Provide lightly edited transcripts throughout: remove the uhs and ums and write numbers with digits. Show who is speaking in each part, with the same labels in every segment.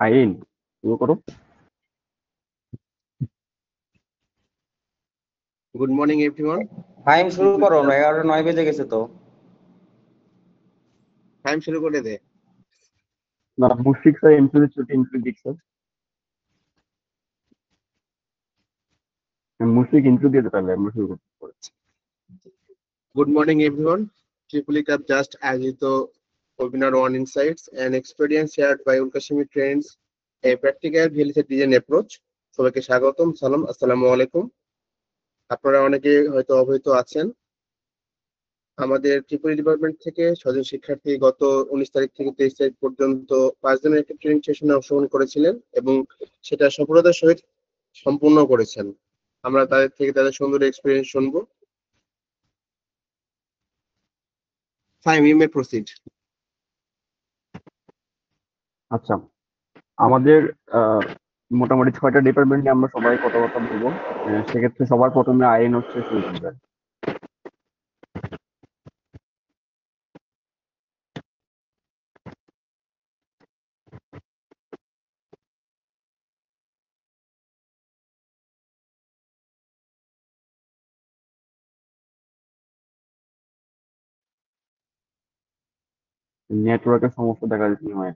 Speaker 1: আইরিন, শুরু করো।
Speaker 2: Good morning everyone.
Speaker 3: Time শুরু করো না, 11:09 বেজে গেছে তো।
Speaker 2: টাইম শুরু করে দে।
Speaker 1: না, মুশফিক স্যার ইন্ট্রোডিউস দিচ্ছে। মুশফিক ইন্ট্রো দিয়ে দিতে পারলে আমরা শুরু করতে পারি।
Speaker 2: Good morning everyone. ট্রিপলি কাপ জাস্ট আয়োজিত webinar on insights and experience shared by Ulkasemi trends a practical realistic design approach. সবাইকে স্বাগতম, সালাম, আসসালামু আলাইকুম। আপনারা অনেকে হয়তো অবহিত আছেন, আমাদের ত্রিপুরা ডিপার্টমেন্ট থেকে 6 জন শিক্ষার্থী গত 19 তারিখ থেকে 23 তারিখ পর্যন্ত 5 দিনের একটা ট্রেনিং সেশনে অংশগ্রহণ করেছিলেন এবং সেটা সফলতার সহিত সম্পূর্ণ করেছেন। আমরা তাদের থেকে তাদের সুন্দর এক্সপিরিয়েন্স শুনবো। Fahim, you may proceed.
Speaker 1: আচ্ছা, আমাদের মোটামুটি 6টা ডিপার্টমেন্ট নিয়ে আমরা সবাই কথাবার্তা বলবো। সেক্ষেত্রে সবার প্রথমে আইরিন হচ্ছে শুরু করবে। নেটওয়ার্কের সমস্যা দেখা দিচ্ছে হয়।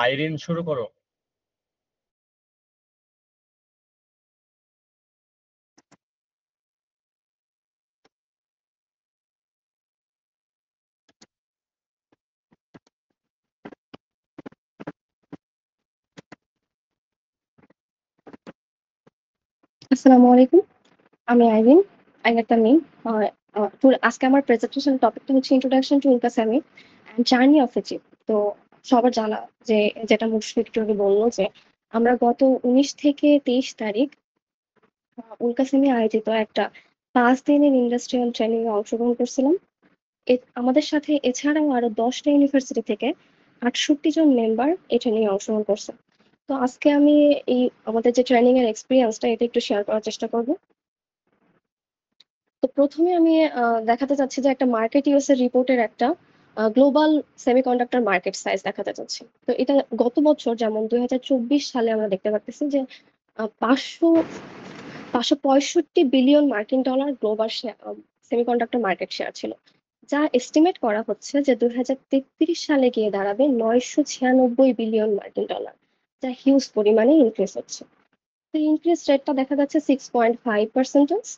Speaker 4: আইরিন, শুরু করো।
Speaker 5: আসসালামু আলাইকুম, আমি আইরিন তামিম। আজকে আমার প্রেজেন্টেশন টপিকটা হচ্ছে introduction to Ulkasemi and journey of Egypt. তো সবার জানা যে যেটা মুশফিক একটু আগে বললো যে আমরা গত 19 থেকে 23 তারিখ উলকাসেমি আয়োজিত একটা 5 দিনের ইন্ডাস্ট্রিয়াল ট্রেনিং এ অংশগ্রহণ করছিলাম। আমাদের সাথে এছাড়াও আরো 10টা ইউনিভার্সিটি থেকে 68 জন মেম্বার এই ট্রেনিং এ অংশগ্রহণ করছে। তো আজকে আমি এই আমাদের যে ট্রেনিং এর এক্সপিরিয়েন্সটা এটা একটু শেয়ার করার চেষ্টা করব। তো প্রথমে আমি দেখাতে চাচ্ছি যে একটা মার্কেট ইউএস এর রিপোর্টের একটা গ্লোবাল সেমিকন্ডাক্টর মার্কেট সাইজ দেখাতে চাচ্ছি। তো এটা গত বছর যেমন 2024 সালে আমরা দেখতে পাচ্ছি যে 565 বিলিয়ন মার্কিন dollar global semiconductor market share ছিল, যা এস্টিমেট করা হচ্ছে যে 2033 সালে গিয়ে দাঁড়াবে 996 বিলিয়ন মার্কিন ডলার, যা হিউজ পরিমাণে ইনক্রিজ হচ্ছে। তো ইনক্রিজ রেটটা দেখা যাচ্ছে 6.5%।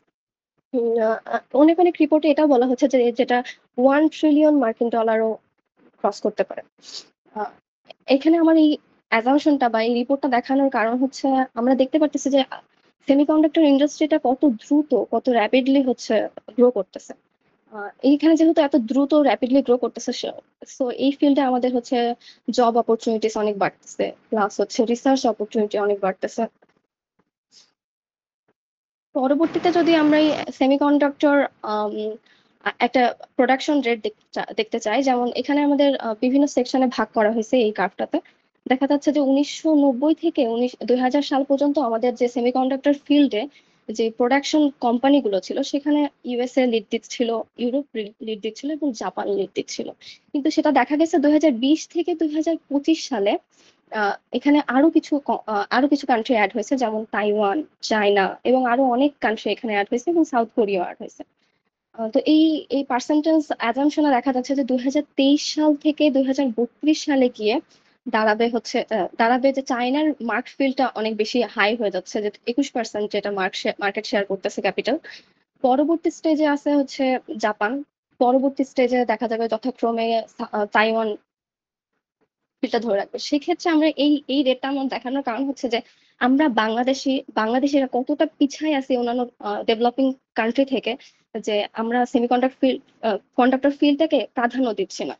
Speaker 5: অনেক অনেক রিপোর্টে এটা বলা হচ্ছে যে যেটা 1 ট্রিলিয়ন মার্কিন ডলারও ক্রস করতে পারে। এখানে আমার এই অ্যাজাম্পশনটা বা এই রিপোর্টটা দেখানোর কারণ হচ্ছে আমরা দেখতে পাচ্ছি যে সেমিকন্ডাক্টর ইন্ডাস্ট্রিটা কত দ্রুত কত র্যাপিডলি হচ্ছে গ্রো করতেছে। এইখানে যেহেতু এত দ্রুত র্যাপিডলি গ্রো করতেছে, সো এই ফিল্ডে আমাদের হচ্ছে জব অপরচুনিটিস অনেক বাড়তেছে, প্লাস হচ্ছে রিসার্চ অপরচুনিটি অনেক বাড়তেছে। পরবর্তীতে যদি আমরা এই সেমিকন্ডাক্টর একটা প্রোডাকশন রেট দেখতে চাই, যেমন এখানে আমাদের বিভিন্ন সেকশনে ভাগ করা হয়েছে। এই গ্রাফটাতে দেখা যাচ্ছে যে 1990 থেকে 2000 সাল পর্যন্ত আমাদের যে সেমিকন্ডাক্টর ফিল্ডে যে প্রোডাকশন কোম্পানিগুলো ছিল সেখানে ইউএসএ লিড দিচ্ছিল, ইউরোপ লিড দিচ্ছিল এবং জাপান লিড দিচ্ছিল। কিন্তু সেটা দেখা গেছে 2020 থেকে 2025 সালে এখানে আরো কিছু কান্ট্রি অ্যাড হয়েছে, যেমন তাইওয়ান, চায়না এবং আরো অনেক কান্ট্রি এখানে অ্যাড হয়েছে এবং সাউথ কোরিয়াও অ্যাড হয়েছে। তো এই এই পার্সেন্টেজ অ্যাজাম্পশনে দেখা যাচ্ছে যে 2023 সাল থেকে 2032 সালে গিয়ে দাঁড়াবে যে চায়নার মার্কেট ফিল্ডটা অনেক বেশি হাই হয়ে যাচ্ছে, যে 21% যেটা মার্কেট শেয়ার করতেছে ক্যাপিটাল। পরবর্তী স্টেজে আছে হচ্ছে জাপান। পরবর্তী স্টেজে দেখা যাবে যথাক্রমে তাইওয়ান ফিল্ডটা ধরে রাখবে। সেক্ষেত্রে আমরা এই রেটটা আমার দেখানোর কারণ হচ্ছে যে আমরা বাংলাদেশিরা কতটা পিছায় আছি অন্যান্য ডেভেলপিং কান্ট্রি থেকে, যে আমরা কন্ডাক্টর ফিল্ডটাকে প্রাধান্য দিচ্ছি না।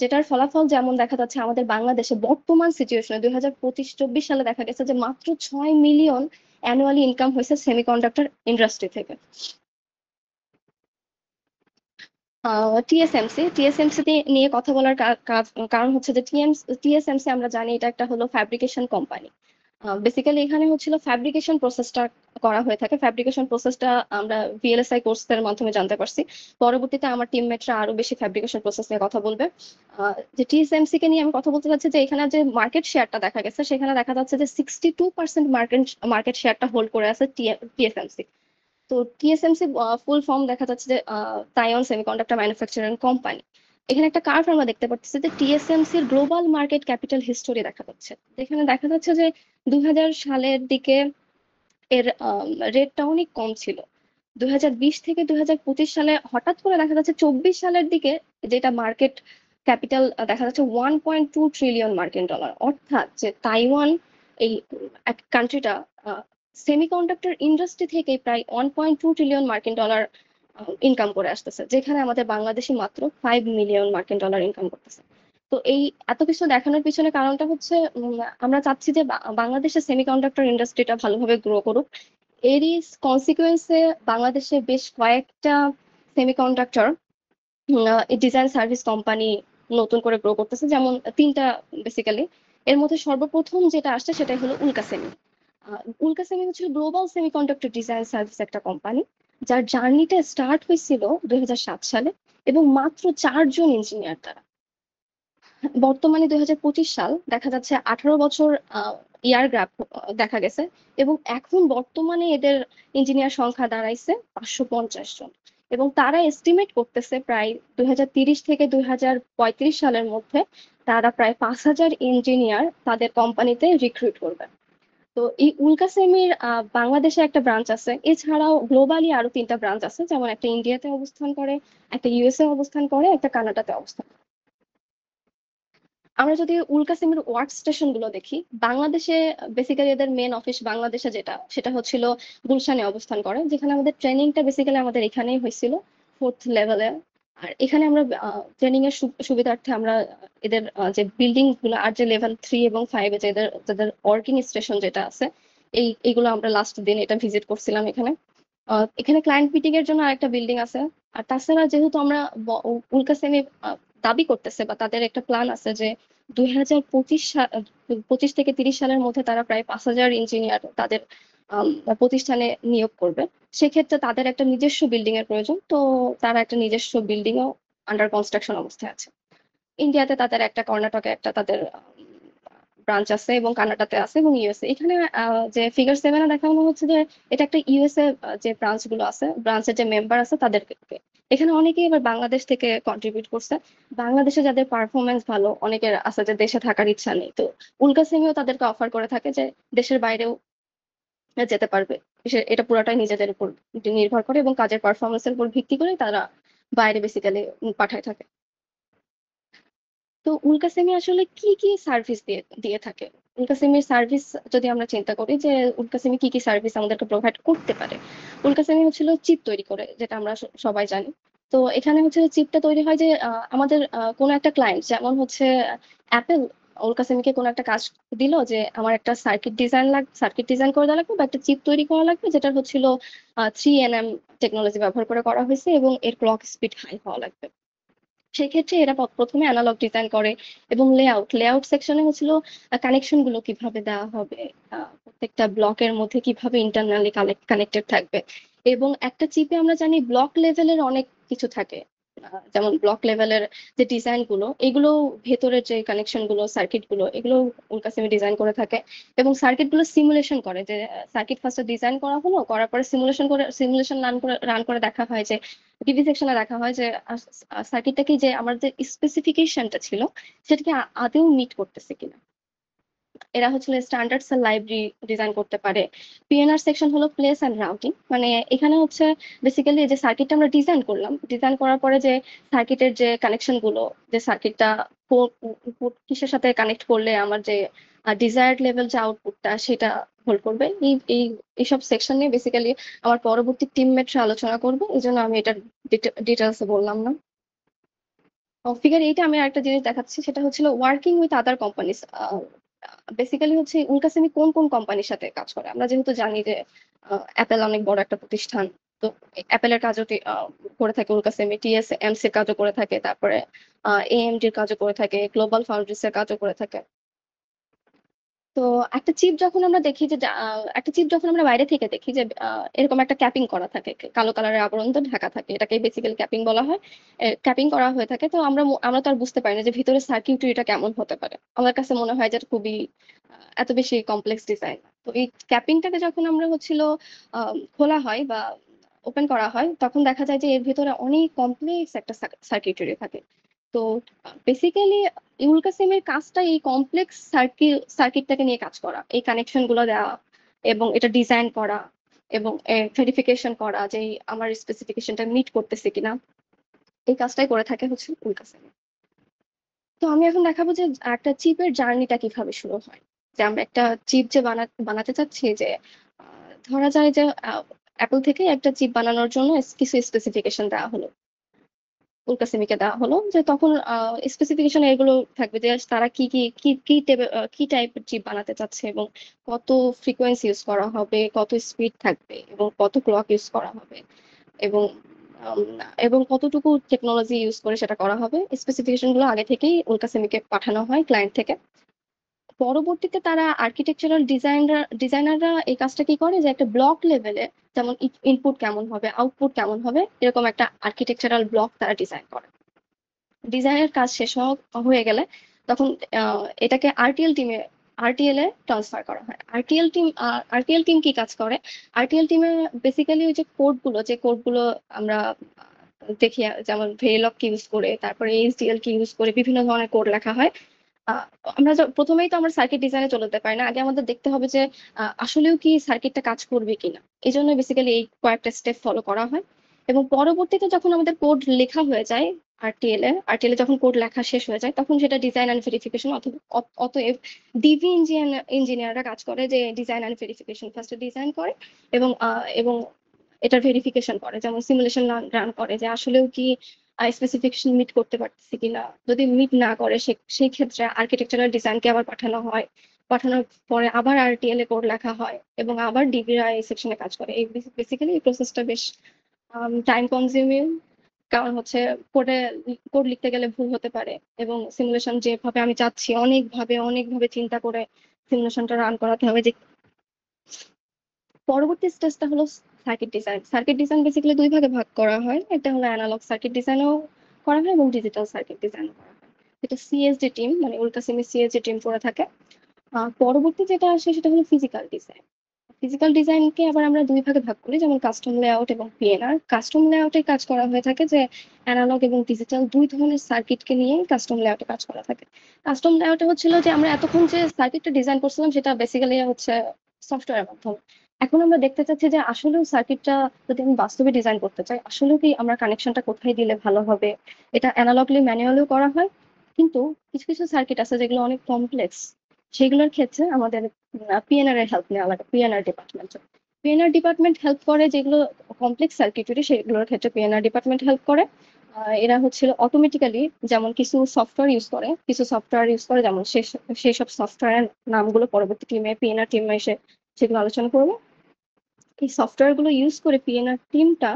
Speaker 5: যেটার ফলাফল যেমন দেখা যাচ্ছে আমাদের বাংলাদেশে বর্তমান সিচুয়েশনে 2025-24 সালে দেখা গেছে যে মাত্র 6 মিলিয়ন অ্যানুয়ালি ইনকাম হয়েছে সেমিকন্ডাক্টর ইন্ডাস্ট্রি থেকে। টিএসএমসি নিয়ে কথা বলার কারণ হচ্ছে যে টিএসএমসি আমরা জানি এটা একটা হলো ফ্যাব্রিকেশন কোম্পানি। বেসিক্যালি এখানে হচ্ছিল ফ্যাব্রিকেশন প্রসেসটা করা হয়ে থাকে। ফ্যাব্রিকেশন প্রসেসটা আমরা ভিএলএসআই কোর্সের মাধ্যমে জানতে পারছি। পরবর্তীতে আমার টিমমেটরা আরো বেশি ফ্যাব্রিকেশন প্রসেস নিয়ে কথা বলবে। যে টিএসএমসি কে নিয়ে আমি কথা বলতে চাচ্ছি যে এখানে যে মার্কেট শেয়ারটা দেখা গেছে সেখানে দেখা যাচ্ছে যে 62% মার্কেট শেয়ারটা হোল্ড করে আছে টিএসএমসি। তো টিএসএমসি ফুল ফর্ম দেখা যাচ্ছে যে তাইওয়ান সেমিকন্ডাক্টর ম্যানুফ্যাকচারিং কোম্পানি। এখানে একটা কার্ভ আমরা দেখতে পাচ্ছি যে টিএসএমসি এর গ্লোবাল মার্কেট ক্যাপিটাল হিস্টোরি দেখা যাচ্ছে। এখানে দেখা যাচ্ছে যে 2000 সালের দিকে এর রেটটা অনেক কম ছিল। 2020 থেকে 2025 সালে হঠাৎ করে দেখা যাচ্ছে 24 সালের দিকে যেটা মার্কেট ক্যাপিটাল দেখা যাচ্ছে 1.2 ট্রিলিয়ন মার্কিন ডলার। অর্থাৎ যে তাইওয়ান এই কান্ট্রিটা সেমিকন্ডাক্টর ইন্ডাস্ট্রি থেকে প্রায় 1.2 ট্রিলিয়ন মার্কিন ডলার ইনকাম করে আসতেছে, যেখানে আমাদের বাংলাদেশি মাত্র 5 মিলিয়ন মার্কিন ডলার ইনকাম করতেছে। তো এই এত কিছু দেখানোর পিছনে কারণটা হচ্ছে আমরা চাচ্ছি যে বাংলাদেশের সেমিকন্ডাক্টর ইন্ডাস্ট্রিটা ভালোভাবে গ্রো করুক। এরই কনসিকুয়েন্সে বাংলাদেশে বেশ কয়েকটা সেমিকন্ডাক্টর ডিজাইন সার্ভিস কোম্পানি নতুন করে গ্রো করতেছে, যেমন তিনটা বেসিক্যালি। এর মধ্যে সর্বপ্রথম যেটা আসছে সেটাই হলো উল্কাসেমি। উল্কাসেমি হচ্ছে গ্লোবাল সেমিকন্ডাক্টর ডিজাইন সার্ভিস একটা কোম্পানি, যার জার্নিটা স্টার্ট হয়েছিল 2007 সালে এবং মাত্র 4 জন ইঞ্জিনিয়ার দ্বারা। বর্তমানে 2025 সাল দেখা যাচ্ছে 18 বছর ইয়ার গ্যাপ দেখা গেছে, এবং এখন বর্তমানে এদের ইঞ্জিনিয়ার সংখ্যা দাঁড়াইছে 550 জন। এবং তারা এস্টিমেট করতেছে প্রায় 2030 থেকে 2035 সালের মধ্যে তারা প্রায় 5000 ইঞ্জিনিয়ার তাদের কোম্পানিতে রিক্রুট করবে। তো এই উল্কাসেমির বাংলাদেশে একটা ব্রাঞ্চ আছে, এছাড়াও গ্লোবালি আরো 3টা ব্রাঞ্চ আছে, যেমন একটা ইন্ডিয়াতে অবস্থান করে, একটা ইউএসএ অবস্থান করে, একটা কানাডাতে অবস্থান করে। আমরা যদি উল্কাসেমির ওয়ার্ক স্টেশন গুলো দেখি, বাংলাদেশে বেসিক্যালি এদের মেন অফিস বাংলাদেশে সেটা হচ্ছিল গুলশানে অবস্থান করে, যেখানে আমাদের ট্রেনিংটা বেসিক্যালি আমাদের এখানেই হয়েছিল 4th লেভেলে। আর এখানে আমরা ট্রেনিং এর সুবিধার্থে আমরা এদের যে বিল্ডিং গুলো আর যে লেভেল 3 এবং 5 এ যাদের ওয়ার্কিং স্টেশন যেটা আছে, এইগুলো আমরা লাস্ট দিন এটা ভিজিট করছিলাম এখানে। এখানে ক্লায়েন্ট মিটিং এর জন্য আরেকটা বিল্ডিং আছে। আর তাছাড়া যেহেতু আমরা উল্কাসেমি দাবি করতেছে বা তাদের একটা প্ল্যান আছে যে 2025 থেকে 30 সালের মধ্যে তারা প্রায় 5000 ইঞ্জিনিয়ার তাদের প্রতিষ্ঠানে নিয়োগ করবে। সেক্ষেত্রে তাদের একটা নিজস্ব বিল্ডিং এর প্রয়োজন, তো তারা একটা নিজস্ব বিল্ডিংও আন্ডার কনস্ট্রাকশন অবস্থায় আছে। ইন্ডিয়াতে তাদের একটা, কর্ণাটকে একটা তাদের ব্রাঞ্চ আছে, এবং কানাডাতে আছে, এবং ইউএসএ। এখানে যে ফিগার 7 দেখানো হচ্ছে যে এটা একটা ইউএসএ যে ব্রাঞ্চ গুলো আছে, ব্রাঞ্চের যে মেম্বার আছে তাদেরকে। এখানে অনেকেই এবার বাংলাদেশ থেকে কন্ট্রিবিউট করছে। বাংলাদেশে যাদের পারফরমেন্স ভালো, অনেকের আছে যে দেশে থাকার ইচ্ছা নেই, তো উল্কাসেমিও তাদেরকে অফার করে থাকে যে দেশের বাইরেও যেতে পারবে। এটা পুরোটাই নিজেদের উপর নির্ভর করে এবং কাজের পারফরমেন্সের উপর ভিত্তি করে তারা বাইরে বেসিক্যালি পাঠায় থাকে। তো উল্কাসেমি আসলে কি কি সার্ভিস দিয়ে দিয়ে থাকে? উল্কাসেমির সার্ভিস যদি আমরা চিন্তা করি যে উল্কাসেমি কি কি সার্ভিস আমাদেরকে প্রোভাইড করতে পারে, উল্কাসেমি হচ্ছিল চিপ তৈরি করে, যেটা আমরা সবাই জানি। তো এখানে হচ্ছে চিপটা তৈরি হয় যে আমাদের কোনো একটা ক্লায়েন্ট, যেমন হচ্ছে অ্যাপেল উল্কাসেমিকে কোনো একটা কাজ দিল যে আমার একটা সার্কিট ডিজাইন করে দেওয়া লাগবে বা একটা চিপ তৈরি করা লাগবে, যেটা হচ্ছিল 3nm টেকনোলজি ব্যবহার করে করা হয়েছে এবং এর ক্লক স্পিড হাই হওয়া লাগবে। সেক্ষেত্রে এরা প্রথমে অ্যানালগ ডিজাইন করে, এবং লেআউট সেকশনে হচ্ছিল কানেকশন গুলো কিভাবে দেওয়া হবে, প্রত্যেকটা ব্লকের মধ্যে কিভাবে ইন্টারনালি কানেক্টেড থাকবে। এবং একটা চিপে আমরা জানি ব্লক লেভেলের অনেক কিছু থাকে, যেমন ব্লক লেভেলের যে ডিজাইন গুলো, এগুলো ভেতরের যে কানেকশন গুলো, সার্কিট গুলো, এগুলো উল্কাসেমি ডিজাইন করে থাকে। এবং সার্কিট গুলো সিমুলেশন করে, যে সার্কিট ফার্স্টে ডিজাইন করা হলো, করার পরে সিমুলেশন রান করে দেখা হয় যে ডিভি সেকশনে দেখা হয় যে সার্কিটটা কি, যে আমার যে স্পেসিফিকেশনটা ছিল সেটাকে আদেও মিট করতেছে কিনা। এরা হচ্ছে স্ট্যান্ডার্ড সেল লাইব্রেরি ডিজাইন করতে পারে। পিএনআর সেকশন হলো প্লেস অ্যান্ড রাউটিং, মানে এখানে হচ্ছে বেসিক্যালি যে সার্কিটটা আমরা ডিজাইন করলাম, ডিজাইন করার পরে যে সার্কিটের যে কানেকশন গুলো, যে সার্কিটটা কিসের সাথে কানেক্ট করলে আমার যে ডিজায়ার্ড লেভেল যে আউটপুটটা সেটা হোল্ড করবে, এইসব সেকশন নিয়ে বেসিক্যালি আমার পরবর্তী টিমমেটরা আলোচনা করবে, এই জন্য আমি এটা ডিটেলসে বললাম না। ফিগার এইটা আমি আরেকটা জিনিস দেখাচ্ছি, সেটা হচ্ছিল working with other companies. Basically হচ্ছে উলকাসেমি কোন কোন কোম্পানির সাথে কাজ করে। আমরা যেহেতু জানি যে অ্যাপেল অনেক বড় একটা প্রতিষ্ঠান, তো অ্যাপেলের কাজও করে থাকে উলকাসেমি, টিএসএমসি এর কাজও করে থাকে, তারপরে এএমডি এর কাজও করে থাকে, গ্লোবাল ফাউন্ড্রিজ এর কাজও করে থাকে। তো একটা চিপ যখন আমরা দেখি যে একটা চিপ যখন আমরা বাইরে থেকে দেখি যে এরকম একটা ক্যাপিং করা থাকে, কালো কালারের আবরণ দিয়ে ঢাকা থাকে, এটাকে বেসিক্যালি ক্যাপিং বলা হয়। ক্যাপিং করা হয়ে থাকে, তো আমরা তো আর বুঝতে পারি না যে ভিতরে সার্কিউটরিটা কেমন হতে পারে। আমার কাছে মনে হয় যে এটা খুবই এত বেশি কমপ্লেক্স ডিজাইন। তো এই ক্যাপিংটাকে যখন আমরা খোলা হয় বা ওপেন করা হয়, তখন দেখা যায় যে এর ভিতরে অনেক কমপ্লেক্স একটা সার্কিউটরি থাকে। তো বেসিক্যালি ইউলকাসিমের কাজটা এই কমপ্লেক্স সার্কিটটাকে নিয়ে কাজ করা, এই কানেকশন গুলো দেওয়া এবং এটা ডিজাইন করা এবং ভেরিফিকেশন করা যে আমার স্পেসিফিকেশনটা মিট করতেছে কিনা, এই কাজটাই করে থাকে হচ্ছে ইউলকাসিম। তো আমি এখন দেখাবো যে একটা চিপের জার্নিটা কিভাবে শুরু হয়। যে আমরা একটা চিপ যে বানাতে চাচ্ছি, যে ধরা যায় যে অ্যাপল থেকে একটা চিপ বানানোর জন্য কিছু স্পেসিফিকেশন দেওয়া হলো, উলকাসেমিকে দেওয়া হলো, যে তখন স্পেসিফিকেশন এগুলো থাকবে যে তারা কি টাইপের চিপ বানাতে চাচ্ছে এবং কত ফ্রিকোয়েন্সি ইউজ করা হবে, কত স্পিড থাকবে এবং কত ক্লক ইউজ করা হবে এবং এবং কতটুকু টেকনোলজি ইউজ করে সেটা করা হবে। স্পেসিফিকেশন গুলো আগে থেকেই উলকাসেমিকে পাঠানো হয় ক্লায়েন্ট থেকে। পরবর্তীতে তারা আর্কিটেকচারাল ডিজাইনাররা এই কাজটা কি করে, যে একটা ব্লক লেভেলে, যেমন ইনপুট কেমন হবে, আউটপুট কেমন হবে, এরকম একটা আর্কিটেকচারাল ব্লক তারা ডিজাইন করে। ডিজাইনের কাজ শেষ হয়ে গেলে তখন এটাকে আরটিএল এ ট্রান্সফার করা হয়। আরটিএল টিম কি কাজ করে, আরটিএল টিমে বেসিক্যালি ওই যে কোডগুলো আমরা দেখি, যেমন ভেরিলক কি ইউজ করে, তারপরে এইচডিএল কি ইউজ করে বিভিন্ন ধরনের কোড লেখা হয়। আহ, আমরা প্রথমেই তো আমরা সার্কিট ডিজাইনে চলে যেতে পারি না, আগে আমাদের দেখতে হবে যে আসলেও কি সার্কিটটা কাজ করবে কিনা। এই জন্য বেসিক্যালি এই কয়েকটা স্টেপ ফলো করা হয় এবং পরবর্তীতে যখন আমাদের কোড লেখা হয়ে যায় আরটিএল এ যখন কোড লেখা শেষ হয়ে যায়, তখন সেটা ডিজাইন অ্যান্ড ভেরিফিকেশন, অতএব ডিভি ইঞ্জিনিয়াররা কাজ করে যে ডিজাইন অ্যান্ড ভেরিফিকেশন ফার্স্টে ডিজাইন করে এবং এটার ভেরিফিকেশন করে, যেমন সিমুলেশন রান করে যে আসলেও কি স্পেসিফিকেশন মিট করতে পারতেছি কিনা। যদি মিট না করে সেই ক্ষেত্রে আর্কিটেকচারাল ডিজাইনকে আবার পাঠানো হয়, পাঠানোর পরে আবার আরটিএল এ কোড লেখা হয় এবং আবার ডিবিআই সেকশনে কাজ করে। এই বেসিক্যালি এই প্রসেসটা বেশ টাইম কনজিউমিং, কারণ হচ্ছে কোড লিখতে গেলে ভুল হতে পারে এবং সিমুলেশন যেভাবে আমি চাচ্ছি অনেকভাবে চিন্তা করে সিমুলেশনটা রান করাতে হবে। যে পরবর্তী স্টেজটা হলো সার্কিট ডিজাইন বেসিক্যালি দুই ভাগে ভাগ করা হয়, একটা হলো অ্যানালগ সার্কিট ডিজাইনও করা হয় এবং ডিজিটাল সার্কিট ডিজাইনও করা হয়, যেটা সিএসডি টিম মানে উলকাসেমি সিএসডি টিম করে থাকে। পরবর্তী যেটা আসে সেটা হলো ফিজিক্যাল ডিজাইনকে আবার আমরা দুই ভাগে ভাগ করি, যেমন কাস্টম লেআউট এবং পিএনআর। কাস্টম লেআউটে কাজ করা হয়ে থাকে যে অ্যানালগ এবং ডিজিটাল দুই ধরনের সার্কিটকে নিয়ে কাস্টম লেআউটে কাজ করা থাকে। কাস্টম লেআউটে হচ্ছিল যে আমরা এতক্ষণ যে সার্কিটটা ডিজাইন করছিলাম সেটা বেসিক্যালি হচ্ছে সফটওয়্যারের মাধ্যমে। এখন আমরা দেখতে চাচ্ছি যে আসলেও সার্কিটটা যদি আমি বাস্তবে ডিজাইন করতে চাই, আসলেও কি আমরা কানেকশনটা কোথায় দিলে ভালো হবে। এটা অ্যানালগলি ম্যানুয়ালিও করা হয়, কিন্তু কিছু কিছু সার্কিট আছে যেগুলো অনেক কমপ্লেক্স, সেগুলোর ক্ষেত্রে আমাদের পিএনআর এর হেল্প নেওয়া লাগে। পিএনআর ডিপার্টমেন্ট হেল্প করে, যেগুলো কমপ্লেক্স সার্কিটরি সেগুলোর ক্ষেত্রে পিএনআর ডিপার্টমেন্ট হেল্প করে। এরা হচ্ছিল অটোমেটিক্যালি, যেমন কিছু সফটওয়্যার ইউজ করে, যেমন সেই সব সফটওয়্যারের নামগুলো পরবর্তী পিএনআর টিমে এসে সেগুলো আলোচনা করবো। এই সফটওয়্যার গুলো ইউজ করে পিএনআর টিমটা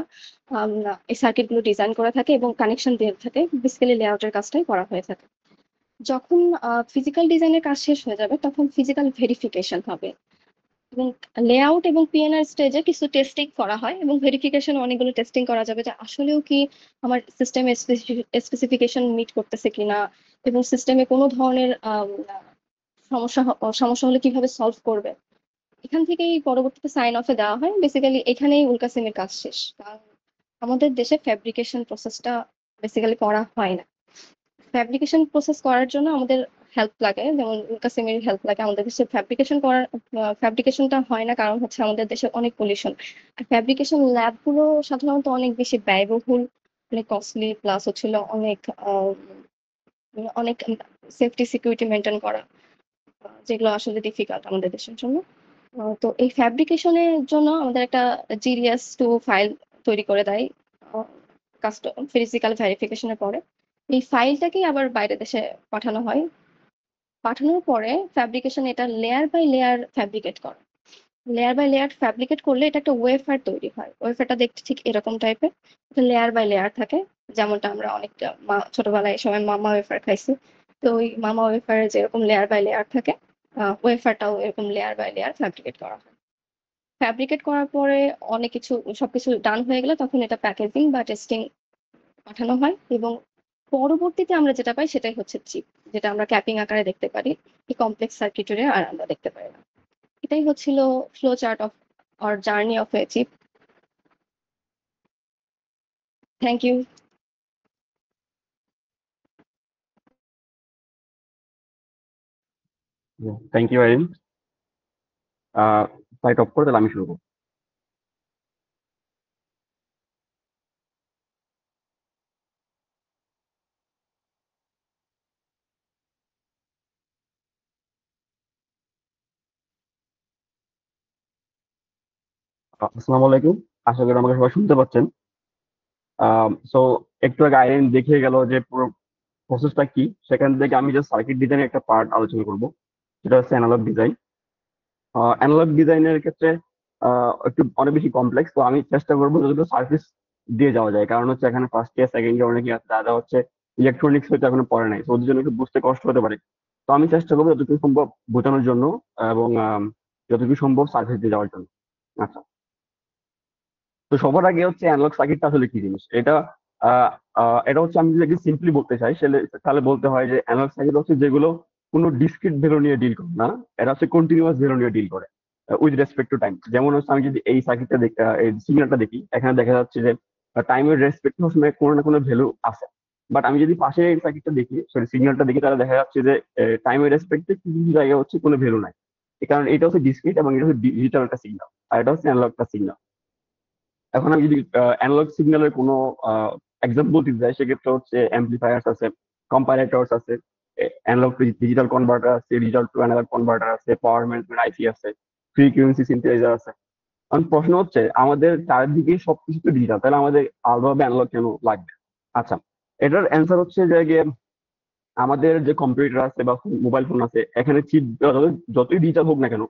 Speaker 5: এই সার্কিট গুলো ডিজাইন করা থাকে এবং কানেকশন দিয়ে থাকে। বেসিক্যালি লেআউটের কাজটাই করা হয়ে থাকে। যখন ফিজিক্যাল ডিজাইনের কাজ শেষ হয়ে যাবে, তখন ফিজিক্যাল ভেরিফিকেশন হবে এবং লেআউট এবং পিএনআর স্টেজে কিছু টেস্টিং করা হয় এবং ভেরিফিকেশন অনেকগুলো টেস্টিং করা যাবে যে আসলেও কি আমার সিস্টেমে স্পেসিফিকেশন মিট করতেছে কিনা এবং সিস্টেমে কোনো ধরনের সমস্যা হলে কিভাবে সলভ করবে। এখান থেকেই পরবর্তীতে সাইন অফে দেওয়া হয়। বেসিক্যালি এখানেই উলকাসিমের কাজ শেষ, কারণ আমাদের দেশে ফ্যাব্রিকেশন প্রসেসটা বেসিক্যালি করা হয় না। ফ্যাব্রিকেশন প্রসেস করার জন্য আমাদের হেল্প লাগে, যেমন কাসিমের হেল্প লাগে। আমাদের দেশে ফ্যাব্রিকেশনটা হয় না, কারণ হচ্ছে আমাদের দেশে অনেক পলিউশন। আর ফ্যাব্রিকেশন ল্যাবগুলো সাধারণত অনেক বেশি ব্যয়বহুল, অনেক কস্টলি, প্লাস হচ্ছিল অনেক অনেক সেফটি সিকিউরিটি মেনটেন করা, যেগুলো আসলে ডিফিকাল্ট আমাদের দেশের জন্য। তো এই ফ্যাব্রিকেশনের জন্য আমাদের একটা GDS2 ফাইল তৈরি করে দেয় কাস্টম ফিজিক্যাল ভেরিফিকেশনের পরে। এই ফাইলটাকেই আবার বাইরের দেশে পাঠানো হয়। পাঠানোর পরে ফ্যাব্রিকেশন এটা লেয়ার বাই লেয়ার ফ্যাব্রিকেট করে। লেয়ার বাই লেয়ার ফ্যাব্রিকেট করলে এটা একটা ওয়েফার তৈরি হয়। ওয়েফারটা দেখতে ঠিক এরকম টাইপের, এটা লেয়ার বাই লেয়ার থাকে, যেমনটা আমরা অনেকটা ছোটবেলায় সময় মামা ওয়েফার খাইছি। তো ওই মামা ওয়েফারে যেরকম লেয়ার বাই লেয়ার থাকে, ওয়েফারটাও এরকম লেয়ার বাই লেয়ার ফ্যাব্রিকেট করা হয়। ফ্যাব্রিকেট করার পরে অনেক কিছু সবকিছু ডান হয়ে গেলে তখন এটা প্যাকেজিং বা টেস্টিং পাঠানো হয়, এবং পরবর্তীতে আমরা যেটা পাই সেটাই হচ্ছে চিপ, যেটা আমরা ক্যাপিং আকারে দেখতে পারি এই কমপ্লেক্স সার্কিটরি, আর আমরা দেখতে পারি না। এটাই হচ্ছিল flow chart of our journey of a chip. Thank you.
Speaker 1: Thank you Irene. সাইট অফ করে তাহলে আমি শুরু করবো। আসসালামু আলাইকুম, আশা করি আমাকে সবাই শুনতে পাচ্ছেন। সো একটু আগে আইরিন দেখিয়ে গেল যে পুরো প্রসেসটা কি, সেখান থেকে আমি জাস্ট সার্কিট ডিজাইনের একটা পার্ট আলোচনা করব, সেটা হচ্ছে অ্যানালগ ডিজাইন। অ্যানালগ ডিজাইনের ক্ষেত্রে একটু অনেক বেশি কমপ্লেক্স, তো আমি চেষ্টা করবো যতটুকু সার্ফেস দিয়ে যাওয়া যায়, কারণ হচ্ছে এখানে ফার্স্ট ইয়ার সেকেন্ড ইয়ার অনেকে আছে যারা হচ্ছে ইলেকট্রনিক্স হয়তো এখনো পড়ে নাই, তো ওদের জন্য একটু বুঝতে কষ্ট হতে পারে। তো আমি চেষ্টা করবো যতটুকু সম্ভব বোঝানোর জন্য, এবং যতটুকু সম্ভব সার্ফেস দিয়ে যাওয়ার জন্য। আচ্ছা, তো সবার আগে হচ্ছে অ্যানালগ সার্কিটটা আসলে কি জিনিস, এটা এটা হচ্ছে আমি যদি সিম্পলি বলতে চাই তাহলে বলতে হয় যে অ্যানালগ সার্কিট হচ্ছে যেগুলো কোনো ডিসক্রিট ভ্যালু নিয়ে ডিল করে না, এটা হচ্ছে কন্টিনিউয়াস ভ্যালু নিয়ে ডিল করে উইথ রেসপেক্ট টু টাইম। যেমন হচ্ছে আমি যদি এই সার্কিটটা এই সিগন্যালটা দেখি, এখানে দেখা যাচ্ছে যে টাইমের রেসপেক্ট সবসময় কোনো না কোনো ভ্যালু আছে। বাট আমি যদি পাশে এই সার্কিটটা দেখি, সরি সিগন্যালটা দেখি, তাহলে দেখা যাচ্ছে যে টাইমের রেসপেক্টে কিছু কিছু জায়গায় হচ্ছে কোনো ভ্যালু নাই। কারণ এটা হচ্ছে ডিসক্রিট এবং এটা হচ্ছে ডিজিটাল একটা সিগন্যাল, আর এটা হচ্ছে অ্যানালগ একটা সিগন্যাল। এখন আমি যদি অ্যানালগ সিগন্যালের কোনো এক্সাম্পল দিতে যাই, সেক্ষেত্রে হচ্ছে অ্যাম্পলিফায়ার্স আছে, কম্পারেটরস আছে, অ্যানালগ ডিজিটাল কনভার্টার আছে, ডিজিটাল টু অ্যানালগ কনভার্টার আছে, পাওয়ার ম্যানেজমেন্ট আইসি আছে, ফ্রিকোয়েন্সি সিনথেসাইজার আছে। এখন প্রশ্ন হচ্ছে আমাদের চারদিকে সবকিছু তো ডিজিটাল, তাহলে আমাদের আলাদাভাবে অ্যানালগ কেন লাগবে? আচ্ছা, এটার অ্যান্সার হচ্ছে যে গিয়ে আমাদের যে কম্পিউটার আছে বা মোবাইল ফোন আছে, এখানে চিপ যতই ডিজিটাল হোক না কেন,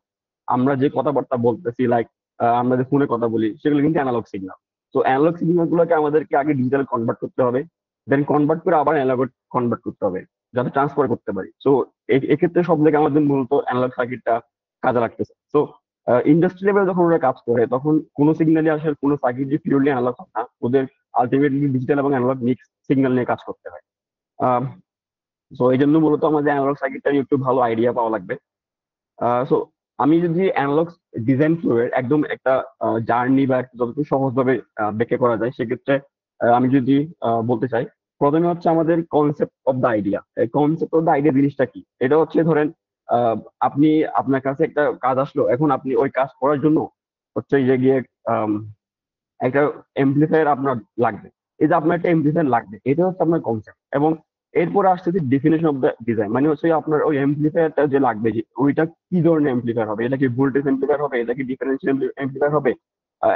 Speaker 1: আমরা যে কথাবার্তা বলতেছি, লাইক আমরা যে ফোনে কথা বলি, সেগুলো কিন্তু অ্যানালগ সিগন্যাল। তো অ্যানালগ সিগন্যাল গুলোকে আমাদেরকে আগে ডিজিটাল কনভার্ট করতে হবে, দেন কনভার্ট করে আবার অ্যানালগ কনভার্ট করতে হবে, যাতে ট্রান্সফার করতে পারি। তো এক্ষেত্রে সব থেকে আমাদের মূলত অ্যানালগ সার্কিটটা কাজে লাগতেছে। তো ইন্ডাস্ট্রি লেভেলে যখন ওরা কাজ করে, তখন কোনো সিগন্যালই আসলে কোনো সার্কিট যে পিওরলি অ্যানালগ হয় না, ওদের আলটিমেটলি ডিজিটাল এবং অ্যানালগ মিক্স সিগন্যাল নিয়ে কাজ করতে হয়। সো এই জন্য মূলত আমাদের অ্যানালগ সার্কিটটা নিয়ে একটু ভালো আইডিয়া পাওয়া লাগবে। সো আমি যদি অ্যানালগ ডিজাইন ফ্লোয়ের একদম একটা জার্নি বা যতটুকু সহজভাবে ব্যাখ্যা করা যায়, সেক্ষেত্রে আমি যদি বলতে চাই, প্রথমে হচ্ছে আমাদের concept of the idea. Concept of the idea জিনিসটা কি? এটা হচ্ছে ধরেন আপনি, আপনার কাছে একটা কাজ আসলো, এখন আপনি ওই কাজ করার জন্য হচ্ছে যে গিয়ে একটা এমপ্লিফায়ার আপনার লাগবে। এই যে আপনার একটা এমপ্লিফায়ার লাগবে, এটা হচ্ছে আপনার কনসেপ্ট। এবং এরপরে আসছে ডেফিনেশন অফ দ্য ডিজাইন, মানে হচ্ছে আপনার ওই এমপ্লিফায়ারটা যে লাগবে, যে ওইটা কি ধরনের এমপ্লিফায়ার হবে, এটা কি ভোল্টেজ এমপ্লিফায়ার হবে, এটা কি ডিফারেন্সিয়াল এমপ্লিফায়ার হবে,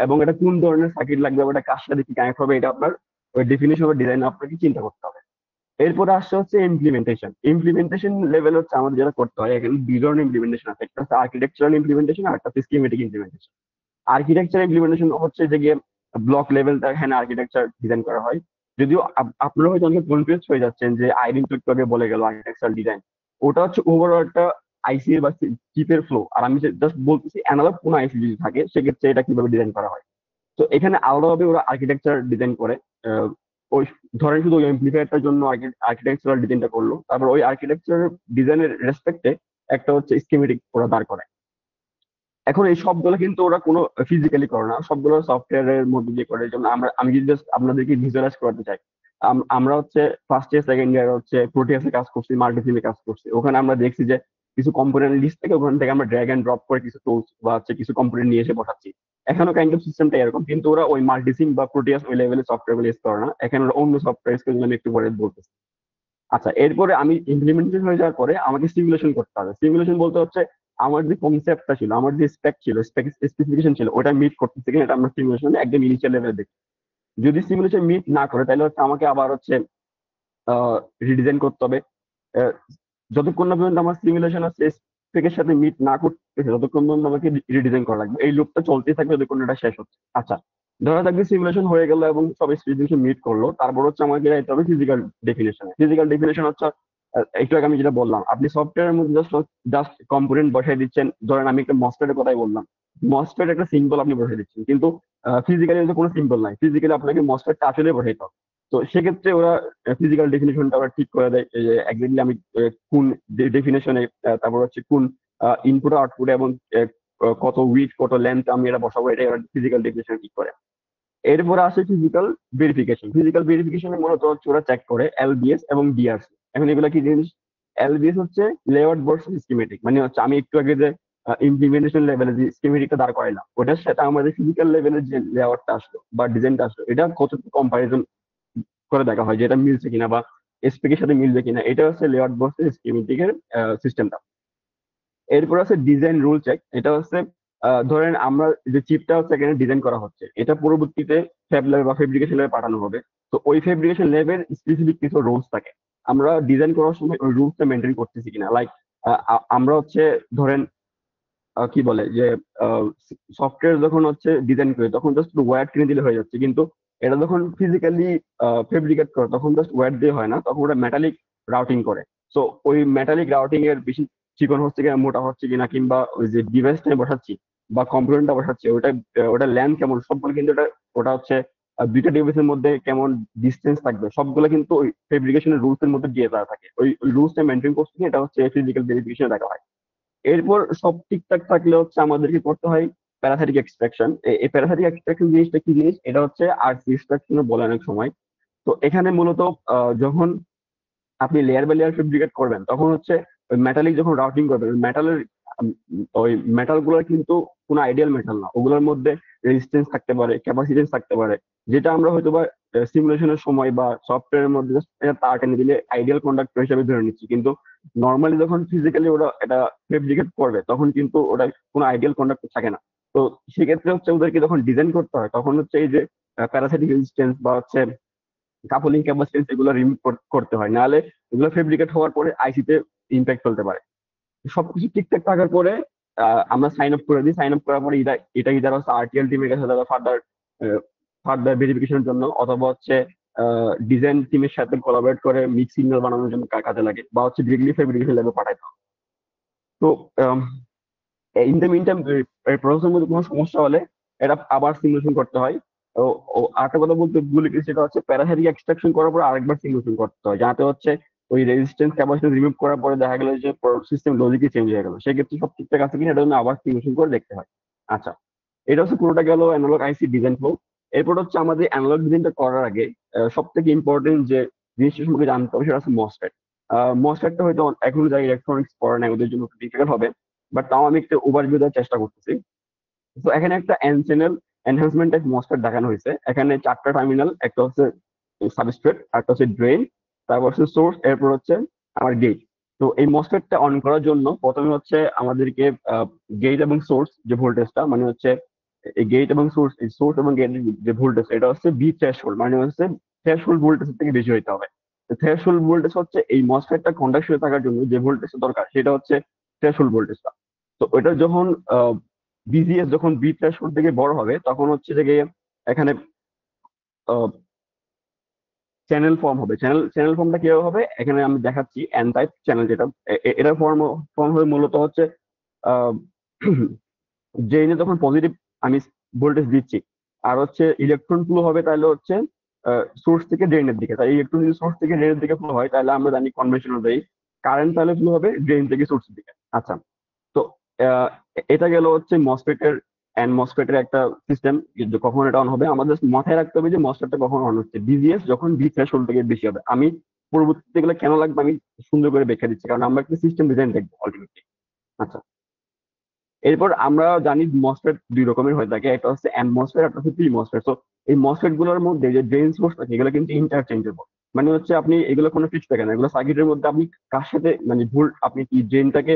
Speaker 1: এবং এটা কোন ধরনের সার্কিট লাগবে, বা এটা কার সাথে কি কানেক্ট হবে, এটা আপনার ওই ডেফিনেশন অফ ডিজাইন আপনাকে চিন্তা করতে হবে। এরপরে আসছে হচ্ছে ইমপ্লিমেন্টেশন। ইমপ্লিমেন্টেশন লেভেল হচ্ছে আমাদের যেটা করতে হয়, এখানে দুই ধরনের ইমপ্লিমেন্টেশন আছে, একটা হচ্ছে আর্কিটেকচারাল ইমপ্লিমেন্টেশন, আর একটা হচ্ছে স্কিমেটিক ইমপ্লিমেন্টেশন। আর্কিটেকচার ইমপ্লিমেন্টেশন হচ্ছে যে গিয়ে ব্লক লেভেল, এখানে আর্কিটেকচার ডিজাইন করা হয়। যদিও আপনারা হয়তো অনেকে কনফিউজ হয়ে যাচ্ছেন যে আইরিন তো একটু আগে বলে গেল আর্কিটেকচার ডিজাইন, ওটা হচ্ছে ওভারঅল একটা আইসি বা চিপের ফ্লো। আর আমি জাস্ট বলতেছি অ্যানালগ কোন আইসি যদি থাকে, সেক্ষেত্রে এটা কিভাবে ডিজাইন করা হয়। তো এখানে আলাদাভাবে ওরা আর্কিটেকচার ডিজাইন করে। ওই ধরেন শুধু ওই এমপ্লিফায়ারটার জন্য আর্কিটেকচারাল ডিজাইনটা করলো, তারপর ওই আর্কিটেকচার ডিজাইনের রেসপেক্টে একটা হচ্ছে স্কিমেটিক ওরা দাঁড় করে। এখন এই সবগুলো কিন্তু ওরা কোনো ফিজিক্যালি করে না, সবগুলো সফটওয়্যারের মধ্যে দিয়ে করে। যেমন আমি যদি জাস্ট আপনাদেরকে ভিজুয়ালাইজ করাতে চাই, আমরা হচ্ছে ফার্স্ট ইয়ার সেকেন্ড ইয়ার হচ্ছে প্রোটিয়াসে কাজ করছি, মাল্টিসিমে কাজ করছি। ওখানে আমরা দেখছি যে কিছু কম্পোনেন্ট লিস্ট থেকে ওখান থেকে আমরা ড্র্যাগ এন্ড ড্রপ করে কিছু টুলস বা হচ্ছে কিছু কম্পোনেন্ট নিয়ে এসে বসাচ্ছি। এখনো কাইন্ড অফ সিস্টেমটা এরকম, কিন্তু ওরা ওই মাল্টিসিম বা প্রোটিয়াস ওই লেভেলে সফটওয়্যার গুলো ইউজ করে না। এখানে ওরা অন্য সফটওয়্যার ইউজ করে, আমি একটু পরে বলতেছি। আচ্ছা, এরপরে আমি ইমপ্লিমেন্টেশন হয়ে যাওয়ার পরে আমাকে সিমুলেশন করতে হবে। সিমুলেশন বলতে হচ্ছে আমার যে কনসেপ্টটা ছিল, আমার যে স্পেক ছিল, স্পেসিফিকেশন ছিল, ওটা মিট করতেছে কিনা এটা আমরা সিমুলেশনে একদম ইনিশিয়াল লেভেলে দেখি। যদি সিমুলেশন মিট না করে তাহলে হচ্ছে আমাকে আবার হচ্ছে রিডিজাইন করতে হবে। আহ, যতক্ষণ না পর্যন্ত আমার সিমুলেশন হচ্ছে স্পেকের সাথে মিট না করতেছে ততক্ষণ পর্যন্ত আমাকে রিডিজাইন করা লাগবে। এই লুপটা চলতেই থাকবে যতক্ষণ এটা শেষ হচ্ছে। আচ্ছা, ধরা যাক সিমুলেশন হয়ে গেল এবং সব স্পেসিফিকেশন মিট করলো, তারপর হচ্ছে আমাকে যাইতে হবে ফিজিক্যাল ডেফিনেশন। ফিজিক্যাল ডেফিনেশন হচ্ছে একটু আগে আমি যেটা বললাম, আপনি সফটওয়্যারের মধ্যে জাস্ট কম্পোনেন্ট বসাই দিচ্ছেন। ধরেন আমি একটা মসফেটের কথাই বললাম, মসফেট একটা সিম্বল আপনি বসাই দিচ্ছেন, কিন্তু ফিজিক্যালি কোনো সিম্বল নাই। ফিজিক্যালি আপনাকে মসফেটটা আসলে বসাইতে হবে। তো সেক্ষেত্রে ওরা ফিজিক্যাল ডেফিনেশনটা ওরা ঠিক করে দেয় যে একজাক্টলি আমি কোন ডেফিনেশনে, তারপর হচ্ছে কোন ইনপুট আউটপুট এবং কত উইথ কত লেন্থ আমি এটা বসাবো, এটা ফিজিক্যাল ডেফিনেশন ঠিক করে। এরপরে আসে ফিজিক্যাল ভেরিফিকেশন। ফিজিক্যাল ভেরিফিকেশনে মূলত হচ্ছে ওরা চেক করে এলবিএস এবং ডিআরসি। এখন এগুলো কি জিনিস? এলবিএস হচ্ছে লেআউট ভার্সেস স্কিমেটিক, মানে হচ্ছে আমি একটু আগে যে ইমপ্লিমেন্টেশন লেভেলে যে স্কিমেটিকটা দাঁড় করাইলাম, ওটার সাথে আমাদের ফিজিক্যাল লেভেলের যে লেআউটটা আসলো বা ডিজাইনটা আসলো, এটা কতটুকু কম্পারিজন করে দেখা হয় যে এটা মিলছে কিনা বা স্পেকের সাথে মিলবে কিনা। এটা হচ্ছে লেআউট ভার্সেস স্কিমেটিকের সিস্টেমটা। এরপর আছে ডিজাইন রুল চেক। এটা হচ্ছে ধরেন আমরা যে চিপটা হচ্ছে এখানে ডিজাইন করা হচ্ছে, এটা পরবর্তীতে ফ্যাব ল্যাবে বা ফেব্রিকেশন ল্যাবে পাঠানো হবে। তো ওই ফেব্রিকেশন ল্যাবের স্পেসিফিক কিছু রুলস থাকে, আমরা ডিজাইন করার সময় ওই রুলসটা মেনটেন করতেছি কিনা। লাইক আমরা হচ্ছে ধরেন কি বলে যে সফটওয়্যার যখন হচ্ছে ডিজাইন করে তখন জাস্ট ওয়্যার কিনে দিলে হয়ে যাচ্ছে, কিন্তু এটা যখন ফিজিক্যালি ফেব্রিকেট করে তখন জাস্ট ওয়্যার দিয়ে হয় না, তখন ওটা মেটালিক রাউটিং করে। সো ওই মেটালিক রাউটিং এর বেশি চিকন হচ্ছে কিনা, মোটা হচ্ছে কিনা, কিংবা ওই যে ডিভাইসটা বসাচ্ছি বা কম্পোনেন্টটা বসাচ্ছি ওটা ওটা ল্যান্থ কেমন, সবগুলো কিন্তু ওটা হচ্ছে দুইটা ডিভাইসের মধ্যে কেমন ডিস্টেন্স থাকবে, সবগুলো কিন্তু ওই ফেব্রিকেশনের রুলস এর মধ্যে দিয়ে দেওয়া থাকে। ওই রুলসটা মেনটেন করছে কিনা এটা হচ্ছে ফিজিক্যাল ভেরিফিকেশন দেখা হয়। এরপর সব ঠিকঠাক থাকলে হচ্ছে আমাদেরকে করতে হয় প্যারাসাইটিক এক্সট্রাকশন। এই প্যারাসাইটিক এক্সট্রাকশন জিনিসটা কি জিনিস? এটা হচ্ছে আরসি এক্সট্রাকশন বলে অনেক সময়। তো এখানে মূলত যখন আপনি লেয়ার বাই লেয়ার ফেব্রিকেট করবেন তখন হচ্ছে ওই মেটালিক যখন রাউটিং করবেন, মেটালের ওই মেটাল গুলোর কিন্তু কোনো আইডিয়াল মেটাল না, ওগুলোর মধ্যে রেজিস্ট্যান্স থাকতে পারে, ক্যাপাসিটেন্স থাকতে পারে, যেটা আমরা হয়তো বা সিমুলেশনের সময় বা সফটওয়্যারের মধ্যে just এটা তার টেনে দিলে আইডিয়াল কন্ডাক্টর হিসেবে ধরে নিচ্ছি। কিন্তু নর্মালি যখন ফিজিক্যালি ওরা এটা ফেব্রিকেট করবে তখন কিন্তু ওটা কোনো আইডিয়াল কন্ডাক্টর থাকে না। তো সেক্ষেত্রে হচ্ছে ওদেরকে যখন ডিজাইন করতে হয় তখন হচ্ছে এই যে প্যারাসাইটিক রেজিস্ট্যান্স বা হচ্ছে কাপলিং ক্যাপাসিটেন্স এগুলো রিমুভ করতে হয়, নাহলে এগুলো ফেব্রিকেট হওয়ার পরে আইসিতে ইম্প্যাক্ট ফেলতে পারে। সবকিছু ঠিকঠাক থাকার পরে আমরা সাইন আপ করে দিই। সাইন আপ করার পরে এটা ইদার হচ্ছে আরটিএল টিমের কাছে যাবে ফার্দার ফার্দার ভেরিফিকেশনের জন্য, অথবা হচ্ছে ডিজাইন টিমের সাথে কোলাবরেট করে মিক্স সিগন্যাল বানানোর জন্য কাজে লাগে, বা হচ্ছে ডিরেক্টলি ফেব্রিকেশন ল্যাবে পাঠাইতে হবে। তো ইন দ্য মিন টাইম প্রসেসের মধ্যে কোনো সমস্যা হলে এটা আবার সিমুলেশন করতে হয়। ও ও আরেকটা কথা বলতে ভুলে গেছি, সেটা হচ্ছে প্যারাসাইটিক এক্সট্রাকশন করার পর আরেকবার সিমুলেশন করতে হয়, যাতে হচ্ছে ওই রেজিস্ট্যান্স ক্যাপাসিটি রিমুভ করার পরে দেখা গেল যে সিস্টেম লজিকই চেঞ্জ হয়ে গেল, সেক্ষেত্রে সব ঠিকঠাক আছে কিনা এটা জন্য আবার সিমুলেশন করে দেখতে হয়। আচ্ছা, এটা হচ্ছে পুরোটা গেল অ্যানালগ আইসি ডিজাইন ফ্লো। এরপর হচ্ছে আমাদের অ্যানালগ ডিজাইনটা করার আগে সব থেকে ইম্পর্টেন্ট যে জিনিসটা সম্পর্কে জানতে হবে সেটা হচ্ছে মসফেট। মসফেটটা হয়তো এখন যারা ইলেকট্রনিক্স পড়ে না ওদের জন্য ডিফিকাল্ট হবে, বাট তাও আমি একটা ওভারভিউ দেওয়ার চেষ্টা করতেছি। তো এখানে একটা N channel enhancement type MOSFET দেখানো হয়েছে। এখানে চারটা টার্মিনাল, একটা হচ্ছে সাবস্ট্রেট, একটা হচ্ছে ড্রেন, তারপর হচ্ছে সোর্স, এরপর হচ্ছে আমার গেট। তো এই মসফেটটা অন করার জন্য প্রথমে হচ্ছে আমাদেরকে গেট এবং সোর্স যে ভোল্টেজটা, মানে হচ্ছে এই গেট এবং সোর্স, এই সোর্স এবং গেটের যে ভোল্টেজ এটা হচ্ছে বি থ্রেশহোল্ড, মানে হচ্ছে থ্রেশহোল্ড ভোল্টেজের থেকে বেশি হইতে হবে। থ্রেশহোল্ড ভোল্টেজ হচ্ছে এই মসফেটটা কন্ডাকশনে থাকার জন্য যে ভোল্টেজটা দরকার সেটা হচ্ছে থ্রেশহোল্ড ভোল্টেজটা। তো এটা যখন বিজিএস যখন বি থ্রেশহোল্ড থেকে বড় হবে তখন হচ্ছে যে গিয়ে এখানে চ্যানেল ফর্ম হবে। চ্যানেল ফর্মটা কিভাবে হবে এখানে আমি দেখাচ্ছি। এন টাইপ চ্যানেল যেটা এটা ফর্ম হয়ে মূলত হচ্ছে ড্রেনে যখন পজিটিভ আমি ভোল্টেজ দিচ্ছি আর হচ্ছে ইলেকট্রন ফ্লো হবে তাহলে হচ্ছে সোর্স থেকে ড্রেনের দিকে। তাই ইলেকট্রন যদি সোর্স থেকে ড্রেনের দিকে ফ্লো হয় তাহলে আমরা জানি কনভেনশনাল ওয়ে কারেন্ট তাহলে ফ্লো হবে ড্রেন থেকে সোর্সের দিকে। আচ্ছা, তো আহ, এটা গেল হচ্ছে মসফেটের এন্ড মসফেটের একটা সিস্টেম, কখন এটা অন হবে আমাদের মাথায় রাখতে হবে যে মসফেটটা কখন অন হচ্ছে, বিজিএস যখন বি থ্রেশহোল্ড থেকে বেশি হবে। আমি পরবর্তীতে এগুলো কেন লাগবে আমি সুন্দর করে ব্যাখ্যা দিচ্ছি, কারণ আমরা একটা সিস্টেম ডিজাইন দেখবো আলটিমেটলি। আচ্ছা, এরপর আমরা জানি মসফেট দুই রকমের হয়ে থাকে, একটা হচ্ছে এন মসফেট, একটা হচ্ছে পি মসফেট। তো এই মসফেট গুলোর মধ্যে যে ড্রেন সোর্স থাকে এগুলো কিন্তু ইন্টারচেঞ্জেবল। মানে হচ্ছে আপনি এগুলো কোনো ফিক্স থাকে না, এগুলো সার্কিটের মধ্যে আপনি কার সাথে মানে ভোল্ট আপনি কি ড্রেনটাকে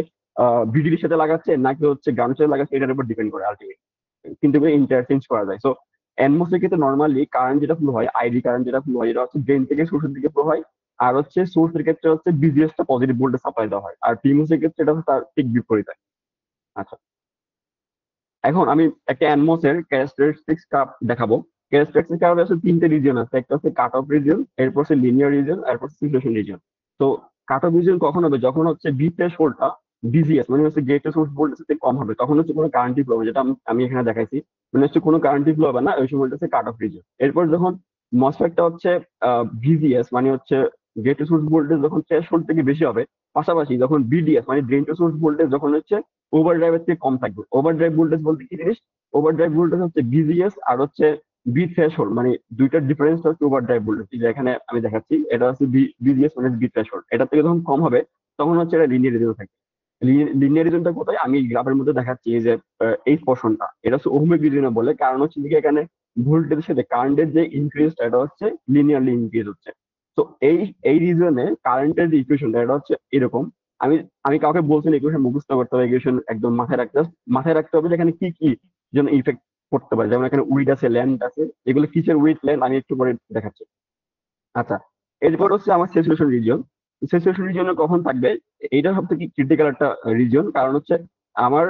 Speaker 1: ভিডিডির সাথে লাগাচ্ছেন নাকি হচ্ছে গ্রাউন্ডের সাথে লাগাচ্ছেন এটার উপর ডিপেন্ড করে আলটিমেটলি, কিন্তু এগুলো ইন্টারচেঞ্জ করা যায়। সো এনমোসের ক্ষেত্রে নর্মালি কারেন্ট যেটা ফ্লো হয়, আইডি কারেন্ট যেটা ফ্লো হয় এটা হচ্ছে ড্রেন থেকে সোর্সের দিকে ফ্লো হয়, আর হচ্ছে সোর্সের ক্ষেত্রে হচ্ছে বিজিএস টা পজিটিভ ভোল্টেজ সাপ্লাই দেওয়া হয়, আর পিমোসের ক্ষেত্রে এটা হচ্ছে তার ঠিক বিপরীত হয়। আচ্ছা, এখন আমি একটা এনমোস এর ক্যারেক্টারিস্টিক্স কার্ভ দেখাবো। ক্যারেক্টারিস্টিক্স কার্ভে আছে তিনটে রিজিয়ন আছে, একটা হচ্ছে কাট অফ রিজিয়ন, এরপর হচ্ছে লিনিয়ার রিজিয়ন, এরপর সিচুয়েশন রিজিয়ন। তো কাট অফ রিজিয়ন কখন হবে, যখন হচ্ছে বি থ্রেশহোল্ডটা বিজিএস মানে হচ্ছে গেট টু সোর্স ভোল্টেজ থেকে কম হবে, তখন হচ্ছে কোনো কারেন্ট ফ্লো হবে, যেটা আমি এখানে দেখাইছি, মানে হচ্ছে কোনো কারেন্ট ফ্লো হবে না, ওই সময় হচ্ছে কাট অফ রিজিয়ন। এরপর যখন মসফেটটা হচ্ছে ভিজিএস মানে হচ্ছে গেট টু সোর্স ভোল্টেজ যখন থ্রেশহোল্ড থেকে বেশি হবে, পাশাপাশি যখন বিডিএস মানে ড্রেন টু সোর্স ভোল্টেজ যখন হচ্ছে ওভার ড্রাইভের থেকে কম থাকবে। ওভার ড্রাইভ ভোল্টেজ বলতে কি জিনিস, ওভার ড্রাইভ ভোল্টেজ হচ্ছে বিজিএস আর হচ্ছে বি থ্রেশহোল্ড, মানে দুইটার ডিফারেন্স হচ্ছে ওভার ড্রাইভ ভোল্টেজ, যে এখানে আমি দেখাচ্ছি এটা হচ্ছে বিজিএস মানে বি থ্রেশহোল্ড, এটা থেকে যখন কম হবে তখন হচ্ছে এটা লিনিয়ার রিজন থাকে। লিনিয়ার রিজনটা কোথায়, আমি গ্রাফের মধ্যে দেখাচ্ছি এই যে এই পোর্শনটা, এটা হচ্ছে ওহমিক রিজনে বলে, কারণ হচ্ছে কি এখানে ভোল্টেজের সাথে কারেন্টের যে ইনক্রিজ এটা হচ্ছে লিনিয়ারলি ইনক্রিজ হচ্ছে। তো এই রিজনে কারেন্টের যে ইকুয়েশনটা এটা হচ্ছে এরকম। আমি আমি কাউকে বলছি না ইকুয়েশন মুখস্থ করতে হবে, ইকুয়েশন একদম মাথায় রাখতে হবে যে এখানে কি কি যেন ইফেক্ট করতে পারে, যেমন এখানে উইড আছে, ল্যান্ড আছে, এগুলো কিসের উইড ল্যান্ড আমি একটু পরে দেখাচ্ছি। আচ্ছা, এরপর হচ্ছে আমার স্যাচুরেশন রিজিয়ন। স্যাচুরেশন রিজিয়নে কখন থাকবে, এইটা সব থেকে ক্রিটিক্যাল একটা রিজিয়ন, কারণ হচ্ছে আমার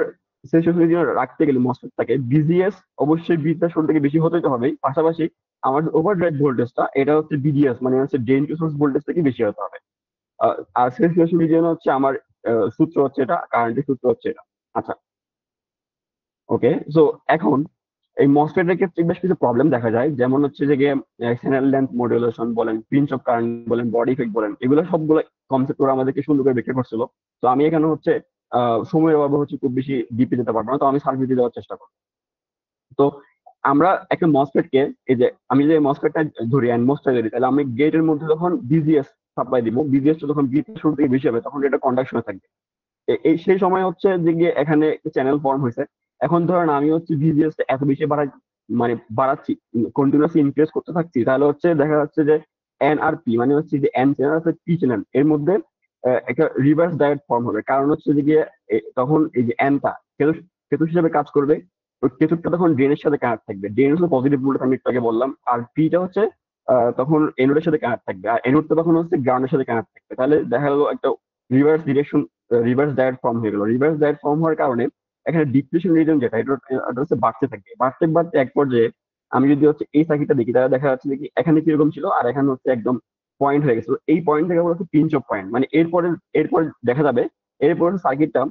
Speaker 1: স্যাচুরেশন রিজিয়ন রাখতে গেলে মসফেটটাকে বিজিএস অবশ্যই বিটা শোর থেকে বেশি হতে তো হবেই, পাশাপাশি আমার ওভার ড্রাইভ ভোল্টেজটা এটা হচ্ছে বিডিএস মানে হচ্ছে ড্রেন টু সোর্স ভোল্টেজ থেকে বেশি হতে হবে। আর স্যাচুরেশন রিজিয়ন হচ্ছে আমার সূত্র হচ্ছে এটা, কারেন্টের সূত্র হচ্ছে এটা। আচ্ছা, ওকে। সো এখন এই মসফেটের ক্ষেত্রে বেশ কিছু প্রবলেম দেখা যায়, যেমন হচ্ছে যে চ্যানেল লেন্থ মডুলেশন বলেন, পিঞ্চ অফ কারেন্ট বলেন, বডি ইফেক্ট বলেন, এগুলো সবগুলো কনসেপ্ট ওরা আমাদেরকে সুন্দর করে ব্যাখ্যা করছিল। তো আমি এখানে হচ্ছে সময়ের অভাবে হচ্ছে খুব বেশি ডিপে যেতে পারবো না, তো আমি সার্ভিস দেওয়ার চেষ্টা করবো। তো আমরা একটা মসফেটকে, এই যে আমি যে মসফেটটা ধরি এনমসটা ধরি, তাহলে আমি গেটের মধ্যে যখন বিজিএস সাপ্লাই দিব, বিজিএস যখন বি শুরু থেকে বেশি হবে তখন এটা কন্ডাকশনে থাকবে। এই সেই সময় হচ্ছে যে গিয়ে এখানে চ্যানেল ফর্ম হয়েছে। এখন ধরেন আমি হচ্ছে ভিজিএস এত বেশি মানে বাড়াচ্ছি, কন্টিনিউয়াসলি ইনক্রিজ করতে থাকছি, তাহলে হচ্ছে দেখা যাচ্ছে যে এন আর পি মানে হচ্ছে যে এন চ্যানেল আছে পি চ্যানেল, এর মধ্যে একটা রিভার্স ডায়োড ফর্ম হবে। কারণ হচ্ছে যে গিয়ে তখন এই যে এনটা কেতু হিসেবে কাজ করবে, ওই কেতুটা তখন ড্রেনের সাথে কানেক্ট থাকবে, ড্রেন হচ্ছে পজিটিভ ভোল্টেজ আমি একটু আগে বললাম, আর পিটা হচ্ছে তখন এনোডের সাথে কানেক্ট থাকবে, আর এনোডটা তখন হচ্ছে গ্রাউন্ডের সাথে কানেক্ট থাকবে। তাহলে দেখা গেলো একটা reverse direction, reverse diode form হয়ে গেল। রিভার্স ডায়োড ফর্ম হওয়ার কারণে এখানে ডিপ্লিশন রিজন যেটা এটা হচ্ছে বাড়তে থাকবে, বাড়তে বাড়তে এক পর্যায়ে আমি যদি হচ্ছে এই সার্কিটটা দেখি তাহলে দেখা যাচ্ছে যে কি এখানে কিরকম ছিল আর এখানে হচ্ছে একদম পয়েন্ট হয়ে গেছে। তো এই পয়েন্ট থেকে হচ্ছে পিঞ্চ অফ পয়েন্ট, মানে এরপরে দেখা যাবে এরপর সার্কিটটা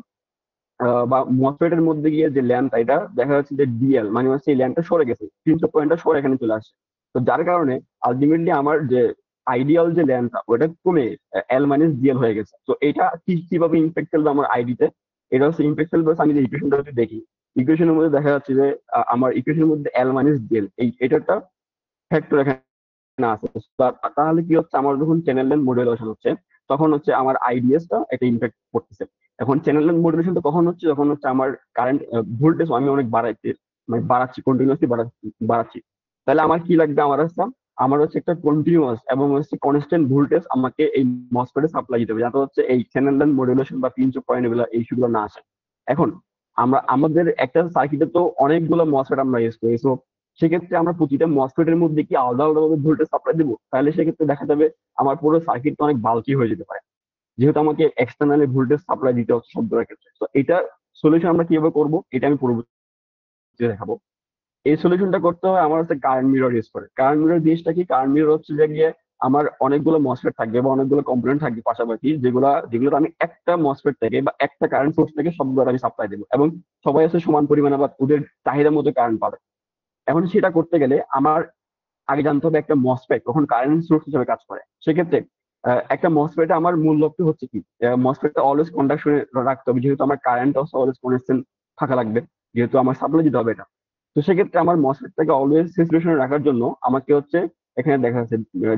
Speaker 1: বা মসফেটের মধ্যে গিয়ে যে ল্যাম্পটা এটা দেখা যাচ্ছে যে ডিএল মানে হচ্ছে এই ল্যাম্পটা সরে গেছে, পিঞ্চ অফ পয়েন্টটা সরে এখানে চলে আসছে। তো যার কারণে আলটিমেটলি আমার যে আইডিয়াল যে ল্যাম্পটা ওটা কমে এল মাইনাস ডিএল হয়ে গেছে। তো এটা কিভাবে ইম্প্যাক্ট ফেলবে আমার আইডিতে, এটা হচ্ছে ইম্প্যাক্ট ফেলবে আমি যে ইকুয়েশনটা যদি দেখি, ইকুয়েশনের মধ্যে দেখা যাচ্ছে যে আমার ইকুয়েশনের মধ্যে এল মাইনাস ডিএল এটাটা ফ্যাক্টর এখানে আছে। তাহলে কি হচ্ছে, আমার যখন চ্যানেল লেন্থ মডুলেশন হচ্ছে তখন হচ্ছে আমার আইডিএসটা একটা ইম্প্যাক্ট করতেছে। এখন চ্যানেল লেন্থ মডুলেশনটা কখন হচ্ছে, যখন হচ্ছে আমার কারেন্ট ভোল্টেজ আমি অনেক বাড়াইতে মানে বাড়াচ্ছি, কন্টিনিউয়াসলি বাড়াচ্ছি। তাহলে আমার কি লাগবে, আমার হচ্ছে একটা কন্টিনিউয়াস এবং হচ্ছে কনস্ট্যান্ট ভোল্টেজ আমাকে এই মসফেটে সাপ্লাই দিতে হবে, যাতে হচ্ছে এই চ্যানেল লেন্থ মডুলেশন বা পিঞ্চ অফ পয়েন্ট এগুলো এই ইস্যুগুলো না আসে। এখন আমাদের একটা সার্কিটে তো অনেকগুলো মসফেট আমরা ইউজ করি, সো সেক্ষেত্রে আমরা প্রতিটা মসফেটের মধ্যে কি আলাদা আলাদা ভাবে ভোল্টেজ সাপ্লাই দিব, তাহলে সেক্ষেত্রে দেখা যাবে আমার পুরো সার্কিটটা অনেক বাল্কি হয়ে যেতে পারে, যেহেতু আমাকে এক্সটার্নালি ভোল্টেজ সাপ্লাই দিতে হচ্ছে সবগুলোর ক্ষেত্রে। তো এটা সলিউশন আমরা কিভাবে করবো এটা আমি পরবর্তীতে দেখাবো। এই সলিউশনটা করতে হয় আমার হচ্ছে কারেন্ট মিরর ইউজ করে। কারেন্ট মিরর জিনিসটা কি, কারেন্ট মিরর হচ্ছে যে গিয়ে আমার অনেকগুলো মসফেট থাকবে বা অনেকগুলো কম্পোনেন্ট থাকবে পাশাপাশি, যেগুলো আমি একটা মসফেট থেকে বা একটা কারেন্ট সোর্স থেকে সবগুলো আমি সাপ্লাই দেবো, এবং সবাই হচ্ছে সমান পরিমাণে বা ওদের চাহিদা মতো কারেন্ট পাবে। এখন সেটা করতে গেলে আমার আগে জানতে হবে একটা মসফেট কখন কারেন্ট সোর্স হিসেবে কাজ করে। সেক্ষেত্রে একটা মসফেটে আমার মূল লক্ষ্য হচ্ছে কি, মসফেটটা অলওয়েজ কন্ডাকশনে রাখতে হবে, যেহেতু আমার কারেন্ট অলওয়েজ কনস্ট্যান্ট থাকা লাগবে। যেহেতু আমার সাপ্লাই দিতে হবে এটা। তো সেক্ষেত্রে আমার মসফেটটাকে অলওয়েজ স্যাচুরেশনে রাখার জন্য আমাকে হচ্ছে এখানে দেখা যাচ্ছে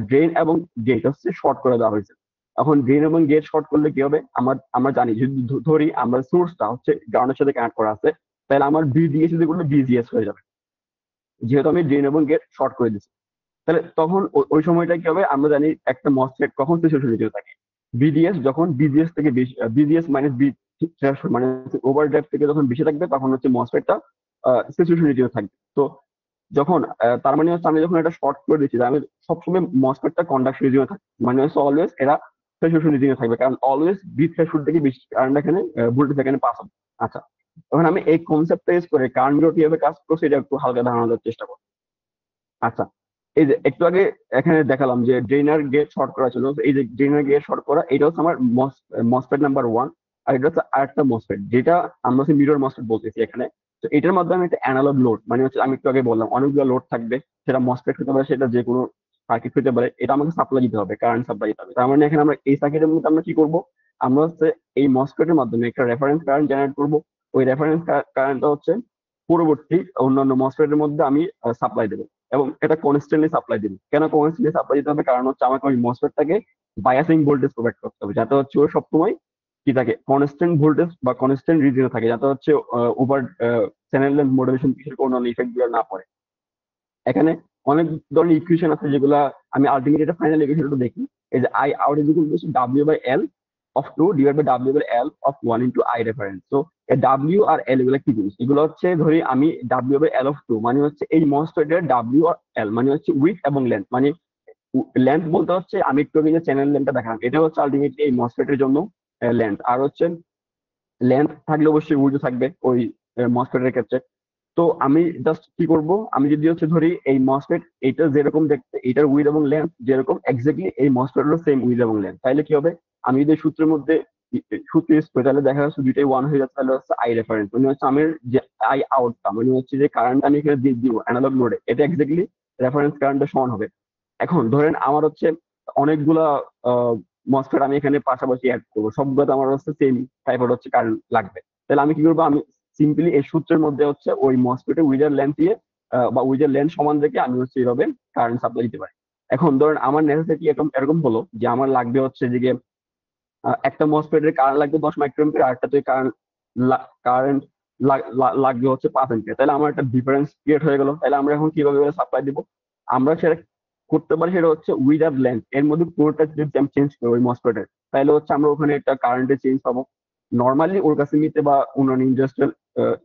Speaker 1: ড্রেন এবং গেট হচ্ছে শর্ট করে দেওয়া হয়েছে। এখন ড্রেন এবং গেট শর্ট করলে কি হবে, আমরা জানি যদি ধরি আমরা সোর্সটা হচ্ছে গ্রাউন্ডের সাথে কানেক্ট করা আছে, তাহলে আমার বিডিএস যেগুলো বিজিএস হয়ে যাবে, যেহেতু আমি ড্রেন এবং গেট শর্ট করে দিচ্ছি। তাহলে তখন ওই সময়টা কি হবে, আমরা জানি একটা মসফেট কখন স্যাচুরেশনে থাকে, বিডিএস যখন বিজিএস থেকে বেশি, বিজিএস মাইনাস বি মানে ওভারড্রাইভ থেকে যখন বেশি থাকবে তখন হচ্ছে মসফেটটা স্যাচুরেশনে থাকবে। তো যখন তার মানে হচ্ছে আমি যখন এটা শর্ট করে দিচ্ছি, আমি সবসময় মসফেটটা কন্ডাকশন রিজিয়নে থাকে, মানে হচ্ছে অলওয়েজ এরা স্যাচুরেশন রিজিয়নে থাকবে, কারণ অলওয়েজ বি থ্রেশহোল্ড থেকে বেশি কারেন্ট এখানে ভোল্টেজ এখানে পাস হবে। আচ্ছা, এখন আমি এই কনসেপ্টটা ইউজ করে কারেন্ট বিরো কিভাবে কাজ করছে এটা একটু হালকা ধারণা দেওয়ার চেষ্টা করব। আচ্ছা, এই যে একটু আগে এখানে দেখালাম যে ড্রেনার গেট শর্ট করা ছিল, এই যে ড্রেনার গেট শর্ট করা এটা হচ্ছে আমার মসফেট নাম্বার 1। আর এটা হচ্ছে আরেকটা মসফেট যেটা আমরা হচ্ছে মিরর মসফেট বলতেছি এখানে। তো এটার মাধ্যমে একটা অ্যানালগ লোড, মানে হচ্ছে আমি একটু আগে বললাম অনেকগুলো লোড থাকবে, সেটা মসফেট হতে পারে, সেটা যে কোনো সার্কিট হতে পারে, এটা আমাকে সাপ্লাই দিতে হবে, কারেন্ট সাপ্লাই দিতে হবে। তার মানে এখানে আমরা এই সার্কিটের মধ্যে আমরা কি করব, আমরা হচ্ছে এই মসফেটের মাধ্যমে একটা রেফারেন্স কারেন্ট জেনারেট করব। ওই রেফারেন্স কারেন্টটা হচ্ছে পরবর্তী অন্যান্য মসফেটের মধ্যে আমি সাপ্লাই দেবো, এবং এটা কনস্ট্যান্টলি সাপ্লাই দিবে। কেন কনস্ট্যান্টলি সাপ্লাই দিতে হবে, কারণ হচ্ছে আমাকে ওই মসফেটটাকে বায়াসিং ভোল্টেজ প্রোভাইড করতে হবে, যাতে হচ্ছে ও সবসময় কি থাকে, কনস্ট্যান্ট ভোল্টেজ বা কনস্ট্যান্ট রিজিয়নে থাকে, যাতে হচ্ছে ওভার চ্যানেল লেন্থ মডুলেশন কিছু কোনো ইফেক্ট গুলো না পড়ে। এখানে অনেক ধরনের ইকুয়েশন আছে যেগুলা আমি আলটিমেট এটা ফাইনাল ইকুয়েশনটা দেখি। এই যে I out is equal to W by L of 2 divide by W by L of 1 into I reference. তো ডাব্লিউ আর এল এগুলো কি জিনিস, এগুলো হচ্ছে ধরি আমি ডাব্লিউ বাই এল অফ 2 মানে হচ্ছে এই মসফেটের ডাব্লিউ আর এল মানে হচ্ছে উইথ এবং লেন্থ, মানে লেন্থ বলতে হচ্ছে আমি একটু আগে যে চ্যানেল লেন্থটা দেখালাম এটা হচ্ছে আলটিমেটলি এই মসফেটের জন্য লেন্থ। আর হচ্ছে লেন্থ থাকলে অবশ্যই উইডথ থাকবে ওই মসফেটের ক্ষেত্রে। তো আমি জাস্ট কি করব, আমি যদি হচ্ছে ধরি এই মসফেট এটা যেরকম দেখতে, এটার উইড এবং লেন্থ যেরকম এক্স্যাক্টলি এই মসফেটেরও সেম উইড এবং লেন্থ, তাহলে কি হবে, আমি যদি সূত্রের মধ্যে সূত্র ইউজ করি তাহলে দেখা যাচ্ছে দুইটাই 1 হয়ে যাচ্ছে, তাহলে হচ্ছে আই রেফারেন্স মানে হচ্ছে আমি যে আই আউটটা মানে হচ্ছে যে কারেন্ট আমি এখানে দিয়ে দিব অ্যানালগ লোডে, এটা এক্স্যাক্টলি রেফারেন্স কারেন্টের সমান হবে। এখন ধরেন আমার হচ্ছে অনেকগুলা মসফেট আমি এখানে পাশাপাশি অ্যাড করবো, সবগুলোতে আমার হচ্ছে সেম টাইপের হচ্ছে কারেন্ট লাগবে। তাহলে আমি কি করবো, আমি সিম্পলি এই সূত্রের মধ্যে হচ্ছে ওই মসফেটের উইডার লেন্থ দিয়ে বা উইডার লেন্থ সমান রেখে আমি হচ্ছে এইভাবে কারেন্ট সাপ্লাই দিতে পারি। এখন ধরেন আমার নেসেসিটি এরকম এরকম হলো যে আমার লাগবে হচ্ছে যে একটা মসফেটের কারেন্ট লাগবে 10 মাইক্রোএম্পিয়ার, আর একটাতে কারেন্ট লাগবে হচ্ছে 5 এম্পিয়ার, তাহলে আমার একটা ডিফারেন্স ক্রিয়েট হয়ে গেল। তাহলে আমরা এখন কিভাবে সাপ্লাই দিব, আমরা সেটা করতে পারি, সেটা হচ্ছে উইদার লেন্থ এর মধ্যে পুরোটা যদি আমি চেঞ্জ করি ওই মসফেটের, তাহলে হচ্ছে আমরা ওখানে একটা কারেন্টের চেঞ্জ পাবো। নর্মালি ওর কাছে নিতে বা অন্যান্য ইন্ডাস্ট্রিয়াল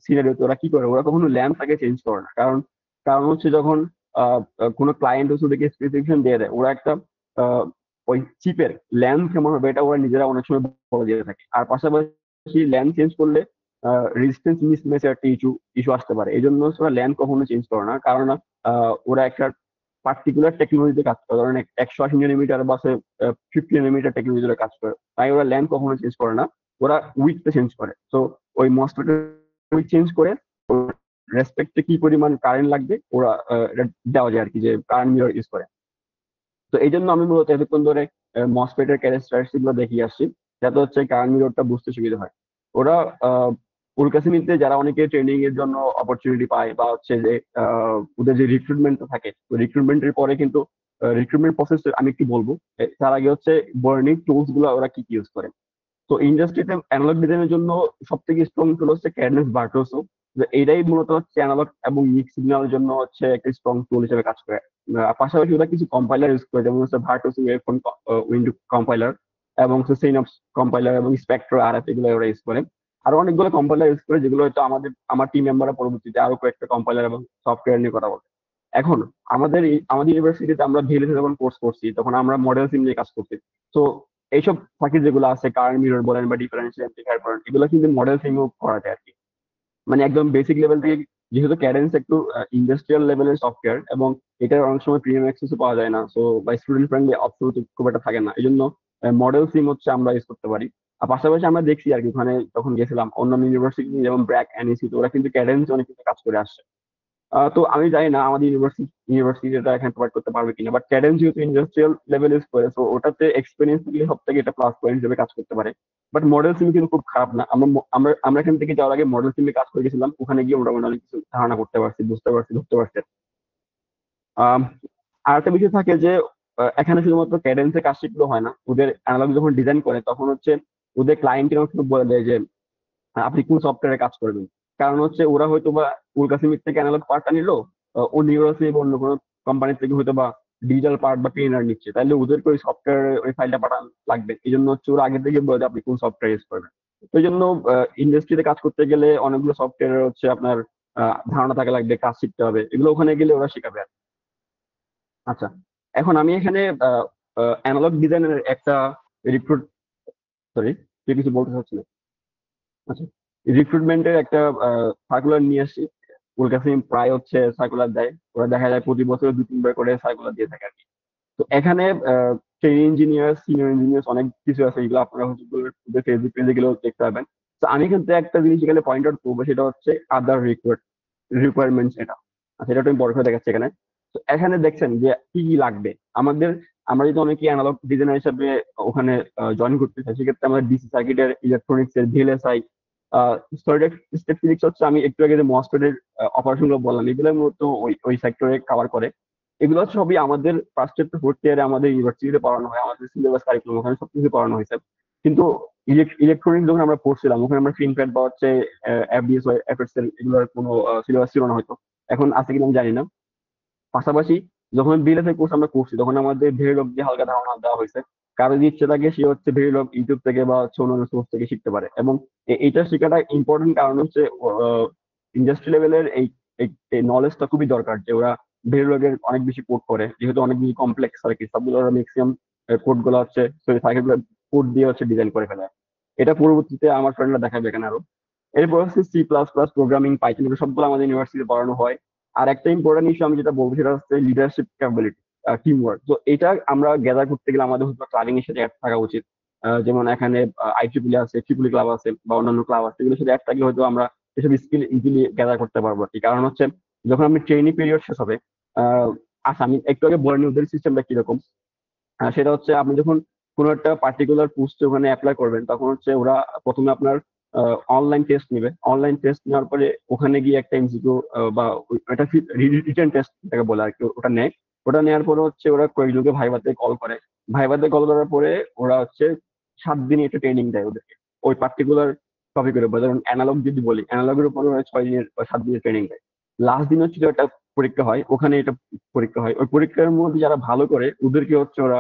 Speaker 1: সিনারিওতে ওরা কি করে, ওরা কখনো ল্যাম্প তাকে চেঞ্জ করে না, কারণ কারণ হচ্ছে যখন কোনো ক্লায়েন্ট হচ্ছে ওদেরকে স্পেসিফিকেশন দিয়ে দেয়, ওরা একটা আহ, ওই চিপের ল্যাম্প কেমন হবে এটা ওরা নিজেরা অনেক সময় বলে দিয়ে থাকে। আর পাশাপাশি ল্যাম্প চেঞ্জ করলে রেজিস্ট্যান্স মিসম্যাচের একটা ইস্যু আসতে পারে, এই জন্য ওরা ল্যাম্প কখনো চেঞ্জ করে না, কারণ ওরা একটা পার্টিকুলার টেকনোলজিতে কাজ করে, ধরেন 180 nm বা 50 nm টেকনোলজিতে কাজ করে, তাই ওরা ল্যাম্প কখনো চেঞ্জ করে না, ওরা উইথটা চেঞ্জ করে। তো ওই মসফেটের উইথ চেঞ্জ করে রেসপেক্টে কি পরিমাণ কারেন্ট লাগবে ওরা এটা দেওয়া যায় আর কি, যে কারেন্ট মিরর ইউজ করে। তো এই জন্য আমি মূলত এতক্ষণ ধরে মসফেটের ক্যারেক্টারিস্টিক গুলো দেখিয়ে আসছি, যাতে হচ্ছে কারেন্ট মিররটা বুঝতে সুবিধা হয়। ওরা উল্কাসিমিতে যারা অনেকে ট্রেনিং এর জন্য অপরচুনিটি পায় বা হচ্ছে যে ওদের যে রিক্রুটমেন্ট থাকে, তো রিক্রুটমেন্টের পরে কিন্তু রিক্রুটমেন্ট প্রসেস আমি একটু বলবো। তার আগে হচ্ছে বার্নিং টুলস গুলো ওরা কি ইউজ করে। তো ইন্ডাস্ট্রিতে অ্যানালগ ডিজাইনের জন্য সব থেকে স্ট্রং টুল হচ্ছে ক্যাডেন্স ভার্টোসো। এটাই মূলত হচ্ছে অ্যানালগ এবং মিক্স সিগন্যালের জন্য হচ্ছে একটা স্ট্রং টুল হিসেবে কাজ করে। পাশাপাশি ওরা কিছু কম্পাইলার ইউজ করে, যেমন হচ্ছে ভার্টোসো ওয়েভফ্রন্ট উইন্ডো কম্পাইলার এবং সিনঅপস কম্পাইলার এবং স্পেকট্রো আরএফ এগুলো ওরা ইউজ করে। আরো অনেকগুলো কম্পাইলার ইউজ করে, যেগুলো হয়তো আমার টিম মেম্বাররা পরবর্তীতে আরো কয়েকটা কম্পাইলার এবং সফটওয়্যার নিয়ে কথা বলে। এখন আমাদের ইউনিভার্সিটিতে আমরা ভিএলএসি যখন কোর্স করছি তখন আমরা মডেল সিম নিয়ে কাজ করছি। তো এইসব সার্কিট যেগুলো আছে, কারেন্ট মিরর বলেন বা ডিফারেন্সিয়াল এমপ্লিফায়ার বলেন, এগুলো কিন্তু মডেল সিমও করা যায় আর কি। মানে একদম বেসিক লেভেল থেকে, যেহেতু ক্যাডেন্স একটু ইন্ডাস্ট্রিয়াল লেভেলের সফটওয়্যার এবং এটার অনেক সময় প্রিমিয়াম অ্যাক্সেসও পাওয়া যায় না, সো বা স্টুডেন্ট ফ্রেন্ডলি অপশন খুব একটা থাকে না, এই জন্য মডেল সিম হচ্ছে আমরা ইউজ করতে পারি। আর পাশাপাশি আমরা দেখছি আর কি, ওখানে যখন গেছিলাম অন্যান্য ইউনিভার্সিটি যেমন ব্র্যাক এনইসি, তো ওরা কিন্তু ক্যাডেন্স অনেক কিছু কাজ করে আসছে। তো আমি জানি না আমাদের ইউনিভার্সিটিটা এখানে প্রোভাইড করতে পারবে কিনা, বাট ক্যাডেন্স যেহেতু ইন্ডাস্ট্রিয়াল লেভেল ইউজ করে, তো ওটাতে এক্সপিরিয়েন্স থাকলে সব থেকে এটা প্লাস পয়েন্ট হিসেবে কাজ করতে পারে। বাট মডেল সিম কিন্তু খুব খারাপ না। আমরা এখান থেকে যাওয়ার আগে মডেল সিমে কাজ করে গেছিলাম, ওখানে গিয়ে মোটামুটি অনেক কিছু ধারণা করতে পারছি, বুঝতে পারছি, ধরতে পারছি। আম, আর একটা বিষয় থাকে যে এখানে শুধুমাত্র ক্যাডেন্সে কাজ শিখলেও হয় না, ওদের অ্যানালগ যখন ডিজাইন করে তখন হচ্ছে ওদের ক্লায়েন্টের কিন্তু বলে দেয় যে আপনি কোন সফটওয়্যারে কাজ করবেন। কারণ হচ্ছে ওরা হয়তো বা উল্কাসিমিক থেকে অ্যানালগ পার্টটা নিলো, ও নিউরোসি বা অন্য কোনো কোম্পানি থেকে হয়তো বা ডিজিটাল পার্ট বা পিএনআর নিচ্ছে, তাহলে ওদেরকে ওই সফটওয়্যার ওই ফাইলটা পাঠান লাগবে। এই জন্য হচ্ছে ওরা আগে থেকে বলে দেয় আপনি কোন সফটওয়্যার ইউজ করবেন। তো এই জন্য ইন্ডাস্ট্রিতে কাজ করতে গেলে অনেকগুলো সফটওয়্যার হচ্ছে আপনার ধারণা থাকা লাগবে, কাজ শিখতে হবে, এগুলো ওখানে গেলে ওরা শেখাবে আর কি। আচ্ছা, এখন আমি এখানে অ্যানালগ ডিজাইনের একটা রিক্রুট, সরি, তুই কিছু বলতে চাচ্ছি না? আচ্ছা, রিক্রুটমেন্টের একটা সার্কুলার নিয়ে আসি। ওর কাছে প্রায় হচ্ছে সার্কুলার দেয়, ওরা দেখা যায় প্রতি বছর 2-3 বার করে সার্কুলার দিয়ে থাকে আর কি। তো এখানে ট্রেনিং ইঞ্জিনিয়ার, সিনিয়র ইঞ্জিনিয়ার অনেক কিছু আছে, এগুলো আপনারা হচ্ছে ফেসবুক পেজে গেলেও দেখতে পাবেন। তো আমি কিন্তু একটা জিনিস এখানে পয়েন্ট আউট করবো, সেটা হচ্ছে আদার রিকোয়ারমেন্টস এটা। আচ্ছা, এটা আমি বড় করে দেখাচ্ছি এখানে। তো এখানে দেখছেন যে কি কি লাগবে আমাদের। আমরা যদি অনেকে অ্যানালগ ডিজাইনার হিসেবে ওখানে জয়েন করতে চাই, সেক্ষেত্রে আমাদের ডিসি সার্কিটের, ইলেকট্রনিক্স এর, ভিএলএসআই, সলিড স্টেট ফিজিক্স হচ্ছে, আমি একটু আগে যে মসফেটের অপারেশন গুলো বললাম, এগুলো মূলত ওই সেক্টরে কভার করে। এগুলো সবই আমাদের ফার্স্ট ইয়ার টু ফোর্থ ইয়ারে আমাদের ইউনিভার্সিটিতে পড়ানো হয়, আমাদের সিলেবাস কারিকুলাম ওখানে সবকিছু পড়ানো হয়েছে। কিন্তু ইলেকট্রনিক্স যখন আমরা পড়ছিলাম, ওখানে আমরা ফিনফ্যাট বা হচ্ছে এফডিএস, এফএক্স এর এগুলোর কোনো সিলেবাস ছিল না হয়তো, এখন আছে কিনা আমি জানি না। পাশাপাশি যখন বিএলএস কোর্স আমরা করছি, তখন আমাদের ভেরিলগ দিয়ে হালকা ধারণা দেওয়া হয়েছে। কারো যদি ইচ্ছে থাকে সে হচ্ছে ভেরিলগ ইউটিউব থেকে বা হচ্ছে অন্যান্য সোর্স থেকে শিখতে পারে। এবং এইটা শেখাটা ইম্পর্টেন্ট, কারণ হচ্ছে ইন্ডাস্ট্রি লেভেলের এই নলেজটা খুবই দরকার, যে ওরা ভেরিলগের অনেক বেশি কোড করে, যেহেতু অনেক বেশি কমপ্লেক্স সার্কিট, সবগুলো ওরা ম্যাক্সিমাম কোড গুলো হচ্ছে সার্কিট গুলো কোড দিয়ে হচ্ছে ডিজাইন করে ফেলে। এটা পরবর্তীতে আমার ফ্রেন্ডরা দেখাবে এখানে আরো। এরপর হচ্ছে C++, প্রোগ্রামিং, পাইথন, এগুলো সবগুলো আমাদের ইউনিভার্সিটিতে পড়ানো হয়। আর একটা ইম্পর্টেন্ট ইস্যু আমি যেটা বলবো, সেটা হচ্ছে লিডারশিপ ক্যাপাবিলিটি, টিম ওয়ার্ক। তো এটা আমরা গ্যাদার করতে গেলে আমাদের হচ্ছে ক্লাবিং এর সাথে অ্যাড থাকা উচিত। যেমন এখানে আইট্রিপলি আছে, ট্রিপলি ক্লাব আছে, বা অন্যান্য ক্লাব আছে, এগুলোর সাথে অ্যাড থাকলে হয়তো আমরা এসব স্কিল ইজিলি গ্যাদার করতে পারবো আর কি। কারণ হচ্ছে যখন আপনি ট্রেনিং পিরিয়ড শেষ হবে, আচ্ছা আমি একটু আগে বলে নিই ওদের সিস্টেমটা কিরকম। সেটা হচ্ছে আপনি যখন কোনো একটা পার্টিকুলার পোস্টে ওখানে অ্যাপ্লাই করবেন, তখন হচ্ছে ওরা প্রথমে আপনার অনলাইন টেস্ট নেবে। অনলাইন টেস্ট নেওয়ার পরে ওখানে গিয়ে একটা এমসিকিউ বা একটা রিটেন টেস্ট যেটাকে বলে আর কি, ওটা নেয়। ওটা নেওয়ার পরে হচ্ছে ওরা কয়েকজনকে ভাইভাতে কল করে। ভাইভাতে কল করার পরে ওরা হচ্ছে 7 দিন একটা ট্রেনিং দেয় ওদেরকে, ওই পার্টিকুলার টপিকের উপর। যেমন অ্যানালগ যদি বলি, অ্যানালগের উপরে ওরা 6 দিনের বা 7 দিনের ট্রেনিং দেয়। লাস্ট দিন হচ্ছে যে একটা পরীক্ষা হয়, ওখানে এটা পরীক্ষা হয়। ওই পরীক্ষার মধ্যে যারা ভালো করে ওদেরকে হচ্ছে ওরা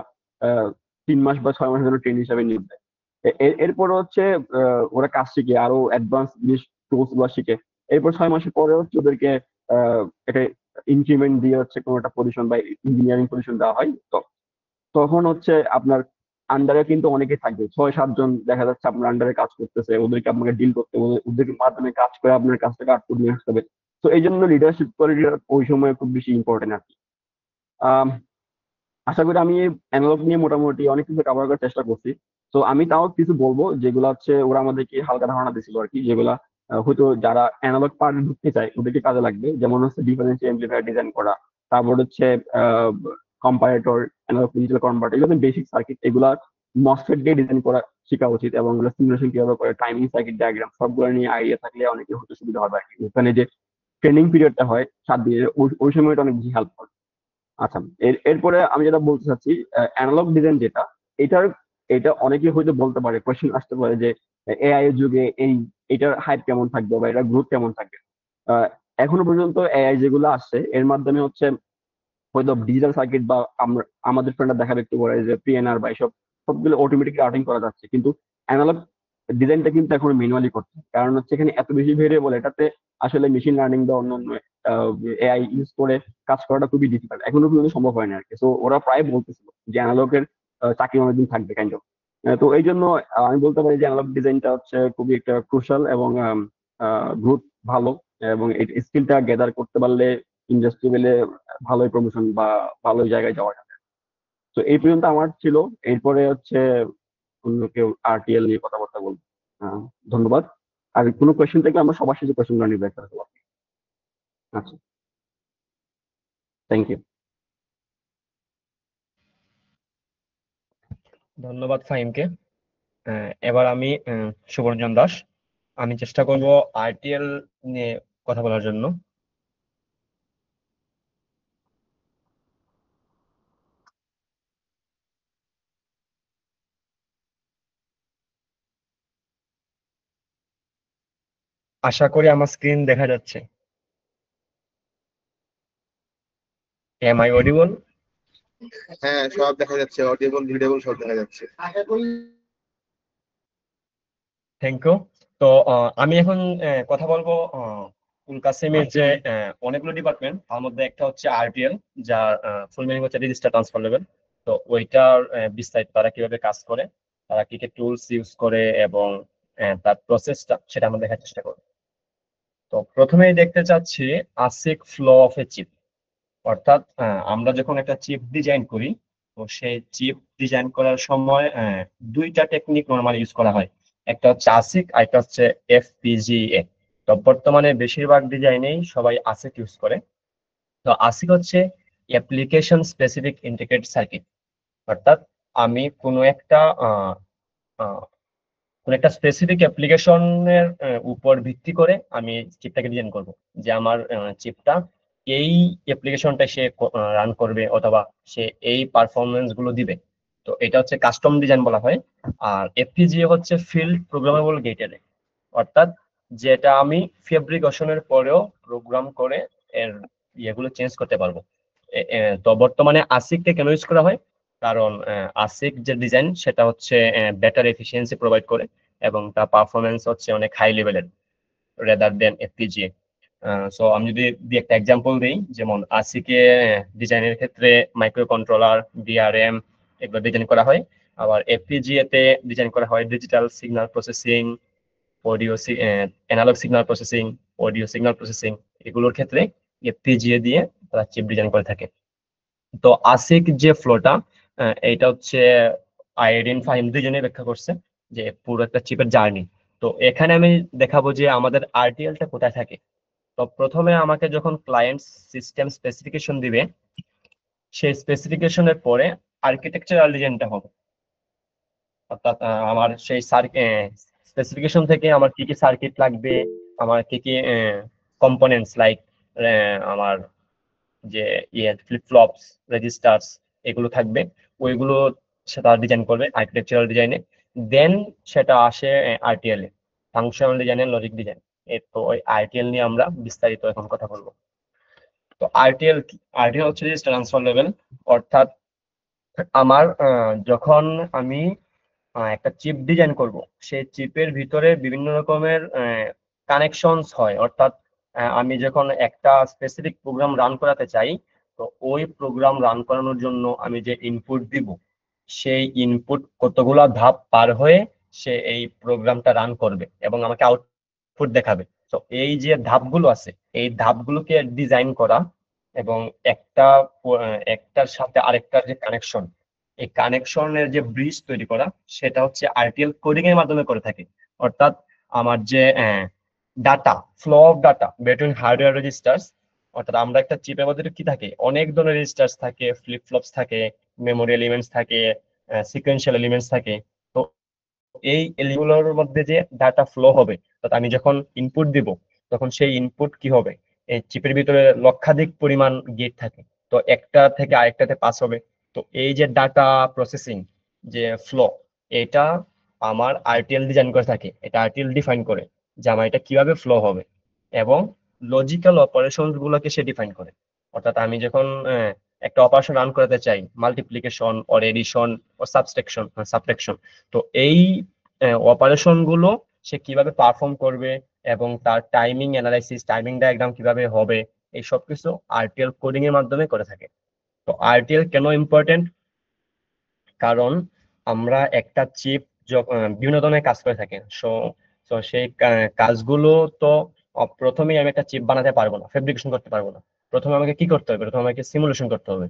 Speaker 1: 3 মাস বা 6 মাসের জন্য ট্রেন হিসাবে নিয়োগ দেয়। এরপরে হচ্ছে ওরা কাজ শিখে, আরো অ্যাডভান্স জিনিস টুলস গুলো শিখে। এরপর 6 মাসের পরে হচ্ছে ওদেরকে একটা ইনক্রিমেন্ট দিয়ে হচ্ছে কোনো একটা পজিশন বা ইঞ্জিনিয়ারিং পজিশন দেওয়া হয়। তো তখন হচ্ছে আপনার আন্ডারে কিন্তু অনেকে থাকবে, 6-7 জন দেখা যাচ্ছে আপনার আন্ডারে কাজ করতেছে, ওদেরকে আপনাকে ডিল করতে হবে, ওদের মাধ্যমে কাজ করে আপনার কাছ থেকে আউটপুট নিয়ে আসতে হবে। তো এই জন্য লিডারশিপ কোয়ালিটি ওই সময় খুব বেশি ইম্পর্টেন্ট আর কি। আম, আশা করি আমি অ্যানালগ নিয়ে মোটামুটি অনেক কিছু কভার করার চেষ্টা করছি। তো আমি তাও কিছু বলবো যেগুলো হচ্ছে ওরা আমাদেরকে হালকা ধারণা দিছিল আর কি, যেগুলা হয়তো যারা অ্যানালগ পার্ট ঢুকতে চায় ওদেরকে কাজে লাগবে। যেমন হচ্ছে ডিফারেন্সিয়াল এমপ্লিফায়ার ডিজাইন করা, তারপর হচ্ছে কম্পারেটর, অ্যানালগ ডিজিটাল কনভার্টার, এগুলো বেসিক সার্কিট, এগুলা মসফেট দিয়ে ডিজাইন করা শেখা উচিত। এবং এগুলো সিমুলেশন কিভাবে করে, টাইমিং সার্কিট ডায়াগ্রাম, সবগুলো নিয়ে আইডিয়া থাকলে অনেকে হতে সুবিধা হবে আর কি। ওখানে যে ট্রেনিং পিরিয়ডটা হয় 7 দিনের, ওই সময়টা অনেক বেশি হেল্প করে। আচ্ছা, এরপরে আমি যেটা বলতে চাচ্ছি, অ্যানালগ ডিজাইন যেটা, এটার এটা অনেকে হয়তো বলতে পারে, কোয়েশ্চেন আসতে পারে যে এআই এর যুগে এটার হাইপ কেমন থাকবে বা এটার গ্রোথ কেমন থাকবে। আহ, এখনো পর্যন্ত এআই যেগুলো আসছে এর মাধ্যমে হচ্ছে হয়তো ডিজিটাল সার্কিট বা আমরা আমাদের ফ্রেন্ডরা দেখা দেখতে পারে যে পিএনআর বা এসব সবগুলো অটোমেটিক রাউটিং করা যাচ্ছে, কিন্তু অ্যানালগ ডিজাইনটা কিন্তু এখন ম্যানুয়ালি করছে। কারণ হচ্ছে এখানে এত বেশি ভেরিয়েবল, এটাতে আসলে মেশিন লার্নিং বা অন্যান্য এআই ইউজ করে কাজ করাটা খুবই ডিফিকাল্ট, এখনো পর্যন্ত সম্ভব হয় না আর কি। তো ওরা প্রায় বলতেছিল যে অ্যানালগের চাকরি অনেকদিন থাকবে কাইন্ড অফ। তো এই জন্য আমি বলতে পারি যে অ্যানালগ ডিজাইনটা হচ্ছে খুবই একটা ক্রুশাল এবং গ্রোথ ভালো। এবং এই স্কিলটা গ্যাদার করতে পারলে ইন্ডাস্ট্রি লেভেলে ভালোই প্রমোশন বা ভালোই জায়গায় যাওয়া যাবে। তো এই পর্যন্ত আমার ছিল। এরপরে হচ্ছে অন্য কেউ আরটিএল নিয়ে কথাবার্তা বলবো। আহ, ধন্যবাদ। আর কোনো কোয়েশ্চেন থাকলে আমরা সবার শেষে কোয়েশ্চেন নিব একটা করে। আচ্ছা। Thank you.
Speaker 4: ধন্যবাদ ফাহিমকে। এবার আমি সুবরঞ্জন দাস, আমি চেষ্টা করব আরটিএল নিয়ে কথা বলার জন্য। আশা করি আমার স্ক্রিন দেখা যাচ্ছে। Am I audible?
Speaker 2: হ্যাঁ, সব দেখা যাচ্ছে, অডিয়েবল ভিডিওবল সব দেখা যাচ্ছে।
Speaker 4: Thank you. তো আমি এখন কথা বলবো উলকাসিমের যে অনেকগুলো ডিপার্টমেন্ট, তার মধ্যে একটা হচ্ছে আরটিএল, যার ফুল মিনিং হচ্ছে রেজিস্টার ট্রান্সফার লেভেল। তো ওইটার বিস্তারিত তারা কিভাবে কাজ করে, তারা কি কি টুলস ইউজ করে এবং তার প্রসেসটা সেটা আমরা দেখার চেষ্টা করব। তো প্রথমেই দেখতে চাচ্ছি Asik flow of a chip. অর্থাৎ আমরা যখন একটা চিপ ডিজাইন করি, তো সেই চিপ ডিজাইন করার সময় দুইটা টেকনিক নরমালি ইউজ করা হয়। একটা হচ্ছে আসিক আর একটা হচ্ছে এফপিজিএ। তো বর্তমানে বেশিরভাগ ডিজাইনেই সবাই আসিক ইউজ করে। তো আসিক হচ্ছে অ্যাপ্লিকেশন স্পেসিফিক ইন্টিগ্রেটেড সার্কিট। অর্থাৎ আমি কোনো একটা স্পেসিফিক অ্যাপ্লিকেশনের উপর ভিত্তি করে আমি চিপটাকে ডিজাইন করব, যে আমার চিপটা এই অ্যাপ্লিকেশনটা সে রান করবে অথবা সে এই পারফরমেন্স গুলো দিবে। তো এটা হচ্ছে কাস্টম ডিজাইন বলা হয়। আর এফপিজিএ হচ্ছে ফিল্ড প্রোগ্রামেবল গেট অ্যারে। অর্থাৎ যেটা আমি ফেব্রিকেশনের পরেও প্রোগ্রাম করে এর ইয়েগুলো চেঞ্জ করতে পারবো। তো বর্তমানে আসিককে কেন ইউজ করা হয়? কারণ আসিক যে ডিজাইন সেটা হচ্ছে বেটার এফিসিয়েন্সি প্রোভাইড করে এবং তার পারফরমেন্স হচ্ছে অনেক হাই লেভেলের রেদার দেন এফপিজিএ। সো আমি যদি একটা এক্সাম্পল দিই, যেমন আসিকে ডিজাইনের ক্ষেত্রে মাইক্রো কন্ট্রোলার, ডিআরএম এগুলো ডিজাইন করা হয়। আবার এফপিজিএ তে ডিজাইন করা হয় digital signal processing, audio analog signal processing, audio signal processing. এগুলোর ক্ষেত্রে এফপিজিএ দিয়ে তারা চিপ ডিজাইন করে থাকে। তো আসিক যে ফ্লোটা, এটা হচ্ছে আইরিন ফাহিম দুজনে ব্যাখ্যা করছে যে পুরো একটা চিপের জার্নি। তো এখানে আমি দেখাবো যে আমাদের আরটিএলটা কোথায় থাকে। তো প্রথমে আমাকে যখন ক্লায়েন্ট সিস্টেম স্পেসিফিকেশন দিবে, সেই স্পেসিফিকেশনের পরে আর্কিটেকচারাল ডিজাইনটা হবে। অর্থাৎ আমার সেই স্পেসিফিকেশন থেকে আমার কি কি সার্কিট লাগবে, আমার কি কি কম্পোনেন্টস লাইক আমার যে ফ্লিপ ফ্লপস, রেজিস্টার্স এগুলো থাকবে, ওইগুলো সেটা ডিজাইন করবে আর্কিটেকচারাল ডিজাইনে। দেন সেটা আসে আরটিএল এ, ফাংশনাল ডিজাইন, লজিক ডিজাইন। তো ওই আরটিএল নিয়ে আমরা বিস্তারিত এখন কথা বলবো। তো আরটিএল কি? আরটিএল হচ্ছে রেজিস্টার ট্রান্সফার লেভেল। অর্থাৎ আমার যখন আমি একটা চিপ ডিজাইন করব, সেই চিপের ভিতরে বিভিন্ন রকমের কানেকশনস হয়। অর্থাৎ আমি যখন একটা স্পেসিফিক প্রোগ্রাম রান করাতে চাই, তো ওই প্রোগ্রাম রান করানোর জন্য আমি যে ইনপুট দিব, সেই ইনপুট কতগুলা ধাপ পার হয়ে সে এই প্রোগ্রামটা রান করবে এবং আমাকে আউটপুট দেখাবে। তো এই যে ধাপগুলো আছে, এই ধাপগুলোকে ডিজাইন করা এবং একটার সাথে আরেকটার যে কানেকশন, এই কানেকশনের যে ব্রিজ তৈরি করা, সেটা হচ্ছে আরটিএল কোডিং এর মাধ্যমে করে থাকে। অর্থাৎ আমার যে data flow of data between hardware registers, অর্থাৎ আমরা একটা চিপের মধ্যে কি থাকে, অনেক ধরনের রেজিস্টার্স থাকে, ফ্লিপ ফ্লপস থাকে, মেমোরি এলিমেন্টস থাকে, সিকোয়েন্সিয়াল এলিমেন্টস থাকে। তো এই এলিগুলোর মধ্যে যে ডাটা ফ্লো হবে, অর্থাৎ আমি যখন ইনপুট দিব, তখন সেই ইনপুট কি হবে, এই চিপের ভিতরে লক্ষাধিক পরিমাণ গেট থাকে, তো একটা থেকে আরেকটাতে পাস হবে। তো এই যে ডাটা প্রসেসিং যে ফ্লো, এটা আমার আরটিএল ডিজাইন করে থাকে, এটা আরটিএল ডিফাইন করে যে আমার এটা কিভাবে ফ্লো হবে, এবং লজিক্যাল অপারেশনস গুলোকে সে ডিফাইন করে। অর্থাৎ আমি যখন একটা অপারেশন রান করাতে চাই, multiplication or addition or subtraction, তো এই অপারেশন গুলো সে কিভাবে পারফর্ম করবে এবং তার টাইমিং অ্যানালাইসিস, টাইমিং ডায়াগ্রাম কিভাবে হবে, এই সব কিছু আরটিএল কোডিং এর মাধ্যমে করে থাকে। তো আরটিএল কেন ইম্পর্টেন্ট? কারণ আমরা একটা চিপ বিভিন্ন ধরনের কাজ করে থাকি। সো তো সেই কাজগুলো তো প্রথমেই আমি একটা চিপ বানাতে পারবো না, ফেব্রিকেশন করতে পারবো না। প্রথমে আমাকে কি করতে হবে? প্রথমে আমাকে সিমুলেশন করতে হবে।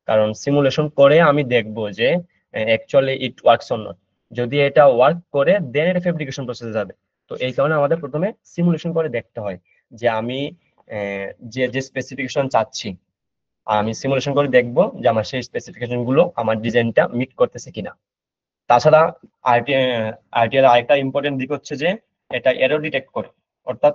Speaker 4: কারণ সিমুলেশন করে আমি দেখবো যে actually it works or not. যদি এটা ওয়ার্ক করে দেন এটা ফেব্রিকেশন প্রসেসে যাবে। তো এই কারণে আমাদের প্রথমে সিমুলেশন করে দেখতে হয় যে আমি যে যে স্পেসিফিকেশন চাচ্ছি, আমি সিমুলেশন করে দেখবো যে আমার সেই স্পেসিফিকেশন গুলো আমার ডিজাইনটা মিট করতেছে কিনা। তাছাড়া আরটিএল আরেকটা ইম্পর্টেন্ট দিক হচ্ছে যে এটা এরর ডিটেক্ট করে, অর্থাৎ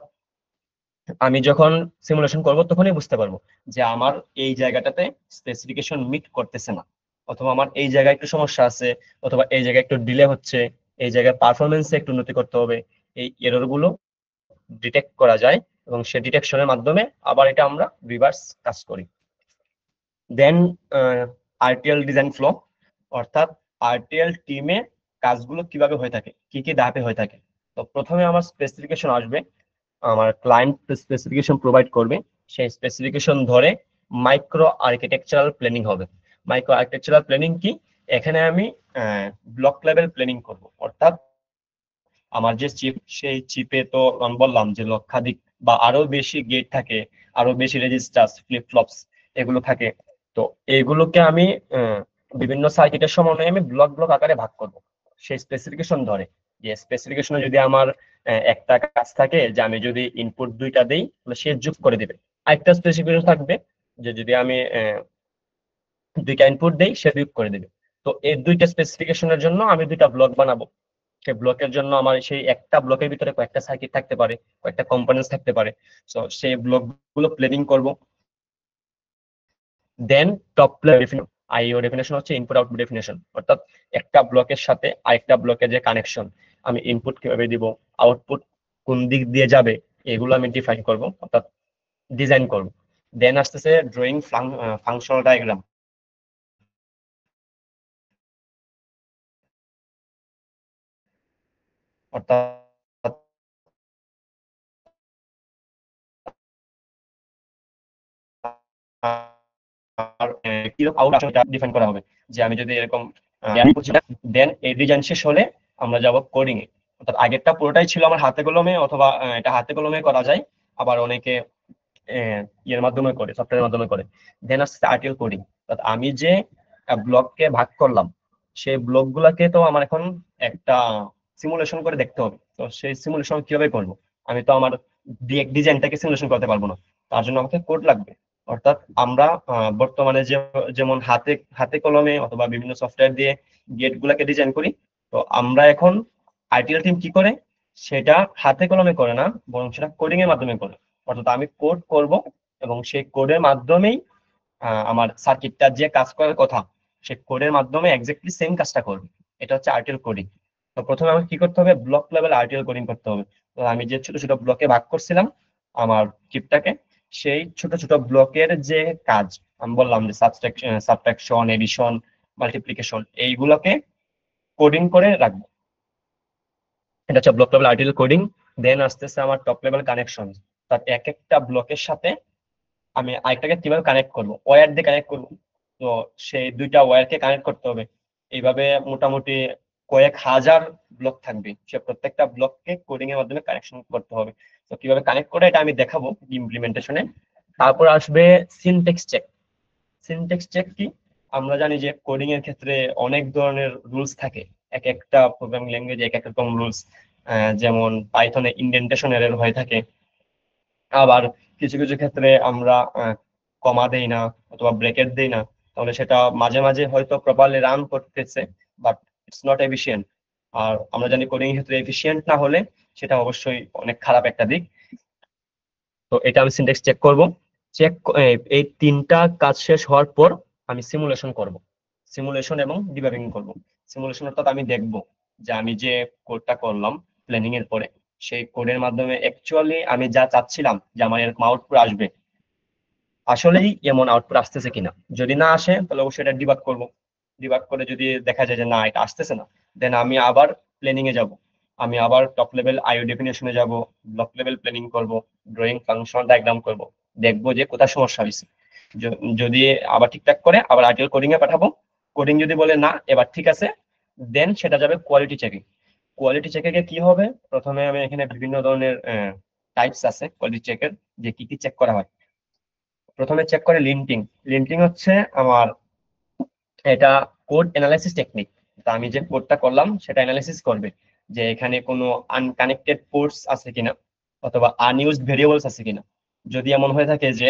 Speaker 4: আমি যখন সিমুলেশন করব তখনই বুঝতে পারবো যে আমার এই জায়গাটাতে স্পেসিফিকেশন মিট করতেছে না, অথবা আমার এই জায়গায় একটু সমস্যা আছে, অথবা এই জায়গায় একটু ডিলে হচ্ছে, এই জায়গায় পারফরমেন্সে একটু উন্নতি করতে হবে। এই এরর গুলো ডিটেক্ট করা যায় এবং সে ডিটেকশনের মাধ্যমে আবার এটা আমরা রিভার্স কাজ করি। দেন আরটিএল ডিজাইন ফ্লো, অর্থাৎ আরটিএল টিমে কাজগুলো কিভাবে হয়ে থাকে, কি কি ধাপে হয়ে থাকে। তো প্রথমে আমার স্পেসিফিকেশন আসবে, আমার ক্লায়েন্ট স্পেসিফিকেশন প্রোভাইড করবে, সেই স্পেসিফিকেশন ধরে মাইক্রো আর্কিটেকচারাল প্ল্যানিং হবে। মাইক্রো আর্কিটেকচারাল প্ল্যানিং কি? এখানে আমি ব্লক লেভেল প্ল্যানিং করব, অর্থাৎ আমার যে চিপ, সেই চিপে তো আমি বললাম যে লক্ষাধিক বা আরো বেশি গেট থাকে, আরো বেশি রেজিস্টার, ফ্লিপ ফ্লপস এগুলো থাকে। তো এগুলোকে আমি বিভিন্ন সার্কিটের সমন্বয়ে আমি ব্লক ব্লক আকারে ভাগ করব সেই স্পেসিফিকেশন ধরে। যে স্পেসিফিকেশনে যদি আমার একটা কাজ থাকে যে আমি যদি ইনপুট 2টা দেই তাহলে সে যোগ করে দিবে, আরেকটা স্পেসিফিকেশন থাকবে যে যদি আমি 2টা ইনপুট দেই সে বিয়োগ করে দিবে। তো এই 2টা স্পেসিফিকেশনের জন্য আমি 2টা ব্লক বানাবো। সেই ব্লকের জন্য আমার সেই একটা ব্লকের ভিতরে কয়েকটা সার্কিট থাকতে পারে, কয়েকটা কম্পোনেন্টস থাকতে পারে। সো সেই ব্লক গুলো প্ল্যানিং করব। দেন টপ লেভেল আইও ডেফিনেশন হচ্ছে ইনপুট আউটপুট ডেফিনেশন, অর্থাৎ একটা ব্লকের সাথে আরেকটা ব্লকের যে কানেকশন, আমি ইনপুট কিভাবে দিব, আউটপুট কোন দিক দিয়ে যাবে, এগুলো আমি ডিফাইন করব, অর্থাৎ ডিজাইন করব। দেন আসতেছে ড্রয়িং ফাংশনাল ডায়াগ্রাম, অর্থাৎ ডিফাইন করা হবে যে আমি যদি এরকম দেন এই ডিজাইন শেষ হলে আমরা যাব কোডিং এ। অর্থাৎ আগেরটা পুরোটাই ছিল আমার হাতে কলমে, অথবা এটা হাতে কলমে করা যায়, আবার অনেকে ইয়ের মাধ্যমে করে, সফটওয়্যারের মাধ্যমে করে। দেন আসছে আরটিএল কোডিং, অর্থাৎ আমি যে ব্লককে ভাগ করলাম সেই ব্লক গুলাকে তো আমার এখন একটা সিমুলেশন করে দেখতে হবে। তো সেই সিমুলেশন কিভাবে করবো? আমি তো আমার ডিজাইনটাকে সিমুলেশন করতে পারবো না, তার জন্য আমাকে কোড লাগবে। অর্থাৎ আমরা বর্তমানে যেমন হাতে হাতে কলমে অথবা বিভিন্ন সফটওয়্যার দিয়ে গেট গুলাকে ডিজাইন করি, তো আমরা এখন আইটিএল টিম কি করে সেটা হাতে কলমে করে না, বরং সেটা কোডিং এর মাধ্যমে করে। অর্থাৎ আমি কোড করব এবং সেই কোডের মাধ্যমেই আমার সার্কিটটা যে কাজ করার কথা সেই কোডের মাধ্যমে এক্স্যাক্টলি সেম কাজটা করবে। এটা হচ্ছে আরটিএল কোডিং। তো প্রথমে আমাকে কি করতে হবে? ব্লক লেভেল আরটিএল কোডিং করতে হবে। তো আমি যে ছোট ছোট ব্লকে ভাগ করছিলাম আমার চিপটাকে, সেই ছোট ছোট ব্লকের যে কাজ আমি বললাম যে সাবট্রাকশন, এডিশন, মাল্টিপ্লিকেশন, এইগুলোকে কোডিং করে রাখবো। এটা হচ্ছে ব্লক লেভেল আরটিএল কোডিং। দেন আসতেছে আমার টপ লেভেল কানেকশন, তার এক একটা ব্লকের সাথে আমি আরেকটাকে কিভাবে কানেক্ট করব, ওয়্যার দিয়ে কানেক্ট করব। তো সেই 2টা ওয়্যারকে কানেক্ট করতে হবে। এইভাবে মোটামুটি কয়েক হাজার ব্লক থাকবে, সে প্রত্যেকটা ব্লককে কোডিং এর মাধ্যমে কানেকশন করতে হবে। তো কিভাবে কানেক্ট করে এটা আমি দেখাবো ইমপ্লিমেন্টেশনে। তারপর আসবে সিনট্যাক্স চেক। সিনট্যাক্স চেক কি? আমরা জানি যে কোডিং এর ক্ষেত্রে অনেক ধরনের রুলস থাকে, এক একটা প্রোগ্রামিং ল্যাঙ্গুয়েজে এক এক রকম রুলস। যেমন পাইথনে ইন্ডেন্টেশন এরর হয়ে থাকে, আবার কিছু কিছু ক্ষেত্রে আমরা কমা দেই না অথবা ব্রেকেট দেই না, তাহলে সেটা মাঝে মাঝে হয়তো প্রপারলি রান করতেছে বাট ইটস নট এফিশিয়েন্ট। আর আমরা জানি কোডিং এর ক্ষেত্রে এফিশিয়েন্ট না হলে সেটা অবশ্যই অনেক খারাপ একটা দিক। তো এটা আমি সিনট্যাক্স চেক করব। চেক এই 3টা কাজ শেষ হওয়ার পর আমি সিমুলেশন করব, সিমুলেশন এবং ডিবাগিং করব। সিমুলেশন অর্থাৎ আমি দেখব যে আমি যে কোডটা করলাম প্ল্যানিং এর পরে, সেই কোডের মাধ্যমে অ্যাকচুয়ালি আমি যা চাচ্ছিলাম যে আমার এরকম আউটপুট আসবে, আসলেই এমন আউটপুট আসতেছে কিনা। যদি না আসে তাহলে অবশ্যই এটা ডিবাগ করব। ডিবাগ করে যদি দেখা যায় যে না এটা আসতেছে না, দেন আমি আবার প্ল্যানিং এ যাব, আমি আবার টপ লেভেল আইও ডেফিনেশনে যাব, ব্লক লেভেল প্ল্যানিং করব, ড্রয়িং ফাংশন ডায়াগ্রাম করব, দেখবো যে কোথায় সমস্যা হয়েছে। যদি আবার ঠিকঠাক করে আবার আরটিএল কোডিং এ পাঠাবো। কোডিং যদি বলে না এবার ঠিক আছে, দেন সেটা যাবে কোয়ালিটি চেকিং। কোয়ালিটি চেকে কি হবে? প্রথমে আমি এখানে বিভিন্ন ধরনের টাইপস আছে কোয়ালিটি চেকের, যে কি কি চেক করা হয়। প্রথমে চেক করে লিন্টিং। লিন্টিং হচ্ছে আমার এটা কোড অ্যানালাইসিস টেকনিক। তা আমি যে কোডটা করলাম সেটা অ্যানালাইসিস করবে যে এখানে কোনো আনকানেক্টেড পোর্টস আছে কিনা অথবা আনইউজড ভেরিয়েবলস আছে কিনা। যদি এমন হয়ে থাকে যে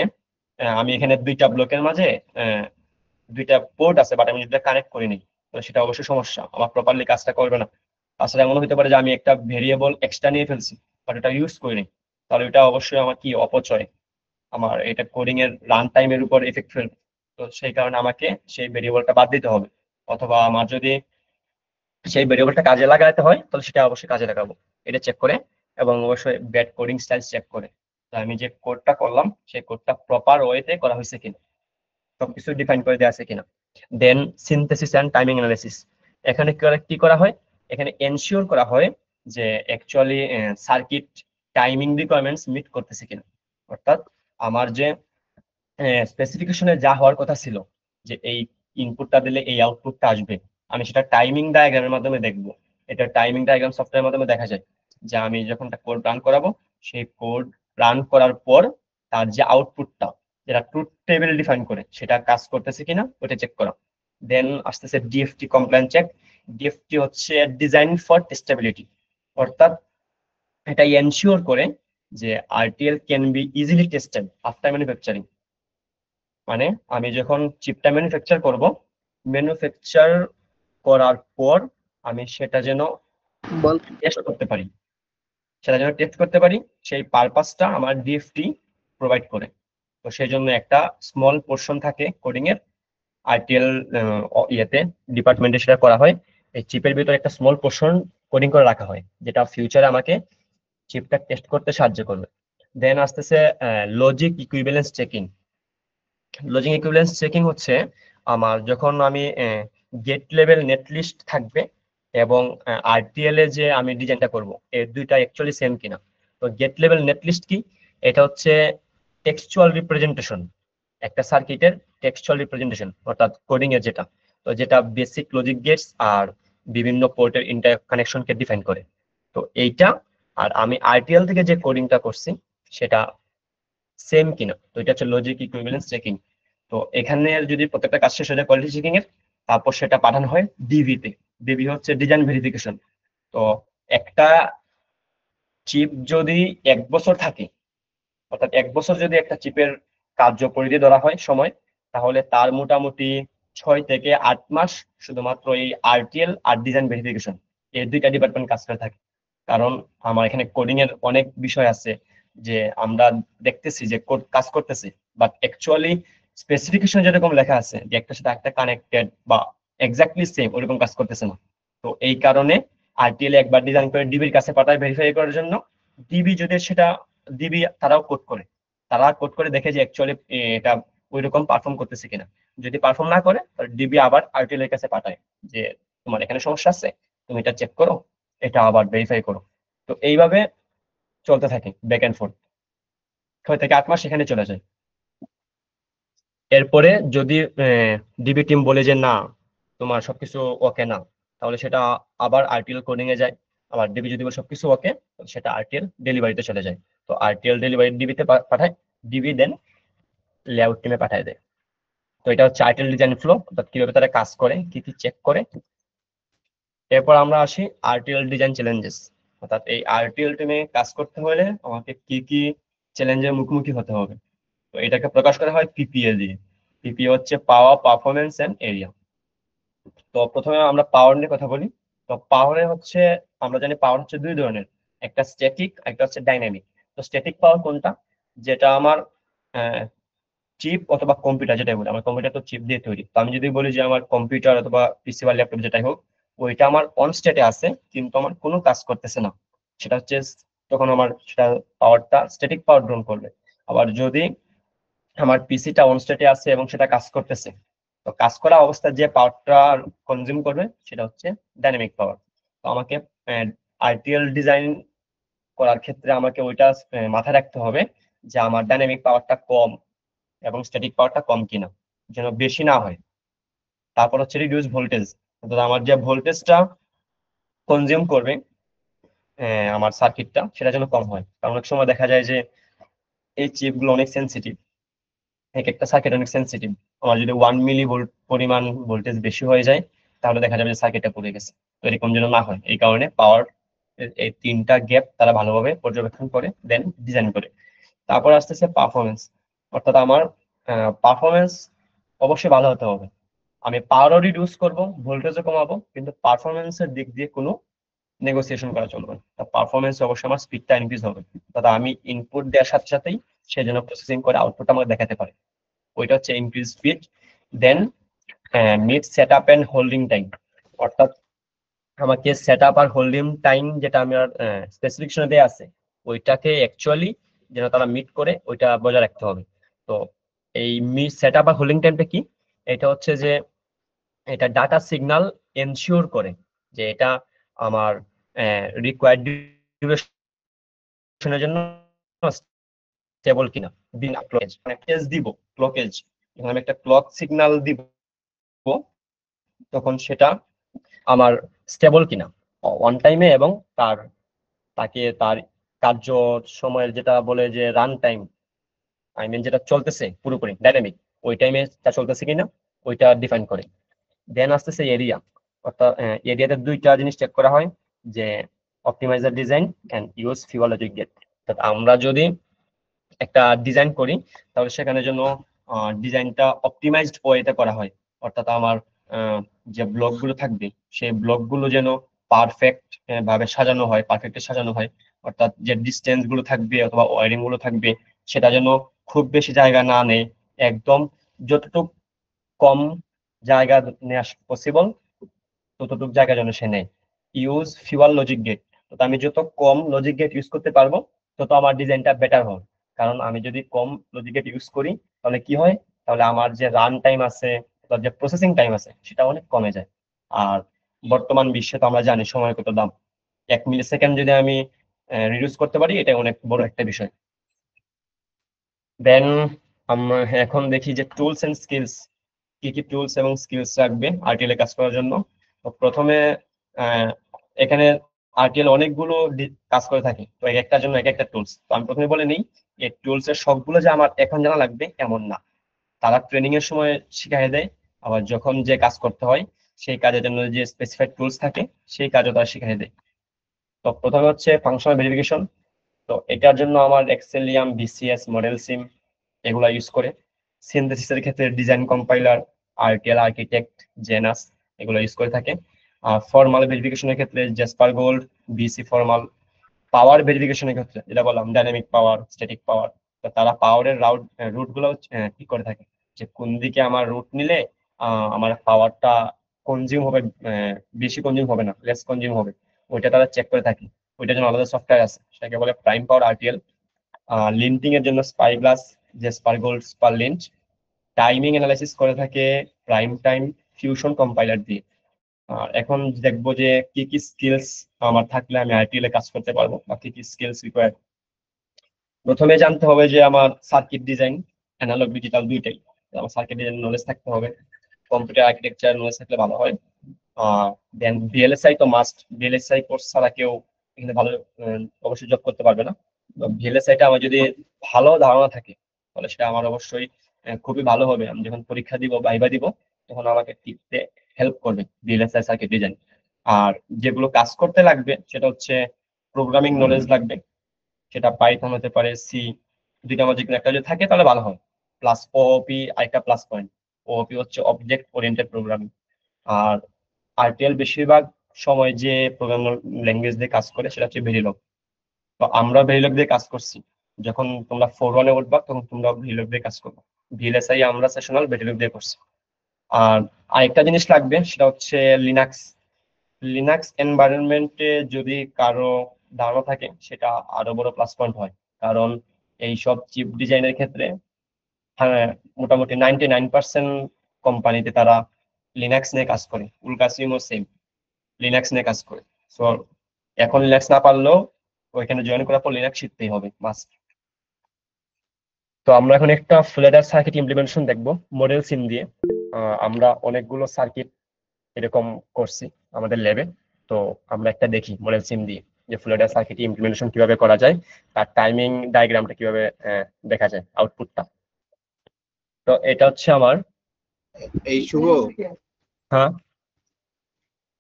Speaker 4: আমি এখানে দুইটা ব্লকের মাঝে দুইটা পোর্ট আছে, বাট আমি যেটা কানেক্ট করিনি, তো সেটা অবশ্যই সমস্যা, আমার প্রপারলি কাজটা করবে না। আসলে এমন হতে পারে যে আমি একটা ভেরিয়েবল এক্সট্রা নিয়ে ফেলছি বাট এটা ইউজ করিনি, তাহলে এটা অবশ্যই আমার কি অপচয়, আমার এটা কোডিং এর রান টাইমের উপর এফেক্ট ফেলবে। তো সেই কারণে আমাকে সেই ভেরিয়েবলটা বাদ দিতে হবে, অথবা আমার যদি সেই ভেরিয়েবলটা কাজে লাগাতে হয় তাহলে সেটা অবশ্যই কাজে লাগাবো, এটা চেক করে, এবং অবশ্যই ব্যাড কোডিং স্টাইল চেক করে তো আমি যে কোডটা করলাম সেই কোডটা প্রপার ওয়েতে করা হয়েছে কিনা, সবকিছু ডিফাইন করে দেওয়া আছে কিনা। Then synthesis and timing analysis, এখানে কি করা হয়, এখানে এনশিওর করা হয় যে actually circuit timing requirements meet করতেছে কিনা, অর্থাৎ আমার যে স্পেসিফিকেশনে যা হওয়ার কথা ছিল যে এই ইনপুটটা দিলে এই আউটপুটটা আসবে, আমি সেটা টাইমিং ডায়াগ্রামের মাধ্যমে দেখবো। এটা টাইমিং ডায়াগ্রাম সফটওয়্যারের মাধ্যমে দেখা যায় যে আমি যখন একটা কোড রান করাবো, সেই কোড রান করার পর তার যে আউটপুটটা, যেটা ট্রুথ টেবিল ডিফাইন করে, সেটা কাজ করতেছে কিনা ওটা চেক করা। দেন আসতেছে ডিএফটি কমপ্লায়েন্স চেক। ডিএফটি হচ্ছে ডিজাইন ফর টেস্টেবিলিটি, অর্থাৎ এটা এনশিওর করে যে RTL can be easily tested after manufacturing. মানে আমি যখন চিপটা ম্যানুফ্যাকচার করার পর আমি সেটা যেন টেস্ট করতে পারি, সেই পারপাসটা আমার ডিএফটি প্রোভাইড করে। তো সেই জন্য একটা স্মল পোর্শন থাকে কোডিং এর আরটিএল ইয়েতে ডিপার্টমেন্টে, সেটা করা হয় এই চিপের ভিতরে একটা স্মল পোর্শন কোডিং করে রাখা হয়, যেটা ফিউচারে আমাকে চিপটা টেস্ট করতে সাহায্য করবে। দেন আসতেছে logic equivalence checking. Logic equivalence checking হচ্ছে আমার যখন আমি গেট লেভেল নেটলিস্ট থাকবে এবং আরটিএল এ যে আমি ডিজাইনটা করব, এই দুইটা অ্যাকচুয়ালি সেম কিনা। তো গেট লেভেল নেটলিস্ট কি, এটা হচ্ছে টেক্সচুয়াল রিপ্রেজেন্টেশন, একটা সার্কিটের টেক্সচুয়াল রিপ্রেজেন্টেশন, অর্থাৎ কোডিং এর যেটা, তো যেটা বেসিক লজিক গেটস আর বিভিন্ন পোর্টের ইন্টার কানেকশনকে ডিফাইন করে। তো এইটা আর আমি আরটিএল থেকে যে কোডিংটা করছি সেটা সেম কিনা, তো এটা হচ্ছে লজিক ইকুইভ্যালেন্স চেকিং। তো এখানে যদি প্রত্যেকটা কাজ শেষ হয়ে যায় কোয়ালিটি চেকিং এর, তারপর সেটা পাঠানো হয় ডিবি তে। ডিবি হচ্ছে ডিজাইন ভেরিফিকেশন। তো একটা চিপ যদি 1 বছর থাকে, অর্থাৎ 1 বছর যদি একটা চিপের কার্যপরিধি ধরা হয় সময়, তাহলে তার মোটামুটি 6 থেকে 8 মাস শুধুমাত্র এই আরটিএল আর ডিজাইন ভেরিফিকেশন, এই দুইটা ডিপার্টমেন্ট কাজ করে থাকে। কারণ আমার এখানে কোডিং এর অনেক বিষয় আছে যে আমরা দেখতেছি যে কোড কাজ করতেছে, বাট অ্যাকচুয়ালি স্পেসিফিকেশন যেরকম লেখা আছে যে একটা সাথে একটা কানেক্টেড বা এক্স্যাক্টলি সেম, ওরকম কাজ করতেছে না। তো এই কারণে আরটিএল একবার ডিজাইন করে ডিবির কাছে পাঠায় ভেরিফাই করার জন্য। ডিবি যদি সেটা ডিবি তারাও কোড করে দেখে যে অ্যাকচুয়ালি এটা ওইরকম পারফর্ম করতেছে কিনা। যদি পারফর্ম না করে তাহলে ডিবি আবার আরটিএল এর কাছে পাঠায় যে তোমার এখানে সমস্যা আছে, তুমি এটা চেক করো, এটা আবার ভেরিফাই করো। তো এইভাবে চলতে থাকে ব্যাক এন্ড ফোর্থ, 6 থেকে 8 মাস এখানে চলে যায়। এরপরে যদি ডিবি টিম বলে যে না তোমার সবকিছু ওকে না, তাহলে সেটা আবার আরটিএল কোডিং এ যায়। আবার ডিবি যদি বলে সবকিছু ওকে, সেটা আরটিএল ডেলিভারিতে চলে যায়। তো আরটিএল ডেলিভারি ডিবিতে পাঠায়, ডিবি দেন লেআউট টিমে পাঠায় দেয়। তো এটা হচ্ছে আরটিএল ডিজাইন ফ্লো, অর্থাৎ কিভাবে তারা কাজ করে, কি কি চেক করে। এরপর আমরা আসি আরটিএল ডিজাইন চ্যালেঞ্জেস, অর্থাৎ এই আরটিএল টিমে কাজ করতে হলে আমাকে কি কি চ্যালেঞ্জের মুখোমুখি হতে হবে। তো এটাকে প্রকাশ করা হয় পিপিএ দিয়ে। পিপিএ হচ্ছে পাওয়ার, পারফরমেন্স এন্ড এরিয়া। তো প্রথমে আমরা পাওয়ার নিয়ে কথা বলি। তো পাওয়ারে হচ্ছে আমরা জানি পাওয়ার হচ্ছে দুই ধরনের, একটা স্ট্যাটিক, একটা হচ্ছে ডাইনামিক। তো স্ট্যাটিক পাওয়ার কোনটা, যেটা আমার চিপ অথবা কম্পিউটার, যেটাই বলি, আমার কম্পিউটার তো চিপ দিয়ে তৈরি। তো আমি যদি বলি যে আমার কম্পিউটার অথবা পিসি বা ল্যাপটপ যেটাই হোক, ওইটা আমার অন স্টেটে আছে কিন্তু আমার কোনো কাজ করতেছে না, সেটা হচ্ছে তখন আমার সেটা পাওয়ারটা স্ট্যাটিক পাওয়ার গ্রহণ করবে। আবার যদি আমার পিসিটা অন স্টেটে আছে এবং সেটা কাজ করতেছে, তো কাজ করা অবস্থায় যে পাওয়ারটা কনজিউম করবে সেটা হচ্ছে ডাইনামিক পাওয়ার। তো আমাকে আরটিএল ডিজাইন করার ক্ষেত্রে আমাকে ওইটা মাথায় রাখতে হবে যে আমার ডাইনামিক পাওয়ারটা কম এবং স্ট্যাটিক পাওয়ারটা কম কিনা, যেন বেশি না হয়। তারপর হচ্ছে রিডিউস ভোল্টেজ, অর্থাৎ আমার যে ভোল্টেজটা কনজিউম করবে আমার সার্কিটটা, সেটা যেন কম হয়। কারণ অনেক সময় দেখা যায় যে এই চিপগুলো অনেক সেন্সিটিভ, এক একটা সার্কিট অনেক সেন্সিটিভ। আমার যদি 1 মিলি ভোল্ট পরিমাণ ভোল্টেজ বেশি হয়ে যায়, তাহলে দেখা যাবে যে সার্কিটটা পুড়ে গেছে। তো এরকম যেন না হয়, এই কারণে পাওয়ার এই তিনটা গ্যাপ তারা ভালোভাবে পর্যবেক্ষণ করে দেন ডিজাইন করে। তারপর আসতেছে পারফরমেন্স, অর্থাৎ আমার পারফরমেন্স অবশ্যই ভালো হতে হবে। আমি পাওয়ারও রিডিউস করব, ভোল্টেজও কমাবো, কিন্তু পারফরমেন্সের দিক দিয়ে কোনো নেগোসিয়েশন করা চলবে না। পারফরমেন্স অবশ্যই আমার স্পিডটা ইনক্রিজ হবে, দাদা আমি ইনপুট দেওয়ার সাথে সাথেই সে যেন প্রসেসিং করে আউটপুট আমাকে দেখাতে পারে, ওইটা হচ্ছে increase speed. Then meet set up and holding time, অর্থাৎ আমাকে সেট আপ আর হোল্ডিং টাইম যেটা আমার স্পেসিফিকেশনে দেয়া আছে ওইটাকে অ্যাকচুয়ালি যেন তারা মিট করে ওইটা বজায় রাখতে হবে। তো এই মিড সেট আপ আর হোল্ডিং টাইমটা কি? এটা হচ্ছে যে এটা ডাটা সিগন্যাল এনশিওর করে যে এটা আমার রিকোয়ার্ড ডিউরেশনের জন্য স্টেবল কিনা। বিনা ক্লকেজ মানে কেজ দিব, ক্লকেজ যখন আমি একটা ক্লক সিগন্যাল দিব তখন সেটা আমার স্টেবল কিনা অন টাইমে, এবং তার কার্য সময়ের যেটা বলে যে রান টাইম, আই মিন যেটা চলতেছে পুরোপুরি ডাইনামিক, ওই টাইমে তা চলতেছে কিনা ওইটা ডিফাইন করে। দেন আসতেছে এরিয়া, অর্থাৎ এরিয়াতে দুইটা জিনিস চেক করা হয়, যে optimizer design and use fewer logic gate. আমরা যদি একটা ডিজাইন করি তাহলে সেখানে জন্য ডিজাইনটা অপটিমাইজড ওয়েতে করা হয়, অর্থাৎ আমার যে ব্লকগুলো থাকবে সেই ব্লকগুলো যেন পারফেক্ট ভাবে সাজানো হয়, পারফেক্টলি সাজানো হয়, অর্থাৎ যে ডিস্টেন্স গুলো থাকবে অথবা ওয়ারিং গুলো থাকবে সেটা যেন খুব বেশি জায়গা না নেয়, একদম যতটুকু কম জায়গা নেওয়া পসিবল ততটুকু জায়গা যেন সে নেয়। ইউজ ফিউয়াল লজিক গেট, তো আমি যত কম লজিক গেট ইউজ করতে পারবো তত আমার ডিজাইনটা বেটার হবে। কারণ আমি যদি কম লজিক গেট ইউজ করি তাহলে কি হয়, তাহলে আমার যে রান টাইম আছে বা যে প্রসেসিং টাইম আছে সেটা অনেক কমে যায়। আর বর্তমান বিশ্বে তো আমরা জানি সময় কত দাম, 1 মিলি সেকেন্ড যদি আমি রিডিউস করতে পারি এটা অনেক বড় একটা বিষয়। দেন আমরা এখন দেখি যে টুলস এন্ড স্কিলস, কি কি টুলস এবং স্কিলস রাখবে আরটিএল এ কাজ করার জন্য। তো প্রথমে এখানে আরটিএল অনেকগুলো কাজ করে থাকে, তো এক একটার জন্য এক একটা টুলস। তো আমি প্রথমে বলে নিই, এই টুলস এর সবগুলো যে আমার এখন জানা লাগবে এমন না, তারা ট্রেনিং এর সময় শিখাই দেয়, আবার যখন যে কাজ করতে হয় সেই কাজের জন্য যে স্পেসিফাইড টুলস থাকে সেই কাজও তারা শিখাই দেয়। তো প্রথমে হচ্ছে ফাংশনাল ভেরিফিকেশন, তো এটার জন্য আমার এক্সেলিয়াম, বিসিএস, মডেল সিম এগুলা ইউজ করে। সিনথেসিসের ক্ষেত্রে design compiler, RTL architect, genus এগুলো ইউজ করে থাকে। আর ফর্মাল ভেরিফিকেশনের ক্ষেত্রে জেসপার গোল্ড, বিসি ফর্মাল। পাওয়ার ভেরিফিকেশনের ক্ষেত্রে যেটা বললাম ডাইনামিক পাওয়ার, স্ট্যাটিক পাওয়ার, তো তারা পাওয়ারের রুট গুলো ঠিক করে থাকে, যে কোন দিকে আমার রুট নিলে আমার পাওয়ারটা কনজিউম হবে, বেশি কনজিউম হবে না, লেস কনজিউম হবে, ওইটা তারা চেক করে থাকে। ওইটার জন্য আলাদা সফটওয়্যার আছে, সেটাকে বলে প্রাইম পাওয়ার আরটিএল। লিন্টিং এর জন্য SpyGlass, Jasper Gold, spar lint. Timing analysis করে থাকে প্রাইম টাইম ফিউশন কম্পাইলার দিয়ে। আর এখন দেখবো যে কি কি স্কিলস আমার থাকলে আমি আরটিএল এ কাজ করতে পারবো বা কি কি স্কিলস রিকোয়ার্ড। প্রথমে জানতে হবে যে আমার সার্কিট ডিজাইন, অ্যানালগ ডিজিটাল দুইটাই, আমার সার্কিট ডিজাইন নলেজ থাকতে হবে, কম্পিউটার আর্কিটেকচার নলেজ থাকলে ভালো হয়। দেন ভিএলএসআই তো মাস্ট, ভিএলএসআই কোর্স ছাড়া কেউ এখানে ভালো অবশ্যই জব করতে পারবে না। ভিএলএসআইটা আমার যদি ভালো ধারণা থাকে তাহলে সেটা আমার অবশ্যই খুবই ভালো হবে। আমি যখন পরীক্ষা দিব, ভাইবা দিব, তখন আমাকে টিপতে হেল্প করবে ভিএলএসআই সার্কিট ডিজাইন। আর যেগুলো কাজ করতে লাগবে সেটা হচ্ছে প্রোগ্রামিং নলেজ লাগবে, সেটা পাইথন হতে পারে, সি, দুইটা মধ্যে কোনো একটা যদি থাকে তাহলে ভালো হয়। প্লাস ওওপি আরেকটা প্লাস পয়েন্ট, ওওপি হচ্ছে অবজেক্ট ওরিয়েন্টেড প্রোগ্রামিং। আর আরটিএল বেশিরভাগ সময় যে প্রোগ্রাম ল্যাঙ্গুয়েজ দিয়ে কাজ করে সেটা হচ্ছে ভেরিলগ। তো আমরা ভেরিলগ দিয়ে কাজ করছি, যখন তোমরা 4-1-এ উঠবা তখন তোমরা ভেরিলগ দিয়ে কাজ করবে। ভিএলএসআই আমরা সেশনাল ভেরিলগ দিয়ে করছি। আর আরেকটা জিনিস লাগবে সেটা হচ্ছে লিনাক্স। লিনাক্স এনভায়রনমেন্টে যদি কারো ধারণা থাকে সেটা আরো বড় প্লাস পয়েন্ট হয়, কারণ এই সব চিপ ডিজাইনের ক্ষেত্রে হ্যাঁ মোটামুটি 99% কোম্পানিতে তারা লিনাক্স নিয়ে কাজ করে, উল্কাসিমও সেম লিনাক্স নিয়ে কাজ করে। সো এখন লিনাক্স না পারলেও ওইখানে জয়েন করার পর লিনাক্স শিখতেই হবে মাস্ট। তো আমরা এখন একটা ফুল অ্যাডার সার্কিট ইমপ্লিমেন্টেশন দেখবো মডেল সিম দিয়ে। আমরা অনেকগুলো সার্কিট এরকম করছি আমাদের ল্যাবে, তো আমরা একটা দেখি মডেল সিম দিয়ে যে ফুল অ্যাডার সার্কিট ইমপ্লিমেন্টেশন কিভাবে করা যায়, তার টাইমিং ডায়াগ্রামটা কিভাবে দেখা যায়, আউটপুটটা। তো এটা হচ্ছে আমার
Speaker 2: এই শুভ,
Speaker 4: হ্যাঁ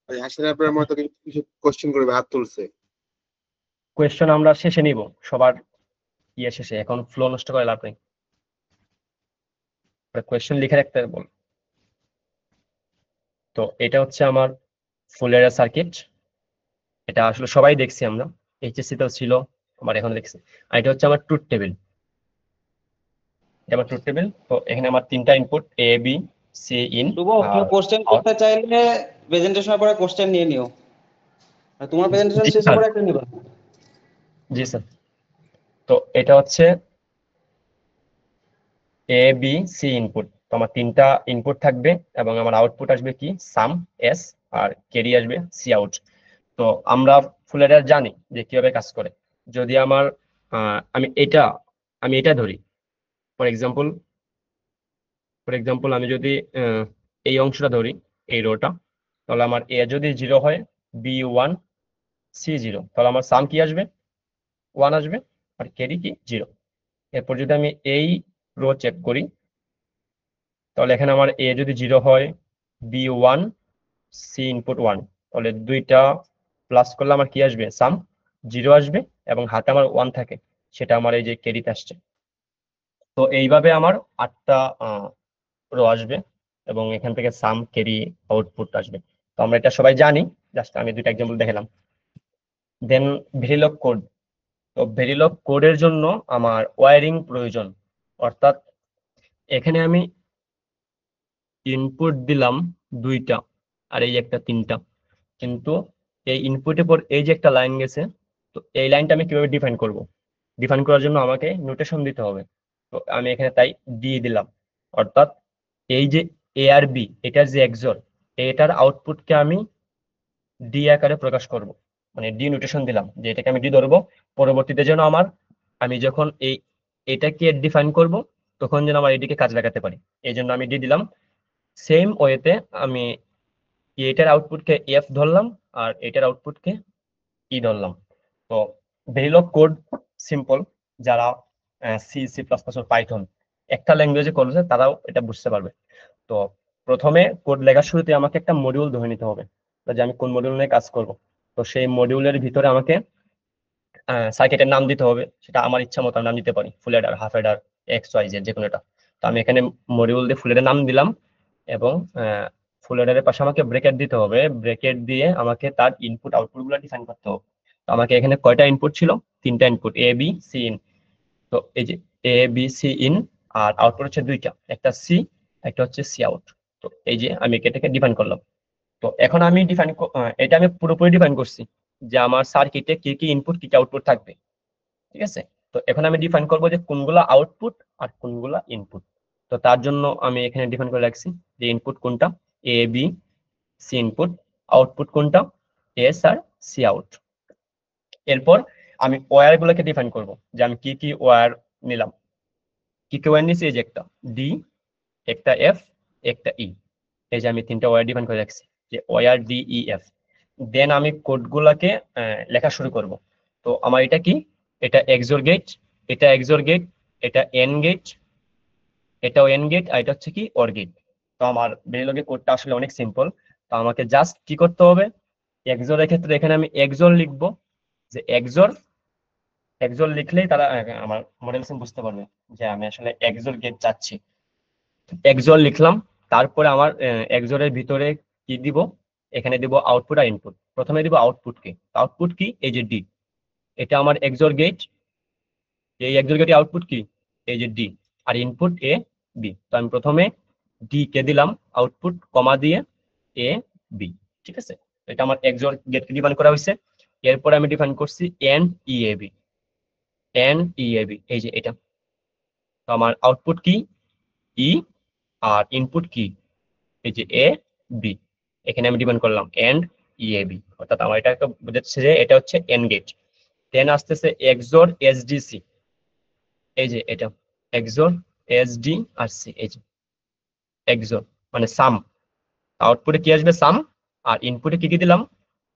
Speaker 2: ওই হাসিন আপনার মতো কিছু কোশ্চেন করবে, হাত তুলছে।
Speaker 4: কোয়েশ্চেন আমরা শেষে নিব, সবার ইয়ে শেষে, এখন ফ্লো নষ্ট করে লাভ নেই। কোয়েশ্চেন লিখে রাখতে বল। তো এটা হচ্ছে আমার ফুল এডার সার্কিট, এটা আসলে সবাই দেখছি আমরা, এইচএসসি তেও ছিল, আমার এখন দেখছি। আর এটা হচ্ছে আমার ট্রুথ টেবিল, এটা আমার ট্রুথ টেবিল। তো এখানে আমার 3টা input A B C in.
Speaker 3: Shubho, তুমি কোশ্চেন করতে চাইলে প্রেজেন্টেশনের পরে কোশ্চেন নিয়ে নিও, আর তোমার প্রেজেন্টেশন শেষের পরে একটা নিবা।
Speaker 4: জি স্যার। তো এটা হচ্ছে এ বি সি ইনপুট, তো আমার 3টা ইনপুট থাকবে এবং আমার আউটপুট আসবে কি সাম এস আর ক্যারি আসবে সি আউট। তো আমরা ফুল এডার জানি যে কিভাবে কাজ করে। যদি আমার আমি এটা ধরি, ফর এক্সাম্পল আমি যদি এই অংশটা ধরি, এই রোটা, তাহলে আমার এ যদি 0 হয়, বি 1 সি 0, তাহলে আমার সাম কি আসবে 1 আসবে আর ক্যারি কি 0। এরপর যদি আমি এই রো চেক করি, তাহলে এখানে আমার এ যদি 0 হয়, বি 1 সি ইনপুট 1, তাহলে 2টা প্লাস করলে আমার কি আসবে সাম 0 আসবে এবং হাতে আমার 1 থাকে, সেটা আমার এই যে ক্যারিতে আসছে। তো এইভাবে আমার 8টা রো আসবে এবং এখান থেকে সাম ক্যারি আউটপুট আসবে। তো আমরা এটা সবাই জানি, জাস্ট আমি 2টা এক্সাম্পল দেখালাম। দেন ভেরিলগ কোড। তো ভেরিলগ কোডের জন্য আমার ওয়্যারিং প্রয়োজন, অর্থাৎ এখানে আমি ইনপুট দিলাম 2টা আর এই একটা 3টা, কিন্তু এই ইনপুটের পর এই যে একটা লাইন গেছে, তো এই লাইনটা আমি কিভাবে ডিফাইন করব? ডিফাইন করার জন্য আমাকে নোটেশন দিতে হবে। তো আমি এখানে তাই দিয়ে দিলাম, অর্থাৎ এই যে এ আর বি এটার যে এক্সর, এটার আউটপুটকে আমি ডি আকারে প্রকাশ করব, মানে ডি নোটেশন দিলাম যে এটাকে আমি ডি ধরবো। পরবর্তীতে যেন আমি যখন এটাকে ডিফাইন করব তখন যেন আমার এদিকে কাজ লাগাতে পারি, এই জন্য আমি ডি দিলাম। সেম ওয়েতে আমি এটার আউটপুটকে এফ ধরলাম আর এটার আউটপুটকে ই ধরলাম। তো ভেরিলগ কোড সিম্পল, যারা C C plus plus Python একটা ল্যাঙ্গুয়েজে করেছে তারাও এটা বুঝতে পারবে। তো প্রথমে কোড লেখার শুরুতে আমাকে একটা মডিউল ধরে নিতে হবে, যে আমি কোন মডিউল নিয়ে কাজ করব। তো সেই মডিউলের ভিতরে আমাকে সার্কিটের নাম দিতে হবে, সেটা আমার ইচ্ছা মতো নাম দিতে পারি, full adder, half adder, X Y Z, যে কোনো এটা। তো আমি এখানে মডিউল দিয়ে ফুল এডার নাম দিলাম এবং ফুল এডারের পাশে আমাকে ব্রেকেট দিতে হবে, ব্রেকেট দিয়ে আমাকে তার ইনপুট আউটপুট গুলো ডিফাইন করতে হবে। তো আমাকে এখানে কয়টা ইনপুট ছিল? 3টা input, A B C in. তো এই যে এ বি সি ইন আর আউটপুট হচ্ছে 2টা, একটা সি একটা হচ্ছে সি আউট। তো এই যে আমি এটাকে ডিফাইন করলাম। তো এখন আমি এটা আমি পুরোপুরি ডিফাইন করছি যে আমার সার্কিটে কি কি ইনপুট কি কি আউটপুট থাকবে, ঠিক আছে। তো এখন আমি ডিফাইন করবো যে কোনগুলা আউটপুট আর কোনগুলা ইনপুট। তো তার জন্য আমি এখানে ডিফাইন করে রাখছি যে ইনপুট কোনটা এ বি সি ইনপুট, আউটপুট কোনটা এস আর সি আউট। এরপর আমি ওয়্যার গুলোকে ডিফাইন করব যে আমি কি কি ওয়্যার নিলাম। কি কি ওয়্যার নিয়েছি? এই যে একটা ডি, একটা এফ, একটা ই। এই যে আমি 3টা ওয়্যার ডিফাইন করে রাখছি যে ওয়্যার ডি ই এফ। দেন আমি কোড গুলাকে লেখা শুরু করব। তো আমার এটা কি, এটা এক্সর গেট, এটা এক্সর গেট, এটা এন গেট, এটাও এন গেট, আর এটা হচ্ছে কি অর গেট। তো আমার ভেরিলগের কোডটা আসলে অনেক সিম্পল। তো আমাকে জাস্ট কি করতে হবে, এক্সরের ক্ষেত্রে এখানে আমি এক্সর লিখবো, যে এক্সর লিখলেই তারা আমার মডেল সিম বুঝতে পারবে যে আমি আসলে এক্সর গেট চাচ্ছি। এক্সর লিখলাম, তারপরে আমার এক্সরের ভিতরে কি দিব, এখানে দিব আউটপুট আর ইনপুট। প্রথমে দিব আউটপুট কি, আউটপুট কি এই যে ডি, এটা আমার এক্সর গেট, এই এক্সর গেটের আউটপুট কি এই যে D, R input A B. তো আমি প্রথমে ডি কে দিলাম আউটপুট কমা দিয়ে এ বি, ঠিক আছে। এটা আমার এক্সর গেটকে ডিফাইন করা হয়েছে। এরপর আমি ডিফাইন করছি N E A B, N E A B, এই যে এটা। তো আমার আউটপুট কি ই আর ইনপুট কি এই যে এ বি, এখানে আমি ডিফাইন করলাম এন্ড ই এ বি, অর্থাৎ আমার এটা একটা বোঝাচ্ছে যে এটা হচ্ছে এন গেট। দেন আসতেছে এক্সর এসডিসি, এই যে এটা এক্সর এসডি আর সি, এই যে এক্সর মানে সাম, আউটপুটে কি আসবে সাম, আর ইনপুটে কি কি দিলাম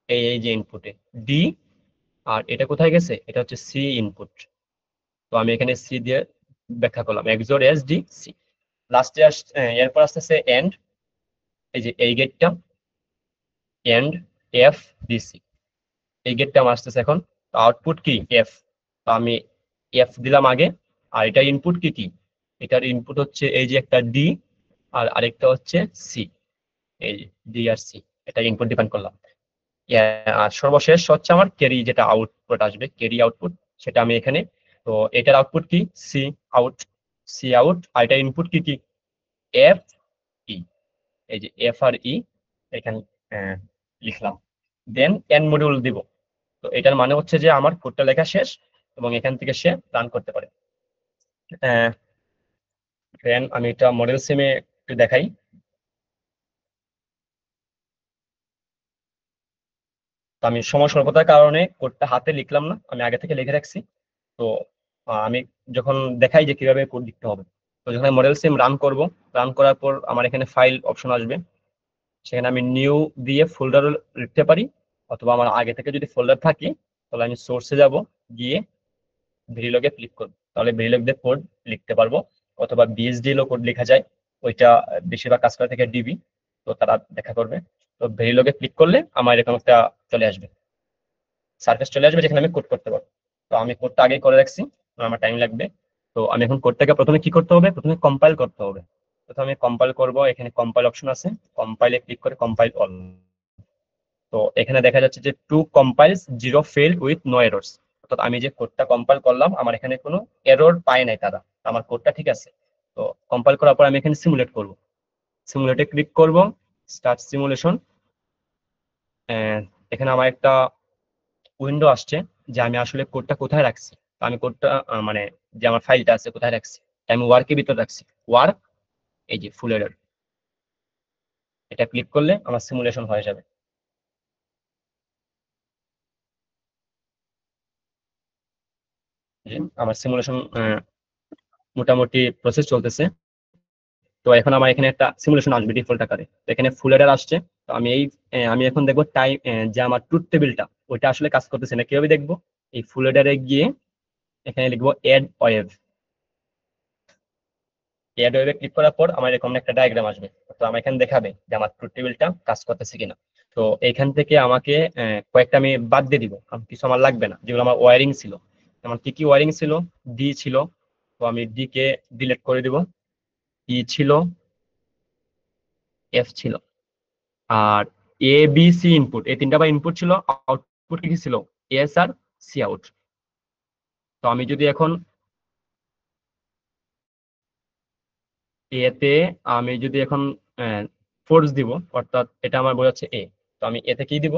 Speaker 4: এই যে ইনপুটে ডি, আর এটা কোথায় গেছে, এটা হচ্ছে সি ইনপুট। তো আমি এখানে সি দিয়ে ব্যাখ্যা করলাম এক্সর এস ডি সি। লাস্টে এরপর আসতেছে এন্ড, এই যে এই গেটটা এন্ড এফ ডিসি, এই গেটটা আমার আসতেছে এখন। তো আউটপুট কি এফ, তো আমি এফ দিলাম আগে, আর এটা ইনপুট কি কি এটার ইনপুট হচ্ছে এই যে একটা ডি আর আরেকটা হচ্ছে সি, এই ডি আর সি, এটা ইনপুট ডিফাইন করলাম। আর সর্বশেষ হচ্ছে আমার ক্যারি, যেটা আউটপুট আসবে, ক্যারি আউটপুট, সেটা আমি এখানে, তো এটার আউটপুট কি সি আউট, সি আউট, আর এটার ইনপুট কি কি এফ ই, এই যে এফ আর ই এখানে লিখলাম। দেন এন মডিউল দিব। তো এটার মানে হচ্ছে যে আমার কোডটা লেখা শেষ এবং এখান থেকে সে রান করতে পারে। দেন আমি এটা মডেল সিমে একটু দেখাই। তো আমি সময় স্বল্পতার কারণে কোডটা হাতে লিখলাম না, আমি আগে থেকে লিখে রাখছি। তো আমি যখন দেখাই যে কিভাবে কোড লিখতে হবে, তো যখন মডেল সিম রান করব, রান করার পর আমার এখানে ফাইল অপশন আসবে, সেখানে আমি নিউ দিয়ে ফোল্ডার লিখতে পারি, অথবা আমার আগে থেকে যদি ফোল্ডার থাকে তাহলে আমি সোর্সে যাব, গিয়ে ভেরিলগে ক্লিক করবো, তাহলে ভেরিলগ দিয়ে কোড লিখতে পারবো। অথবা বিএসডিএল ও কোড লেখা যায়, ওইটা বেশিরভাগ কাজ করে থেকে ডিবি, তো তারা দেখা করবে। তো ভেরিলগে ক্লিক করলে আমার এরকম একটা চলে আসবে, সার্ফেস চলে আসবে যেখানে আমি কোড করতে পারবো। তো আমি কোডটা আগে করে রাখছি, আমার টাইম লাগবে। তো আমি এখন কোডটাকে প্রথমে কি করতে হবে, প্রথমে কম্পাইল করতে হবে। প্রথমে কম্পাইল করব, এখানে কম্পাইল অপশন আছে, কম্পাইলে ক্লিক করে কম্পাইল অল। তো এখানে দেখা যাচ্ছে যে two compiles zero failed with no errors, অর্থাৎ আমি যে কোডটা কম্পাইল করলাম আমার এখানে কোনো এরর পায় নাই তারা, আমার কোডটা ঠিক আছে। তো কম্পাইল করার পর আমি এখানে সিমুলেট করব, সিমুলেটে ক্লিক করব, স্টার্ট সিমুলেশন। এখানে আমার একটা উইন্ডো আসছে যে আমি আসলে কোডটা কোথায় রাখছি। তো আমি কোডটা মানে যে আমার ফাইলটা আছে কোথায় রাখছি, আমি ওয়ার্কের ভিতর রাখছি, ওয়ার্ক, এই যে ফুল এরর, এটা ক্লিক করলে আমার সিমুলেশন হয়ে যাবে। আমার সিমুলেশন মোটামুটি প্রসেস চলতেছে। তো এখন আমার এখানে একটা সিমুলেশন আসবে ডিফল্ট আকারে, তো এখানে ফুল এরর আসছে। তো আমি আমি এখন দেখবো টাইম, যে আমার ট্রুথ টেবিলটা ওইটা আসলে কাজ করতেছে না, কিভাবে দেখবো, এই ফুল এররে গিয়ে এখানে লিখবো এড ওয়েভ, এড ওয়েভে ক্লিক করার পর আমার এরকম একটা ডায়াগ্রাম আসবে। তো আমার এখানে দেখাবে যে আমার ট্রুথ টেবিলটা কাজ করতেছে কিনা। তো এইখান থেকে আমাকে কয়েকটা আমি বাদ দিয়ে দিব, কিছু আমার লাগবে না, যেগুলো আমার ওয়ারিং ছিল। আমার কি কি ওয়ারিং ছিল, ডি ছিল, তো আমি ডি কে ডিলিট করে দিব, ই ছিল, এফ ছিল, আর এ বি সি ইনপুট, এই তিনটা ইনপুট ছিল। আউটপুট কি ছিল, এস আর সি আউট। তো আমি যদি এখন এতে, আমি যদি এখন ফোর্স দিব, অর্থাৎ এটা আমার বোঝাচ্ছে এ, তো আমি এতে কি দিব,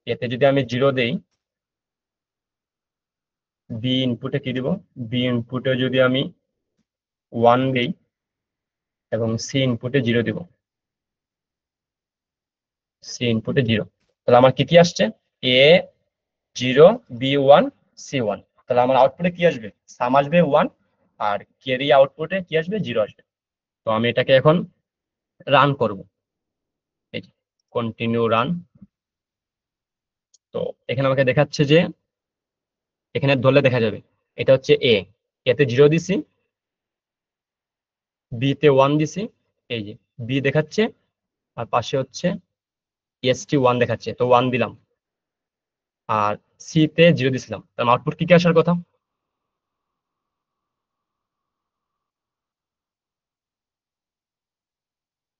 Speaker 4: এতে যদি আমি 0 দেই, বি ইনপুটে কি দিব, বি ইনপুটে যদি আমি 1 দেই, এবং সি ইনপুটে 0 দিব, সি ইনপুটে 0, তাহলে আমার কি কি আসছে, এ 0, বি 1, সি 1। তাহলে আমার আউটপুটে কি আসবে, সাম আসবে 1, আর ক্যারি আউটপুটে কি আসবে, 0 আসবে। তো আমি এটাকে এখন রান করব, এই যে কন্টিনিউ রান। তো এখানে আমাকে দেখাচ্ছে যে, এখানে ধরলে দেখা যাবে এটা হচ্ছে এ, এতে 0 দিছি, বি তে 1 দিছি, এই যে বি দেখাচ্ছে, আর পাশে হচ্ছে এসটি 1 দেখাচ্ছে, তো 1 দিলাম, আর সি তে 0 দিছিলাম, তার আউটপুট কি কি আসার কথা।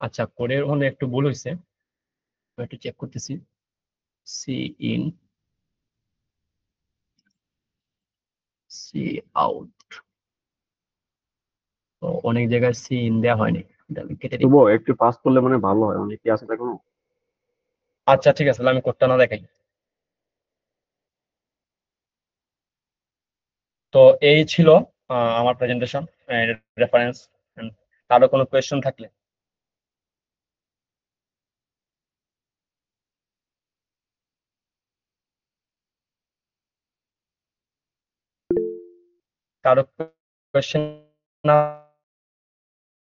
Speaker 4: আচ্ছা, কোডের ওখানে একটু ভুল হয়েছে, একটু চেক করতেছি। সি ইন, সি আউট, তো অনেক জায়গায় সি ইন দেওয়া হয়নি, এটা আমি কেটে দিই।
Speaker 1: তবুও একটু পাস করলে মানে ভালো হয়, অনেক কি আছে দেখো।
Speaker 4: আচ্ছা ঠিক আছে, তাহলে আমি কোডটা না দেখাই। তো এই ছিল আমার প্রেজেন্টেশন রেফারেন্স। কারো কোনো কোয়েশ্চেন থাকলে। কারো কোয়েশ্চেন না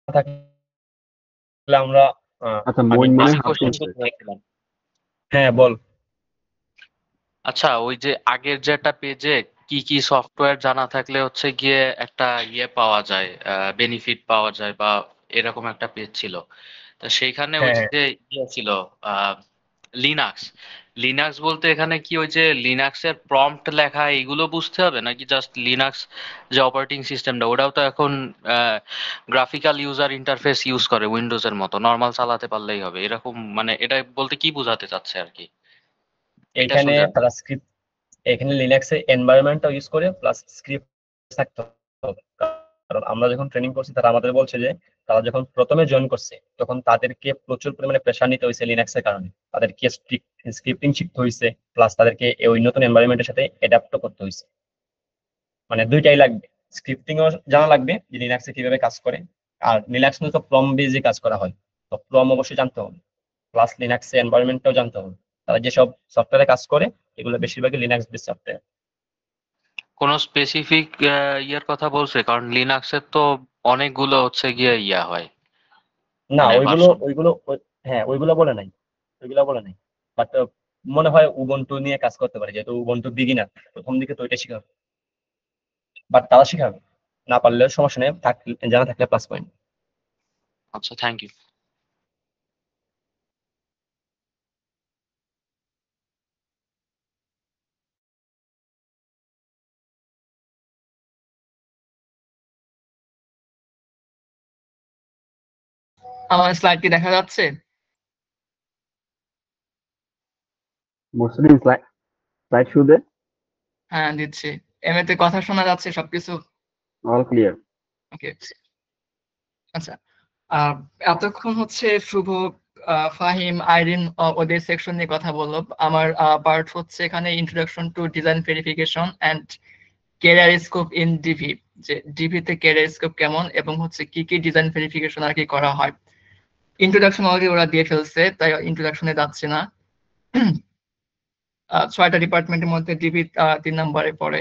Speaker 4: থাকলে আমরা
Speaker 1: আচ্ছা,
Speaker 4: আমি
Speaker 1: মইন মনে
Speaker 6: আমি
Speaker 1: হাত
Speaker 6: কোশ্চেন
Speaker 1: তুলছে।
Speaker 6: করতে চাইছিলাম।
Speaker 4: হ্যাঁ বল।
Speaker 6: আচ্ছা, ওই যে আগের যেটা পেজে কি কি সফটওয়্যার জানা থাকলে হচ্ছে গিয়ে একটা ইয়ে পাওয়া যায়, বেনিফিট পাওয়া যায়, বা এরকম একটা পেজ ছিল। তো সেইখানে ওই
Speaker 4: হ্যাঁ হ্যাঁ
Speaker 6: যে ইয়ে ছিল লিনাক্স, লিনাক্স বলতে এখানে কি ওই যে লিনাক্সের প্রম্পট লেখা এগুলো বুঝতে হবে নাকি জাস্ট লিনাক্স যে অপারেটিং সিস্টেমটা ওটাও তো এখন গ্রাফিক্যাল ইউজার ইন্টারফেস ইউজ করে উইন্ডোজের মতো নর্মাল চালাতে পারলেই হবে এরকম মানে এটা বলতে কি বোঝাতে চাচ্ছে আর কি এটা
Speaker 4: এখানে
Speaker 6: সোজা
Speaker 4: তারা স্ক্রিপ্ট, এখানে লিনাক্সের এনভায়রনমেন্টটা ইউজ করে প্লাস স্ক্রিপ্ট থাকতে হবে। কারণ আমরা যখন ট্রেনিং করছি তারা আমাদের বলছে যে তারা যখন প্রথমে জয়েন করছে তখন তাদেরকে প্রচুর পরিমাণে প্রেশার নিতে হয়েছে লিনাক্সের কারণে, তাদেরকে স্ক্রিপ্টিং শিখতে হয়েছে প্লাস তাদেরকে ওই নতুন এনভায়রনমেন্টের সাথে অ্যাডাপ্ট করতে হয়েছে। মানে দুইটাই লাগবে, স্ক্রিপ্টিংও জানা লাগবে যে লিনাক্সে কিভাবে কাজ করে, আর লিনাক্স তো প্রম বেজে কাজ করা হয়, তো প্রম অবশ্যই জানতে হবে, প্লাস লিনাক্সের এনভায়রনমেন্টটাও জানতে হবে। তারা যেসব সফটওয়্যারে কাজ করে এগুলো বেশিরভাগই লিনাক্স বেস সফটওয়্যার।
Speaker 6: কোনো স্পেসিফিক ইয়ের কথা বলছে কারণ লিনাক্সের তো অনেকগুলো হচ্ছে গিয়ে ইয়া হয়
Speaker 4: না
Speaker 6: মানে
Speaker 4: ওইগুলো
Speaker 6: ভার্সন
Speaker 4: ওইগুলো হ্যাঁ ওইগুলো বলে নাই, ওইগুলো বলে নাই। বাট মনে হয় উবুন্টু নিয়ে কাজ করতে পারে, যেহেতু উবুন্টু বিগিনার, প্রথম দিকে তো ওইটা শিখাবে, বাট তারা শিখাবে, না পারলেও সমস্যা নেই, জানা থাকলে প্লাস পয়েন্ট।
Speaker 6: আচ্ছা থ্যাংক ইউ
Speaker 7: আমার স্লাইড কি দেখা যাচ্ছে?
Speaker 1: মুসলিম স্লাইড শো দে।
Speaker 7: হ্যাঁ দিচ্ছি। এমনিতে কথা শোনা যাচ্ছে সবকিছু?
Speaker 1: All clear.
Speaker 7: ওকে, আচ্ছা। এতক্ষণ হচ্ছে শুভ, ফাহিম, আইরিন ওদের সেকশন নিয়ে কথা বললো। আমার পার্ট হচ্ছে এখানে introduction to design verification and career scope in DV, যে ডিভিতে ক্যারিয়ার স্কোপ কেমন এবং হচ্ছে কি কি ডিজাইন ভেরিফিকেশন আর কি করা হয়। ইন্ট্রোডাকশন অলরেডি ওরা দিয়ে ফেলছে, তাই ইন্ট্রোডাকশনে যাচ্ছে না। 6টা ডিপার্টমেন্টের মধ্যে ডিভি 3 নম্বরে পড়ে।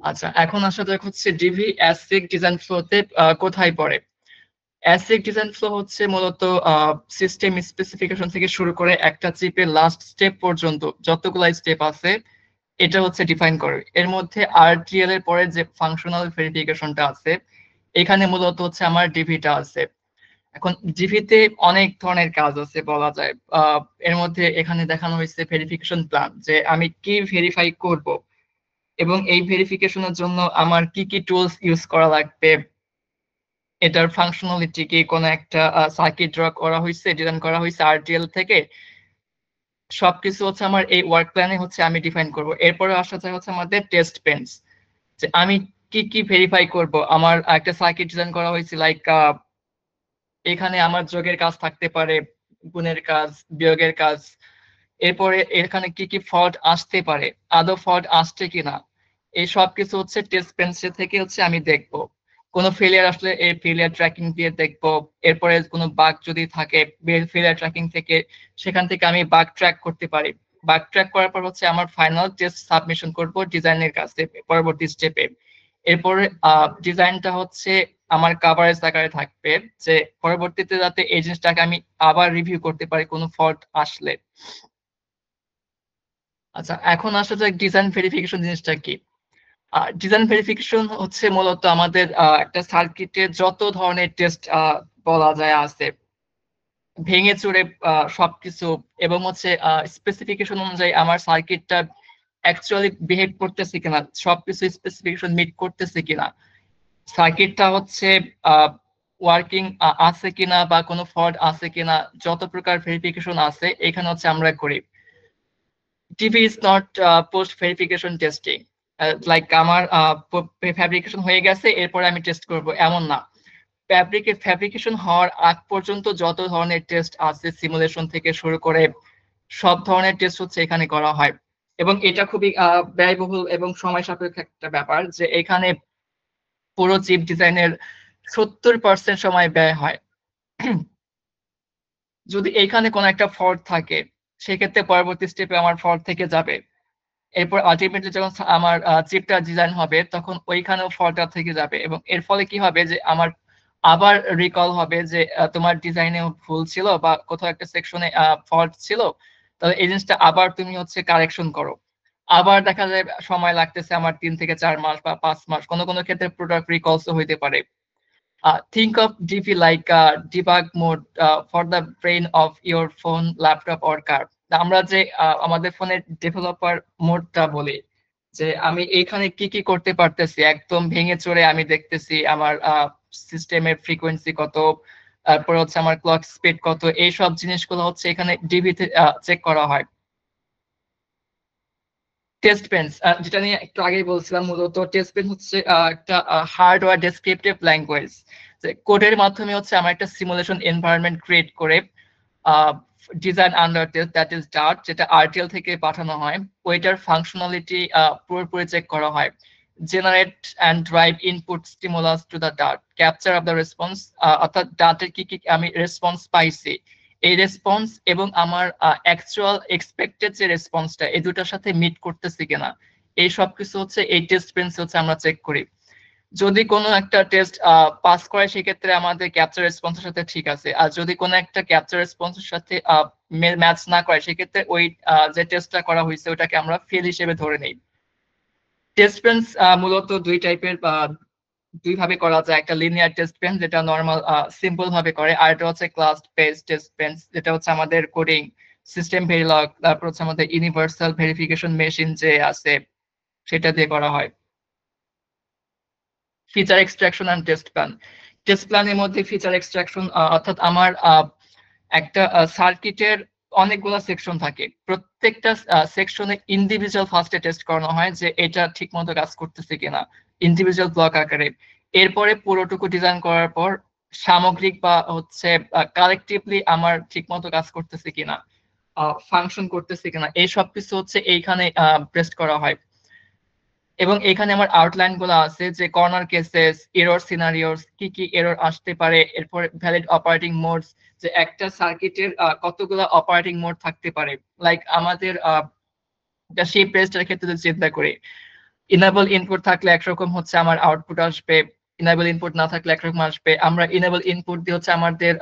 Speaker 7: আচ্ছা, এখন আসা যাক হচ্ছে ডিভি অ্যাসিক ডিজাইন ফ্লোতে কোথায় পড়ে। অ্যাসিক ডিজাইন ফ্লো হচ্ছে মূলত সিস্টেম স্পেসিফিকেশন থেকে শুরু করে একটা চিপের লাস্ট স্টেপ পর্যন্ত যতগুলো স্টেপ আছে এটা হচ্ছে ডিফাইন করে। এর মধ্যে আরটিএল এর পরে যে ফাংশনাল ভেরিফিকেশনটা আছে এখানে মূলত হচ্ছে আমার ডিভিটা আছে। এখন ডিভিতে অনেক ধরনের কাজ আছে বলা যায়। এর মধ্যে এখানে দেখানো হয়েছে ভেরিফিকেশন প্ল্যান, যে আমি কি ভেরিফাই করব এবং এই ভেরিফিকেশনের জন্য আমার কি কি টুলস ইউজ করা লাগবে, এটার ফাংশনালিটি কি, কোন একটা সার্কিট ড্র করা হয়েছে, ডিজাইন করা হয়েছে আরটিএল থেকে, সবকিছু হচ্ছে আমার এই ওয়ার্ক প্ল্যানে হচ্ছে আমি ডিফাইন করব। এরপরে আসা যায় হচ্ছে আমাদের টেস্ট পেন্স, যে আমি কি কি ভেরিফাই করব। আমার একটা সার্কিট ডিজাইন করা হয়েছে লাইক এখানে আমার যোগের কাজ থাকতে পারে, গুণের কাজ, বিয়োগের কাজ, এরপরে এখানে কি কি ফল্ট আসতে পারে, আদৌ ফল্ট আসছে কিনা, এই সব কিছু হচ্ছে টেস্ট পেন্সিল থেকে হচ্ছে আমি দেখবো। কোনো ফেলিয়ার আসলে এই ফেলিয়ার ট্র্যাকিং দিয়ে দেখবো। এরপরে কোনো বাগ যদি থাকে ফেলিয়ার ট্র্যাকিং থেকে সেখান থেকে আমি বাগ ট্র্যাক করতে পারি। বাগ ট্র্যাক করার পর হচ্ছে আমার ফাইনাল টেস্ট সাবমিশন করব ডিজাইনের কাছে পরবর্তী স্টেপে। এরপরে ডিজাইনটা হচ্ছে আমার কাভারেজ আকারে থাকবে, যে পরবর্তীতে যাতে এই জিনিসটাকে আমি আবার রিভিউ করতে পারি কোনো ফল্ট আসলে। আচ্ছা, এখন আসলে যাক ডিজাইন ভেরিফিকেশন জিনিসটা কি। ডিজাইন ভেরিফিকেশন হচ্ছে মূলত আমাদের একটা সার্কিটের যত ধরনের টেস্ট বলা যায় আছে ভেঙে চুরে সবকিছু, এবং হচ্ছে স্পেসিফিকেশন অনুযায়ী আমার সার্কিটটা অ্যাকচুয়ালি বিহেভ করতেছে কিনা, সবকিছু স্পেসিফিকেশন মিট করতেছে কিনা, সার্কিটটা হচ্ছে ওয়ার্কিং আছে কিনা বা কোনো ফল্ট আছে কিনা, যত প্রকার ভেরিফিকেশন আছে এখানে হচ্ছে আমরা করি। TV is not post verification testing, like আমার ফ্যাব্রিকেশন হয়ে গেছে এরপরে আমি টেস্ট করব এমন না। ফ্যাব্রিকেশন হওয়ার আগ পর্যন্ত যত ধরনের টেস্ট আছে সিমুলেশন থেকে শুরু করে সব ধরনের টেস্ট হচ্ছে এখানে করা হয়। এবং এটা খুবই ব্যয়বহুল এবং সময় সাপেক্ষ একটা ব্যাপার, যে এখানে পুরো চিপ ডিজাইনের 70% সময় ব্যয় হয়। যদি এইখানে কোনো একটা ফল্ট থাকে সেক্ষেত্রে পরবর্তী স্টেপে আমার ফল্ট থেকে যাবে। এরপর আলটিমেটলি যখন আমার চিপটা ডিজাইন হবে তখন ওইখানেও ফল্টটা থেকে যাবে, এবং এর ফলে কি হবে যে আমার আবার রিকল হবে যে তোমার ডিজাইনে ভুল ছিল বা কোথাও একটা সেকশনে ফল্ট ছিল, তাহলে এই জিনিসটা আবার তুমি হচ্ছে কারেকশন করো। আবার দেখা যায় সময় লাগতেছে আমার 3 থেকে 4 মাস বা 5 মাস, কোনো কোনো ক্ষেত্রে প্রোডাক্ট রিকলসও হইতে পারে। Think of DV like a debug mode for the brain of your phone, laptop or car. আমরা যে আমাদের ফোনের ডেভেলপার মোডটা বলি, যে আমি এইখানে কি কি করতে পারতেছি, একদম ভেঙে চড়ে আমি দেখতেছি আমার সিস্টেমের ফ্রিকোয়েন্সি কত, তারপর হচ্ছে আমার ক্লক স্পিড কত, এইসব জিনিসগুলো হচ্ছে এখানে ডিবিতে চেক করা হয়। টেস্ট পেন্স, যেটা নিয়ে একটু আগেই বলছিলাম, মূলত টেস্ট পেন হচ্ছে একটা হার্ডওয়্যার ডেসক্রিপটিভ ল্যাঙ্গুয়েজ, যে কোডের মাধ্যমে হচ্ছে আমার একটা সিমুলেশন এনভায়রনমেন্ট ক্রিয়েট করে design under test, that is ডার্ট, যেটা আরটিএল থেকে পাঠানো হয়, ওইটার ফাংশনালিটি পুরোপুরি চেক করা হয়। Generate and drive input stimulus to the ডার্ট, ক্যাপচার অফ দ্য রেসপন্স, অর্থাৎ ডার্টের কি কি আমি রেসপন্স পাইছি, এই রেসপন্স এবং আমার অ্যাকচুয়াল এক্সপেক্টেড যে রেসপন্সটা, এই দুটার সাথে মিট করতেছি কিনা, এই সব কিছু হচ্ছে এই টেস্ট পেন্স হচ্ছে আমরা চেক করি। যদি কোনো একটা টেস্ট পাস করে সেক্ষেত্রে আমাদের ক্যাপচার রেসপন্সের সাথে ঠিক আছে, আর যদি কোনো একটা ক্যাপচার রেসপন্সের সাথে ম্যাচ না করে সেক্ষেত্রে ওই যে টেস্টটা করা হয়েছে ওটাকে আমরা ফেল হিসেবে ধরে নেই। টেস্ট পেন্স মূলত দুই ভাবে করা যায়, একটা লিনিয়ার টেস্ট পেন যেটা নর্মাল সিম্পল ভাবে করে, আর এটা হচ্ছে ক্লাস বেসড টেস্ট পেন্স যেটা হচ্ছে আমাদের কোডিং সিস্টেম ভেরিলগ, তারপর হচ্ছে আমাদের ইউনিভার্সাল ভেরিফিকেশন মেশিন যে আছে সেটা দিয়ে করা হয়। Feature extraction and test plan, test প্ল্যানের মধ্যে ফিচার এক্সট্রাকশন, অর্থাৎ আমার একটা সার্কিটের অনেকগুলো সেকশন থাকে, প্রত্যেকটা সেকশনে ইন্ডিভিজুয়াল ফার্স্টে টেস্ট করানো হয় যে এটা ঠিক মতো কাজ করতেছে কিনা, ইন্ডিভিজুয়াল ব্লক আকারে। এরপরে পুরোটুকু ডিজাইন করার পর সামগ্রিক বা হচ্ছে কালেকটিভলি আমার ঠিক মতো কাজ করতেছে কিনা, ফাংশন করতেছে কিনা, এই সব কিছু হচ্ছে এইখানে টেস্ট করা হয়। এবং এখানে আমার আউটলাইন গুলো আছে যে কর্নার কেসেস, এরর সিনারিওস, কি কি এরর আসতে পারে, এরপর ভ্যালিড অপারেটিং মোডস, যে একটা সার্কিটের কতগুলো অপারেটিং মোড থাকতে পারে। লাইক আমাদের সেই পেজটার ক্ষেত্রে যদি চিন্তা করি, ইনেবল ইনপুট থাকলে একরকম হচ্ছে আমার আউটপুট আসবে, ইনেবল ইনপুট না থাকলে একরকম আসবে। আমরা ইনেবল ইনপুট দিয়ে হচ্ছে আমাদের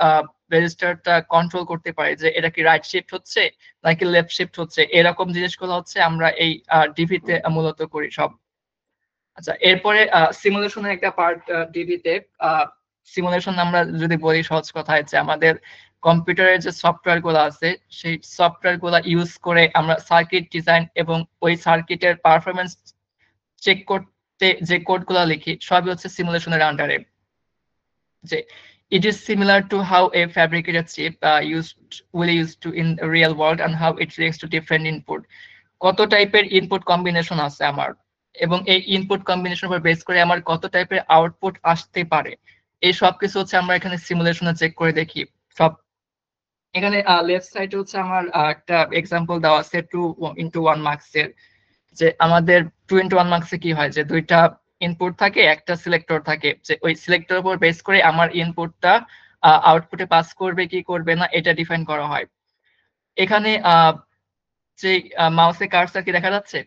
Speaker 7: রেজিস্টারটা কন্ট্রোল করতে পারি যে এটা কি রাইট শিফট হচ্ছে নাকি লেফট শিফট হচ্ছে, এরকম জিনিসগুলো হচ্ছে আমরা এই ডিভিতে মূলত করি সব। আচ্ছা, এরপরে সিমুলেশনের একটা পার্ট ডিবিতে। সিমুলেশন আমরা যদি বলি সহজ কথায়, যে আমাদের কম্পিউটারের যে সফটওয়্যার গুলো আছে সেই সফটওয়্যার গুলো ইউজ করে আমরা সার্কিট ডিজাইন এবং ওই সার্কিটের পারফরমেন্স চেক করতে যে কোড গুলো লিখি সবই হচ্ছে সিমুলেশনের আন্ডারে। যে it is similar to how a fabricated chip will used to in real world and how it reacts to different input, কত টাইপের ইনপুট কম্বিনেশন আছে আমার, এবং এই ইনপুট কম্বিনেশন উপর বেস করে আমার কত টাইপের আউটপুট আসতে পারে, এই সব কিছু হচ্ছে আমরা এখানে সিমুলেশনে চেক করে দেখি সব। এখানে লেফট সাইডে হচ্ছে আমার একটা এক্সাম্পল দেওয়া আছে 2x1 মার্কস এর, যে আমাদের 2x1 মার্কসে কি হয়, যে দুইটা ইনপুট থাকে, একটা সিলেক্টর থাকে, যে ওই সিলেক্টর উপর বেস করে আমার ইনপুটটা আউটপুটে পাস করবে কি করবে না এটা ডিফাইন করা হয়। এখানে যে মাউসে কার্সর কি দেখা যাচ্ছে,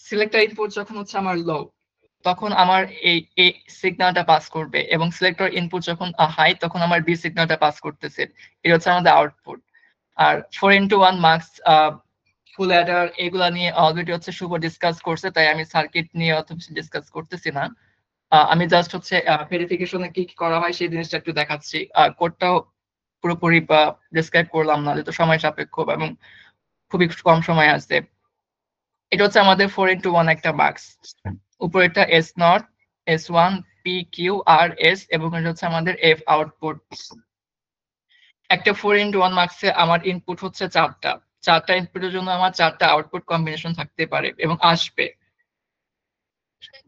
Speaker 7: সিলেক্টর ইনপুট যখন হচ্ছে আমার লো তখন আমার এই সিগন্যালটা পাস করবে, এবং সিলেক্টর ইনপুট যখন হাই তখন আমার বি সিগন্যালটা পাস করতেছে, এটা হচ্ছে আমাদের আউটপুট। আর 4x1 মার্কস, ফুল অ্যাডার, এগুলা নিয়ে অলরেডি হচ্ছে শুভ ডিসকাস করছে, তাই আমি সার্কিট নিয়ে অত বেশি ডিসকাস করতেছি না। আমি জাস্ট হচ্ছে ভেরিফিকেশনে কি কি করা হয় সেই জিনিসটা একটু দেখাচ্ছি, কোডটাও পুরোপুরি ডিসক্রাইব করলাম না যেহেতু সময় সাপেক্ষ এবং খুবই কম সময় আছে। এটা হচ্ছে আমাদের 4x1 একটা বাক্স, উপরেরটা S0, S1, P, Q, R, S, এবং এটা হচ্ছে আমাদের F আউটপুট। একটা 4x1 মার্কসে আমার ইনপুট হচ্ছে চারটা ইনপুটের জন্য আমার চারটা আউটপুট কম্বিনেশন থাকতে পারে এবং আসবে।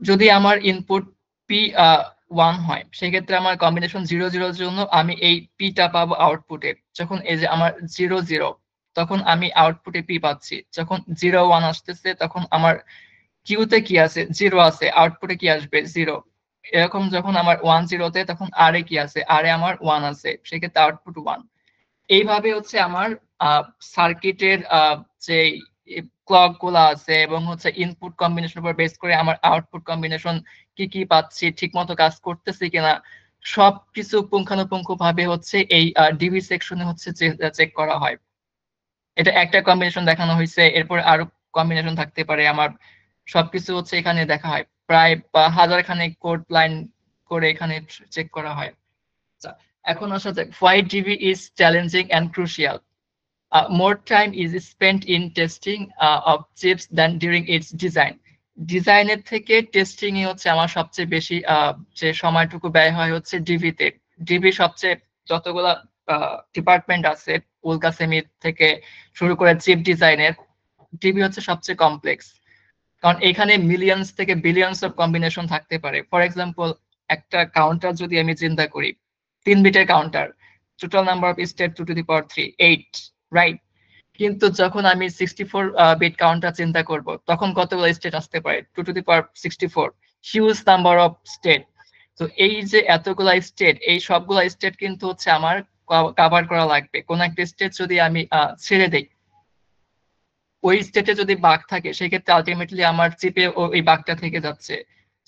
Speaker 7: যদি আমার ইনপুট P1 হয় সেক্ষেত্রে আমার কম্বিনেশন 0 0 এর জন্য আমি এই P-টা পাবো আউটপুটে। যখন এই যে আমার 0 0 তখন আমি আউটপুটে P পাচ্ছি। যখন 0 1 আসতেছে তখন আমার কিউতে কি আছে, 0 আছে, আউটপুটে কি আসবে 0। এরকম যখন আমার 1 0 তে তখন আর এ কি আছে, আর এ আমার 1 আছে, সেক্ষেত্রে আউটপুট 1। এইভাবে হচ্ছে আমার সার্কিটের যে ক্লক গুলা আছে এবং হচ্ছে ইনপুট কম্বিনেশন উপর বেস করে আমার আউটপুট কম্বিনেশন কি কি পাচ্ছি, ঠিক মতো কাজ করতেছি কিনা, সবকিছু পুঙ্খানুপুঙ্খ ভাবে হচ্ছে এই ডিবি সেকশনে হচ্ছে চেক করা হয়। এটা একটা কম্বিনেশন দেখানো হয়েছে, এরপর আরো কম্বিনেশন থাকতে পারে আমার, সবকিছু হচ্ছে এখানে দেখা হয়, প্রায় 1000 খানেক কোড লাইন করে এখানে চেক করা হয়। এখন আসা যাক why DV is challenging and crucial. More time is spent in testing of chips than during its design. ডিজাইনের থেকে টেস্টিং এ হচ্ছে আমার সবচেয়ে বেশি যে সময়টুকু ব্যয় হয় হচ্ছে ডিভিতে। ডিভি সবচেয়ে যতগুলা ডিপার্টমেন্ট আছে উল্কা সেমি থেকে শুরু করে চিপ ডিজাইনের, ডিবি হচ্ছে সবচেয়ে কমপ্লেক্স, কারণ এখানে মিলিয়নস থেকে বিলিয়নস অফ কম্বিনেশন থাকতে পারে। ফর এক্সাম্পল একটা কাউন্টার যদি আমি চিন্তা করি, 3 বিটের counter, total number of state 2 to the power 3 8, right? কিন্তু যখন আমি 64 বিট কাউন্টার চিন্তা করব তখন কতগুলো স্টেট আসতে পারে? 2 to the power 64, huge number of state. তো এই যে এতগুলা স্টেট, এই সবগুলা স্টেট কিন্তু হচ্ছে আমার কভার করা লাগবে। কোন একটা স্টেট যদি আমি ছেড়ে দেই, ওই স্টেটে যদি বাগ থাকে সেক্ষেত্রে আলটিমেটলি আমার চিপে ওই বাগটা থেকে যাচ্ছে।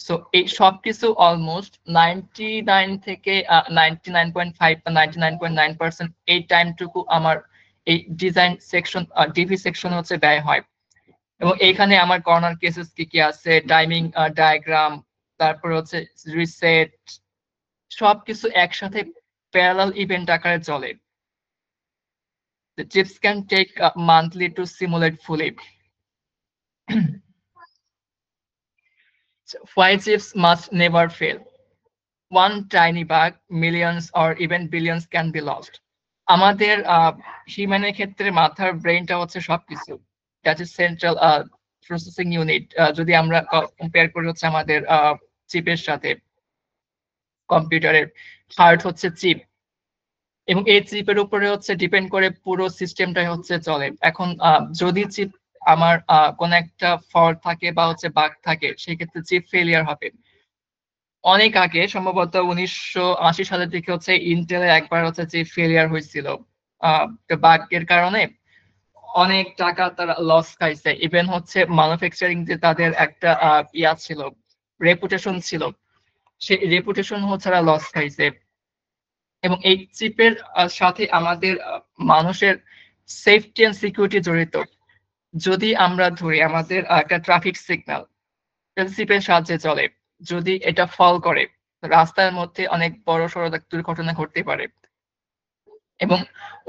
Speaker 7: সো এই সবকিছু অলমোস্ট 99 থেকে 99.5 বা 99.9% এই টাইমটুকু আমার এই ডিজাইন সেকশন ডিভি সেকশন হচ্ছে ব্যয় হয়। এবং এইখানে আমার কর্নার কেসেস কি কি আছে, টাইমিং ডায়াগ্রাম, তারপর হচ্ছে রিসেট, সবকিছু একসাথে প্যারালাল ইভেন্ট আকারে চলে। The chips can take monthly to simulate fully. So why chips must never fail? One tiny bug, millions or even billions can be lost. আমাদের হিউম্যানের ক্ষেত্রে মাথার ব্রেইনটা হচ্ছে সবকিছু, that is central processing unit. যদি আমরা compare করি হচ্ছে আমাদের চিপের সাথে, কম্পিউটারের হার্ট হচ্ছে চিপ, এবং এই চিপের উপরে হচ্ছে ডিপেন্ড করে পুরো সিস্টেমটাই হচ্ছে চলে। এখন যদি চিপ আমার কোন একটা ফল্ট থাকে বা হচ্ছে বাগ থাকে, সেক্ষেত্রে চিপ ফেলিয়ার হবে। অনেক আগে সম্ভবত 1980 সালের দিকে হচ্ছে ইন্টেলে একবার হচ্ছে চিপ ফেলিয়ার হয়েছিল বাগের কারণে, অনেক টাকা তারা লস খাইছে। ইভেন হচ্ছে ম্যানুফ্যাকচারিং যে তাদের একটা ইয়া ছিল, রেপুটেশন ছিল, সেই রেপুটেশন হচ্ছে তারা লস খাইছে। এবং এই চিপের সাথে আমাদের মানুষের সেফটি এন্ড সিকিউরিটি জড়িত। যদি আমরা ধরি আমাদের একটা ট্রাফিক সিগন্যাল চিপের সাহায্যে চলে, যদি এটা ফল করে রাস্তার মধ্যে অনেক বড় সড় দুর্ঘটনা ঘটতে পারে এবং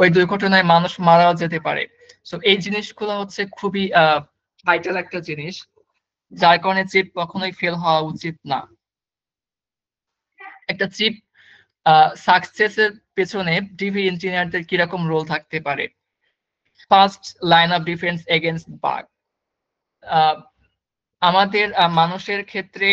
Speaker 7: ওই দুর্ঘটনায় মানুষ মারাও যেতে পারে। সো এই জিনিসগুলো হচ্ছে খুবই ভাইটাল একটা জিনিস, যার কারণে চিপ কখনোই ফেল হওয়া উচিত না। একটা চিপ সাকসেসের পেছনে ডিভি ইঞ্জিনিয়ারদের কিরকম রোল থাকতে পারে? First line of defence against bug. আমাদের মানুষের ক্ষেত্রে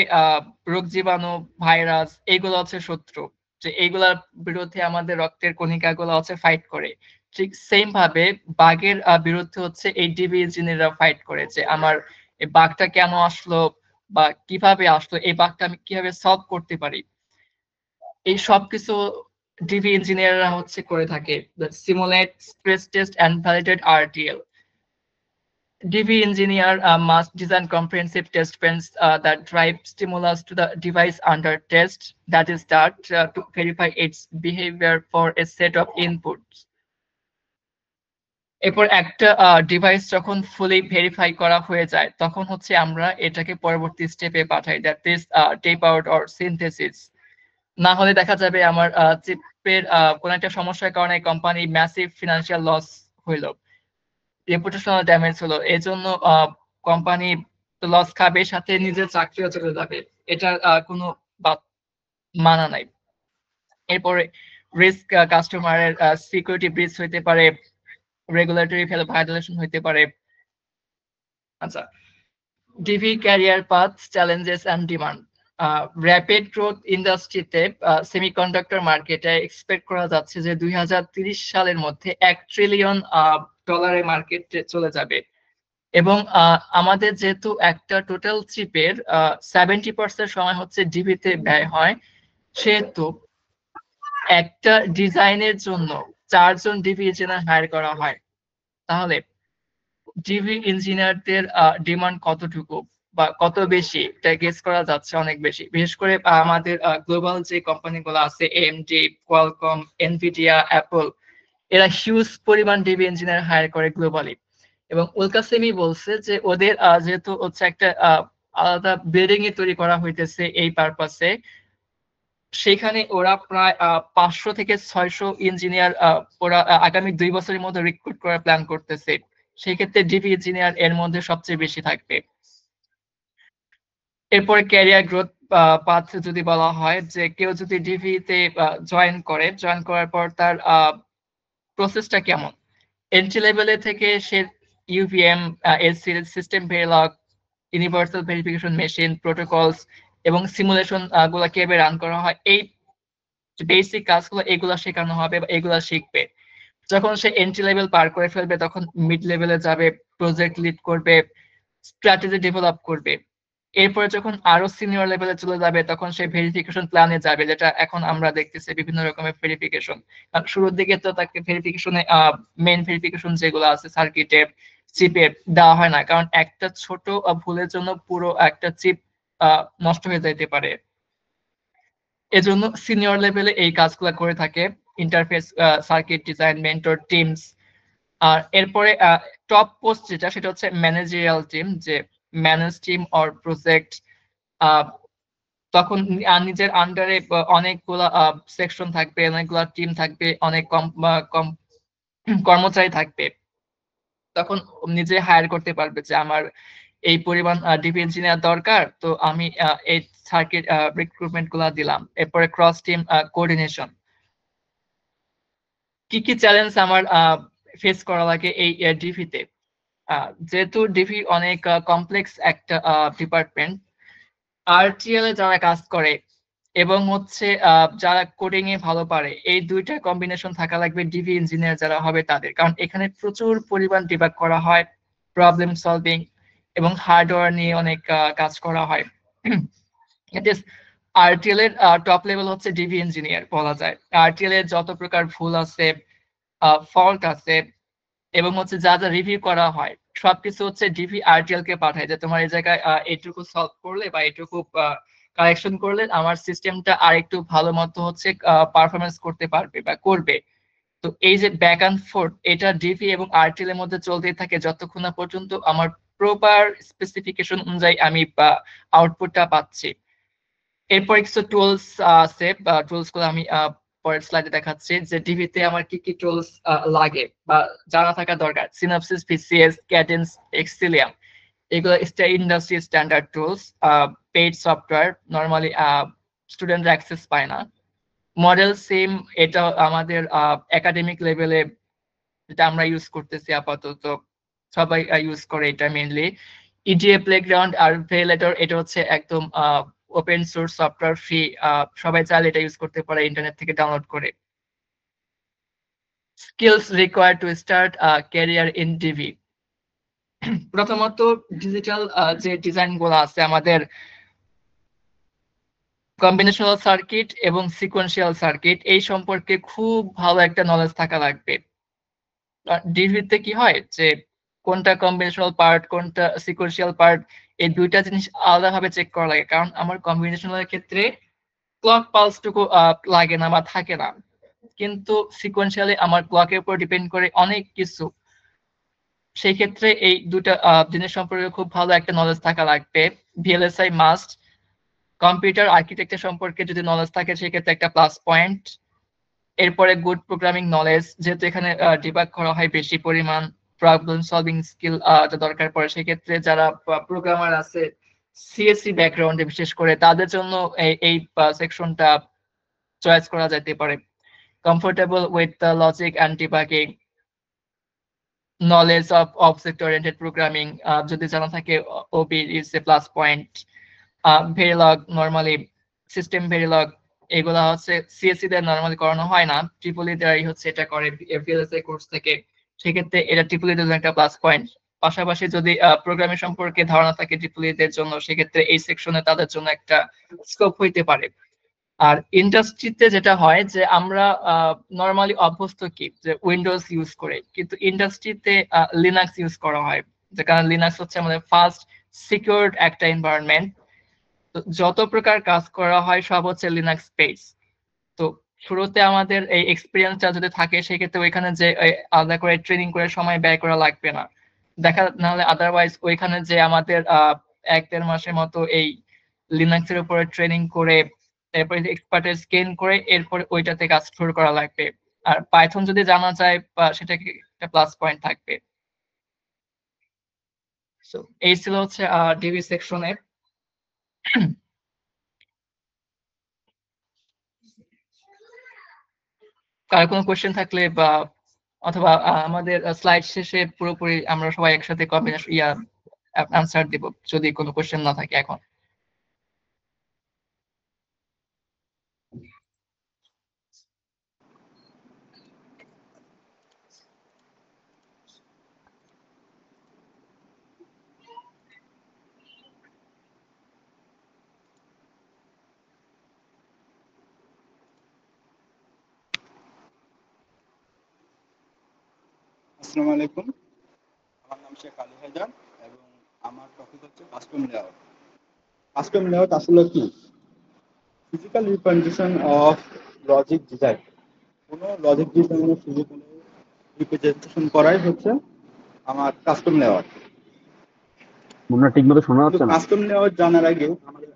Speaker 7: রোগ জীবাণু, ভাইরাস, এইগুলো হচ্ছে শত্রু, যে এইগুলার বিরুদ্ধে আমাদের রক্তের কণিকাগুলো হচ্ছে ফাইট করে। ঠিক সেম ভাবে বাগের বিরুদ্ধে হচ্ছে এই ডিবি ইঞ্জিনিয়াররা ফাইট করে, যে আমার এই বাগটা কেন আসলো বা কিভাবে আসলো, এই বাগটা আমি কিভাবে সলভ করতে পারি, এই সবকিছু ডিবি ইঞ্জিনিয়াররা হচ্ছে করে থাকে। Simulate, stress test and validate RTL. DV engineer must design comprehensive test plans that drive stimulus to the device under test, that is that to verify its behavior for a set of inputs. এরপর একটা device যখন ফুলি verify করা হয়ে যায় তখন হচ্ছে আমরা এটাকে পরবর্তী স্টেপে পাঠাই, that is tape out or synthesis. না হলে দেখা যাবে আমার চিপের কোন একটা সমস্যার কারণে কোম্পানি ম্যাসিভ ফিনান্সিয়াল লস হইলো, রেপুটেশনাল ড্যামেজ হলো, এজন্য কোম্পানি লস খাবে, সাথে নিজের চাকরিও চলে যাবে। এটার কোনো মানা নাই। এরপরে রিস্ক, কাস্টমারের সিকিউরিটি ব্রিচ হইতে পারে, রেগুলেটরি ভায়োলেশন হইতে পারে। আচ্ছা, DV career path, challenges and demand. Rapid growth ইন্ডাস্ট্রিতে সেমিকন্ডাক্টর মার্কেটে এক্সপেক্ট করা যাচ্ছে যে 2030 সালের মধ্যে $1 ট্রিলিয়ন ডলারের মার্কেট চলে যাবে। এবং আমাদের যেহেতু একটা টোটাল চিপের 70% সময় হচ্ছে ডিভিতে ব্যয় হয়, সেহেতু একটা ডিজাইনের জন্য 4 জন ডিভি ইঞ্জিনিয়ার হায়ার করা হয়। তাহলে ডিভি ইঞ্জিনিয়ারদের ডিমান্ড কতটুকু বা কত বেশি, এটা গেস করা যাচ্ছে অনেক বেশি। বিশেষ করে আমাদের গ্লোবাল যে কোম্পানিগুলো আছে, AMD, কোয়ালকম, এনভিডিয়া, অ্যাপল, এরা হিউজ পরিমাণ ডিভি ইঞ্জিনিয়ার হায়ার করে গ্লোবালি। এবং উল্কা সেমি বলছে যে ওদের যেহেতু হচ্ছে একটা আলাদা বিল্ডিং তৈরি করা হইতেছে এই পারপাসে, সেখানে ওরা প্রায় 500 থেকে 600 ইঞ্জিনিয়ার ওরা আগামী 2 বছরের মধ্যে রিক্রুট করার প্ল্যান করতেছে। সেই ক্ষেত্রে ডিভি ইঞ্জিনিয়ার এর মধ্যে সবচেয়ে বেশি থাকবে। এরপরে ক্যারিয়ার গ্রোথ পাথ যদি বলা হয় যে কেউ যদি ডিভি তে জয়েন করার পর তার প্রসেসটা কেমন, এন্ট্রি লেভেলে থেকে সে UVM, SCS, system Verilog, universal verification machine, protocols এবং সিমুলেশন গুলা কিভাবে রান করা হয়, এই বেসিক কাজগুলো এগুলা শেখানো হবে বা এগুলা শিখবে। যখন সে এন্ট্রি লেভেল পার করে ফেলবে তখন মিড লেভেলে যাবে, প্রজেক্ট লিড করবে, স্ট্র্যাটেজি ডেভেলপ করবে। এরপরে যখন আরো সিনিয়র লেভেলে চলে যাবে তখন সে ভেরিফিকেশন প্ল্যানে যাবে, যেটা এখন আমরা দেখতেছি বিভিন্ন রকমের ভেরিফিকেশন। শুরুর দিকে তো তাকে ভেরিফিকেশনে মেইন ভেরিফিকেশন যেগুলো আছে সার্কিটে, চিপে দেওয়া হয় না, কারণ একটা ছোট ভুলের জন্য পুরো একটা চিপ নষ্ট হয়ে যেতে পারে। এজন্য সিনিয়র লেভেলে এই কাজগুলো করে থাকে, interface, circuit design, mentor, teams. আর এরপরে টপ পোস্ট যেটা সেটা হচ্ছে ম্যানেজারিয়াল টিম, যে ম্যানেজ টিম অর প্রজেক্ট। তখন নিজের আন্ডারে অনেকগুলা সেকশন থাকবে, অনেকগুলা টিম থাকবে, অনেক কম কর্মচারী থাকবে। তখন নিজে হায়ার করতে পারবে যে আমার এই পরিমাণ ডিভি ইঞ্জিনিয়ার দরকার, তো আমি এই সার্কিট রিক্রুটমেন্ট গুলা দিলাম। এরপরে ক্রস টিম কোঅর্ডিনেশন। কি কি চ্যালেঞ্জ আমার ফেস করা লাগে এই ডিভিতে? যেহেতু ডিভি অনেক কমপ্লেক্স একটা ডিপার্টমেন্ট, আরটিএল এ যারা কাজ করে এবং হচ্ছে যারা কোডিং এ ভালো পারে, এই দুইটা কম্বিনেশন থাকা লাগবে ডিভি ইঞ্জিনিয়ার যারা হবে তাদের, কারণ এখানে প্রচুর পরিমাণ ডিবাগ করা হয়, প্রবলেম সলভিং এবং হার্ডওয়্যার নিয়ে অনেক কাজ করা হয়। আরটিএল এর টপ লেভেল হচ্ছে ডিভি ইঞ্জিনিয়ার বলা যায়। আরটিএল এর যত প্রকার ভুল আছে, ফল্ট আছে এবং হচ্ছে যা যা রিভিউ করা হয় সবকিছু হচ্ছে ডিভি আরটিএল কে পাঠায়, যে তোমার এই জায়গায় এইটুকু সলভ করলে বা এইটুকু কারেকশন করলে আমার সিস্টেমটা আর একটু ভালো মতো হচ্ছে পারফরমেন্স করতে পারবে বা করবে। তো এই যে ব্যাক অ্যান্ড ফোর্থ, এটা ডিভি এবং আরটিএল এর মধ্যে চলতেই থাকে যতক্ষণ না পর্যন্ত আমার প্রপার স্পেসিফিকেশন অনুযায়ী আমি আউটপুটটা পাচ্ছি। এরপর কিছু টুলস আছে, টুলস গুলো আমি পরের স্লাইডে দেখাচ্ছি যে ডিভিতে আমার কি কি টুলস লাগে বা জানা থাকা দরকার। সিনপসিস, ভিসিএস, ক্যাডেন্স, এক্সিলিয়াম, এগুলো industry standard tools. Paid software normally স্টুডেন্টরা অ্যাক্সেস পায় না। মডেল সিম, এটা আমাদের একাডেমিক লেভেলে যেটা আমরা ইউজ করতেছি আপাতত, সবাই ইউজ করে এটা মেইনলি। ইডিএ প্লেগ্রাউন্ড আর ভেরিলেটর, এটা হচ্ছে একদম ওপেন সোর্স সফটওয়্যার, ফ্রি, সবাই চাইলে এটা ইউজ করতে পারে ইন্টারনেট থেকে ডাউনলোড করে। Skills required to start career in DV. প্রথমত ডিজিটাল যে ডিজাইন গুলো আছে আমাদের, কম্বিনেশনাল সার্কিট এবং সিকোয়েন্সিয়াল সার্কিট, এই সম্পর্কে খুব ভালো একটা নলেজ থাকা লাগবে। ডিভিতে কি হয় যে কোনটা কম্বিনেশনাল পার্ট, কোনটা সিকোয়েন্সিয়াল পার্ট, এই দুইটা জিনিস আলাদাভাবে চেক করা লাগে, কারণ আমার কম্বিনেশনাল ক্ষেত্রে ক্লক পালসটুকু লাগে না বা থাকে না, কিন্তু সিকোয়েন্সিয়ালি আমার ক্লকের উপর ডিপেন্ড করে অনেক কিছু। সেই ক্ষেত্রে এই দুটা জিনিস সম্পর্কে খুব ভালো একটা নলেজ থাকা লাগবে। VLSI must. কম্পিউটার আর্কিটেকচার সম্পর্কে যদি নলেজ থাকে সেক্ষেত্রে একটা প্লাস পয়েন্ট। এরপরে গুড প্রোগ্রামিং নলেজ, যেহেতু এখানে ডিবাগ করা হয় বেশি পরিমাণ, প্রবলেম সলভিং স্কিল দরকার পড়ে, সেক্ষেত্রে যারা প্রোগ্রামার আছে সিএসসি ব্যাকগ্রাউন্ডে বিশেষ করে তাদের জন্য এই সেকশনটা চয়েস করা যেতে পারে। Comfortable with the logic and debugging, knowledge of object oriented programming যদি জানা থাকে, OB is a plus point. Verilog, normally system Verilog, এগুলা হচ্ছে সিএসসি তে নরমালি করানো হয় না, ট্রিপলি দ্বারাই হচ্ছে এটা করে ভিএলএসআই কোর্স থেকে, সেক্ষেত্রে এটা ট্রিপলি তে একটা প্লাস পয়েন্ট। পাশাপাশি যদি প্রোগ্রামিং সম্পর্কে ধারণা থাকে ট্রিপলি দের জন্য, সেক্ষেত্রে এই সেকশনে তাদের জন্য একটা স্কোপ হইতে পারে। আর ইন্ডাস্ট্রিতে যেটা হয় যে আমরা নরমালি অভ্যস্ত কি যে উইন্ডোজ ইউজ করে, কিন্তু ইন্ডাস্ট্রিতে লিনাক্স ইউজ করা হয়, যে কারণ লিনাক্স হচ্ছে আমাদের ফার্স্ট সিকিউরড একটা এনভায়রনমেন্ট। যত প্রকার কাজ করা হয় সব হচ্ছে লিনাক্স বেস। তো শুরুতে আমাদের এই এক্সপিরিয়েন্সটা যদি থাকে সেক্ষেত্রে ওইখানে যে আলাদা করে ট্রেনিং করে সময় ব্যয় করা লাগবে না, দেখা নাহলে আদারওয়াইজ ওইখানে যে আমাদের 1-1.5 মাসের মতো এই লিনাক্সের উপরে ট্রেনিং করে এরপরে এক্সপার্টে স্ক্যান করে এরপরে ওইটাতে কাজ শুরু করা লাগবে। আর পাইথন যদি জানা যায় বা সেটাকে একটা প্লাস পয়েন্ট থাকবে। সো এই ছিল হচ্ছে ডিবি সেকশনের। কার কোনো কোশ্চেন থাকলে বা অথবা আমাদের স্লাইড শেষে পুরোপুরি আমরা সবাই একসাথে কম্বিনেশন আনসার দিব যদি কোনো কোশ্চেন না থাকে এখন।
Speaker 8: আসসালামু আলাইকুম, আমার নাম শেখ আলী হায়দার এবং আমার টপিক হচ্ছে কাস্টম লেআউট। কাস্টম লেআউট আসলে কি? Physical representation of logic design. কোনো লজিক ডিজাইনের ফিজিক্যাল রিপ্রেজেন্টেশন করাই হচ্ছে আমার কাস্টম লেআউট।
Speaker 1: মনে ঠিক মতো শোনা
Speaker 8: কিন্তু
Speaker 1: যাচ্ছে না।
Speaker 8: কাস্টম লেআউট জানার আগে আমাদের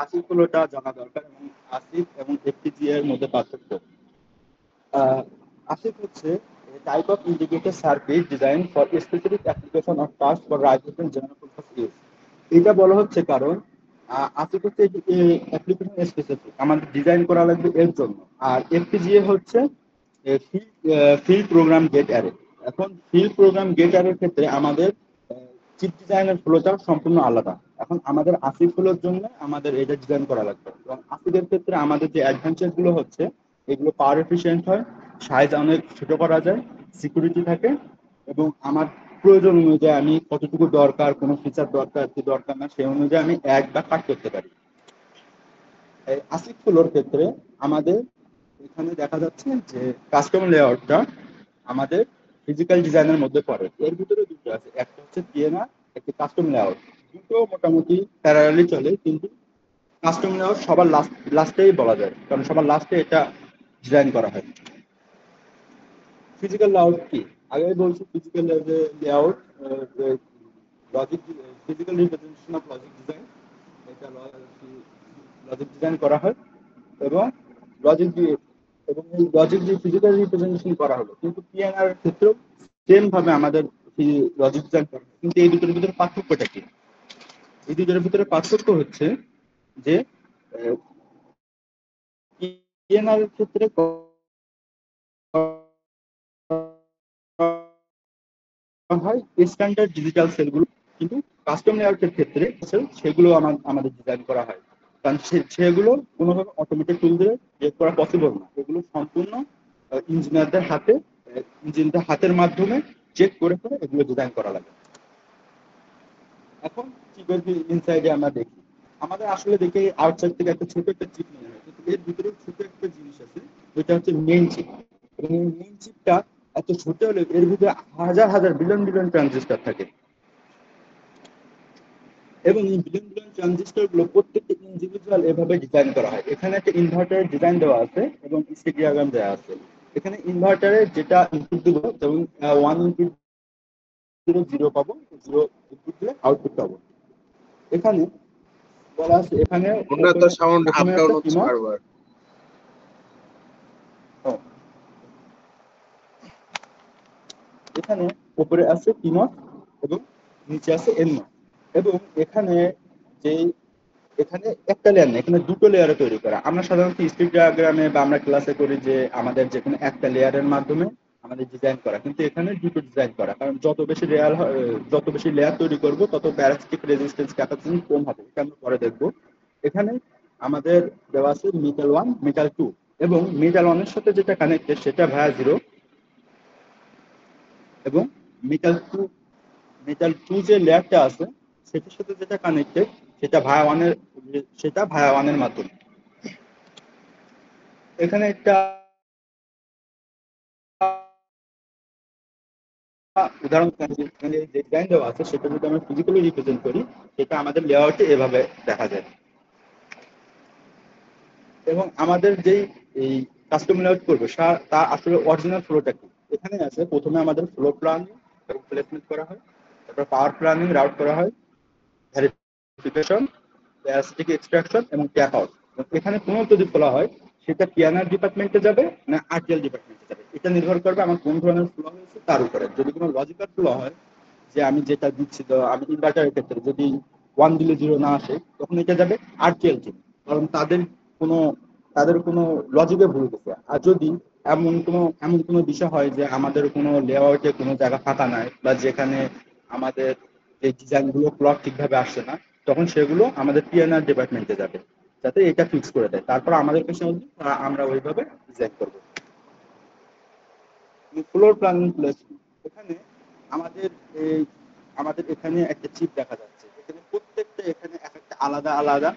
Speaker 8: আসিফ হলোটা জানা দরকার এবং আসিফ এবং এফটিজি এর মধ্যে পার্থক্য। ASIC হচ্ছে type of integrated circuit designed for a specific application of tasks for writing general purpose use. এটা বলা হচ্ছে কারণ ASIC হচ্ছে অ্যাপ্লিকেশন স্পেসিফিক, আমাদের ডিজাইন করা লাগবে এর জন্য। আর FPGA হচ্ছে ফিল্ড প্রোগ্রাম গেট অ্যারে। এখন ফিল্ড প্রোগ্রাম গেট অ্যারের ক্ষেত্রে আমাদের চিপ ডিজাইনের ফ্লোটা সম্পূর্ণ আলাদা। এখন আমাদের ASIC ফ্লোর জন্য আমাদের এটা ডিজাইন করা লাগবে এবং ASIC এর ক্ষেত্রে আমাদের যে অ্যাডভান্টেজ গুলো হচ্ছে এগুলো পাওয়ার এফিশিয়েন্ট হয়, সাইজ অনেক ছোট করা যায়, সিকিউরিটি থাকে এবং আমার প্রয়োজন অনুযায়ী আমি কতটুকু দরকার, কোনো ফিচার দরকার কি দরকার না সেই অনুযায়ী আমি অ্যাড বা কাট করতে পারি। এই ASIC ফ্লোর ক্ষেত্রে আমাদের এখানে দেখা যাচ্ছে যে কাস্টম লেআউটটা আমাদের ফিজিক্যাল ডিজাইনের মধ্যে পড়ে। এর ভিতরে দুটো আছে, একটা হচ্ছে পিএনআর, একটা কাস্টম লেআউট। দুটো মোটামুটি প্যারালালি চলে, কিন্তু কাস্টম লেআউট সবার লাস্টেই বলা যায়, কারণ সবার লাস্টে এটা ডিজাইন করা হয়। ফিজিক্যাল লেআউট কি? আগে বলছি physical layout logic, physical representation of logic design. এটা লজিক ডিজাইন করা হয় এবং লজিক দিয়ে এবং এই লজিক দিয়ে ফিজিক্যাল রিপ্রেজেন্টেশন করা হলো, কিন্তু পিএনআর ক্ষেত্রেও সেম ভাবে আমাদের লজিক ডিজাইন করা হয়। কিন্তু এই দুটোর ভিতরে পার্থক্যটা কি? এই দুটোর ভিতরে পার্থক্য হচ্ছে যে পিএনআর ক্ষেত্রে হয় স্ট্যান্ডার্ড ডিজিটাল সেলগুলো, কিন্তু কাস্টম লেআউটের ক্ষেত্রে সেগুলো আমাদের ডিজাইন করা হয়, কারণ সেগুলো কোনোভাবে অটোমেটিক টুল দিয়ে চেক করা পসিবল না। এগুলো সম্পূর্ণ ইঞ্জিনিয়ারদের হাতের মাধ্যমে চেক করে করে এগুলো ডিজাইন করা লাগে। এখন চিপের ইনসাইডে আমরা দেখি, আমাদের আসলে দেখে আউটসাইড থেকে একটা ছোট একটা চিপ মনে হয়, কিন্তু এর ভিতরে ছোট একটা জিনিস আছে, ওইটা হচ্ছে মেইন চিপ। এবং এই মেইন চিপটা এত ছোট হলে এর ভিতরে হাজার হাজার বিলিয়ন বিলিয়ন ট্রানজিস্টর থাকে এবং এই বিলিয়ন বিলিয়ন ট্রানজিস্টর গুলো প্রত্যেকটা ইন্ডিভিজুয়াল এভাবে ডিজাইন করা হয়। এখানে একটা ইনভার্টারের ডিজাইন দেওয়া আছে এবং স্টেট ডায়াগ্রাম দেওয়া আছে। এখানে ইনভার্টারে যেটা ইনপুট দিব, যেমন 1 ইনপুট 0 পাবো, 0 ইনপুট দিলে আউটপুট পাবো। এখানে বলা আছে এখানে
Speaker 2: উন্নত সাউন্ড আপ ডাউন হচ্ছে বারবার।
Speaker 8: এখানে উপরে আছে পিমস এবং নিচে আছে এনমস এবং এখানে যে এখানে একটা লেয়ার না, এখানে দুটো লেয়ারে তৈরি করা। আমরা সাধারণত স্টিক ডায়াগ্রামে বা আমরা ক্লাসে করি যে আমাদের যে কোনো একটা লেয়ারের মাধ্যমে আমাদের ডিজাইন করা, কিন্তু এখানে দুটো ডিজাইন করা, কারণ যত বেশি লেয়ার তৈরি করব তত প্যারাসিটিক রেজিস্ট্যান্স ক্যাপাসিটি কম হবে, এটা আমরা পরে দেখব। এখানে আমাদের দেওয়া আছে মেটাল 1 মেটাল 2 এবং মেটাল 1 এর সাথে যেটা কানেক্টেড সেটা ভায়া 0 এবং মেটাল 2 যে লেয়ারটা আছে সেটার সাথে যেটা কানেক্টেড সেটা ভায়া 1 এর মাধ্যমে। এখানে একটা উদাহরণ যে ডিজাইন দেওয়া আছে সেটা যদি আমরা ফিজিক্যালি রিপ্রেজেন্ট করি সেটা আমাদের লেআউটে এভাবে দেখা যায়। এবং আমাদের যেই এই কাস্টম লেআউট করবে তা আসলে অরিজিনাল ফ্লোটা কি? এখানে আছে প্রথমে আমাদের ফ্লো প্ল্যানিং এবং প্লেসমেন্ট করা হয়, তারপর পাওয়ার প্ল্যানিং রাউট করা হয়, ভেরিফিকেশন, প্যারাসিটিক এক্সট্রাকশন এবং ট্যাপ আউট। এখানে কোনো যদি ফ্লো হয় সেটা পিএনআর ডিপার্টমেন্টে যাবে না আরটিএল ডিপার্টমেন্টে যাবে, এটা নির্ভর করবে আমার কোন ধরনের ফ্লো হয়েছে তার উপরে। যদি কোনো লজিক্যাল ফ্লো হয়, যে আমি যেটা দিচ্ছি, তো আমি ইনভার্টারের ক্ষেত্রে যদি 1 দিলে 0 না আসে, তখন এটা যাবে আরটিএল টিম, কারণ কোনো তাদের কোনো লজিকে ভুল গেছে। আর যদি এমন কোনো বিষয় হয় যে আমাদের কোনো লেআউটে কোনো জায়গা ফাঁকা নাই, বা যেখানে আমাদের এই ডিজাইন গুলো ক্লক ঠিকভাবে আসছে না, তখন সেগুলো আমাদের পিএনআর ডিপার্টমেন্টে যাবে, যাতে এটা ফিক্স করে দেয়। তারপর আমাদের কাছে আসবে, আমরা ওইভাবে ডিজাইন করবো। ফ্লোর প্ল্যানিং প্লেসমেন্ট, এখানে আমাদের এই আমাদের এখানে একটা চিপ দেখা যাচ্ছে, এখানে প্রত্যেকটা এখানে এক একটা আলাদা আলাদা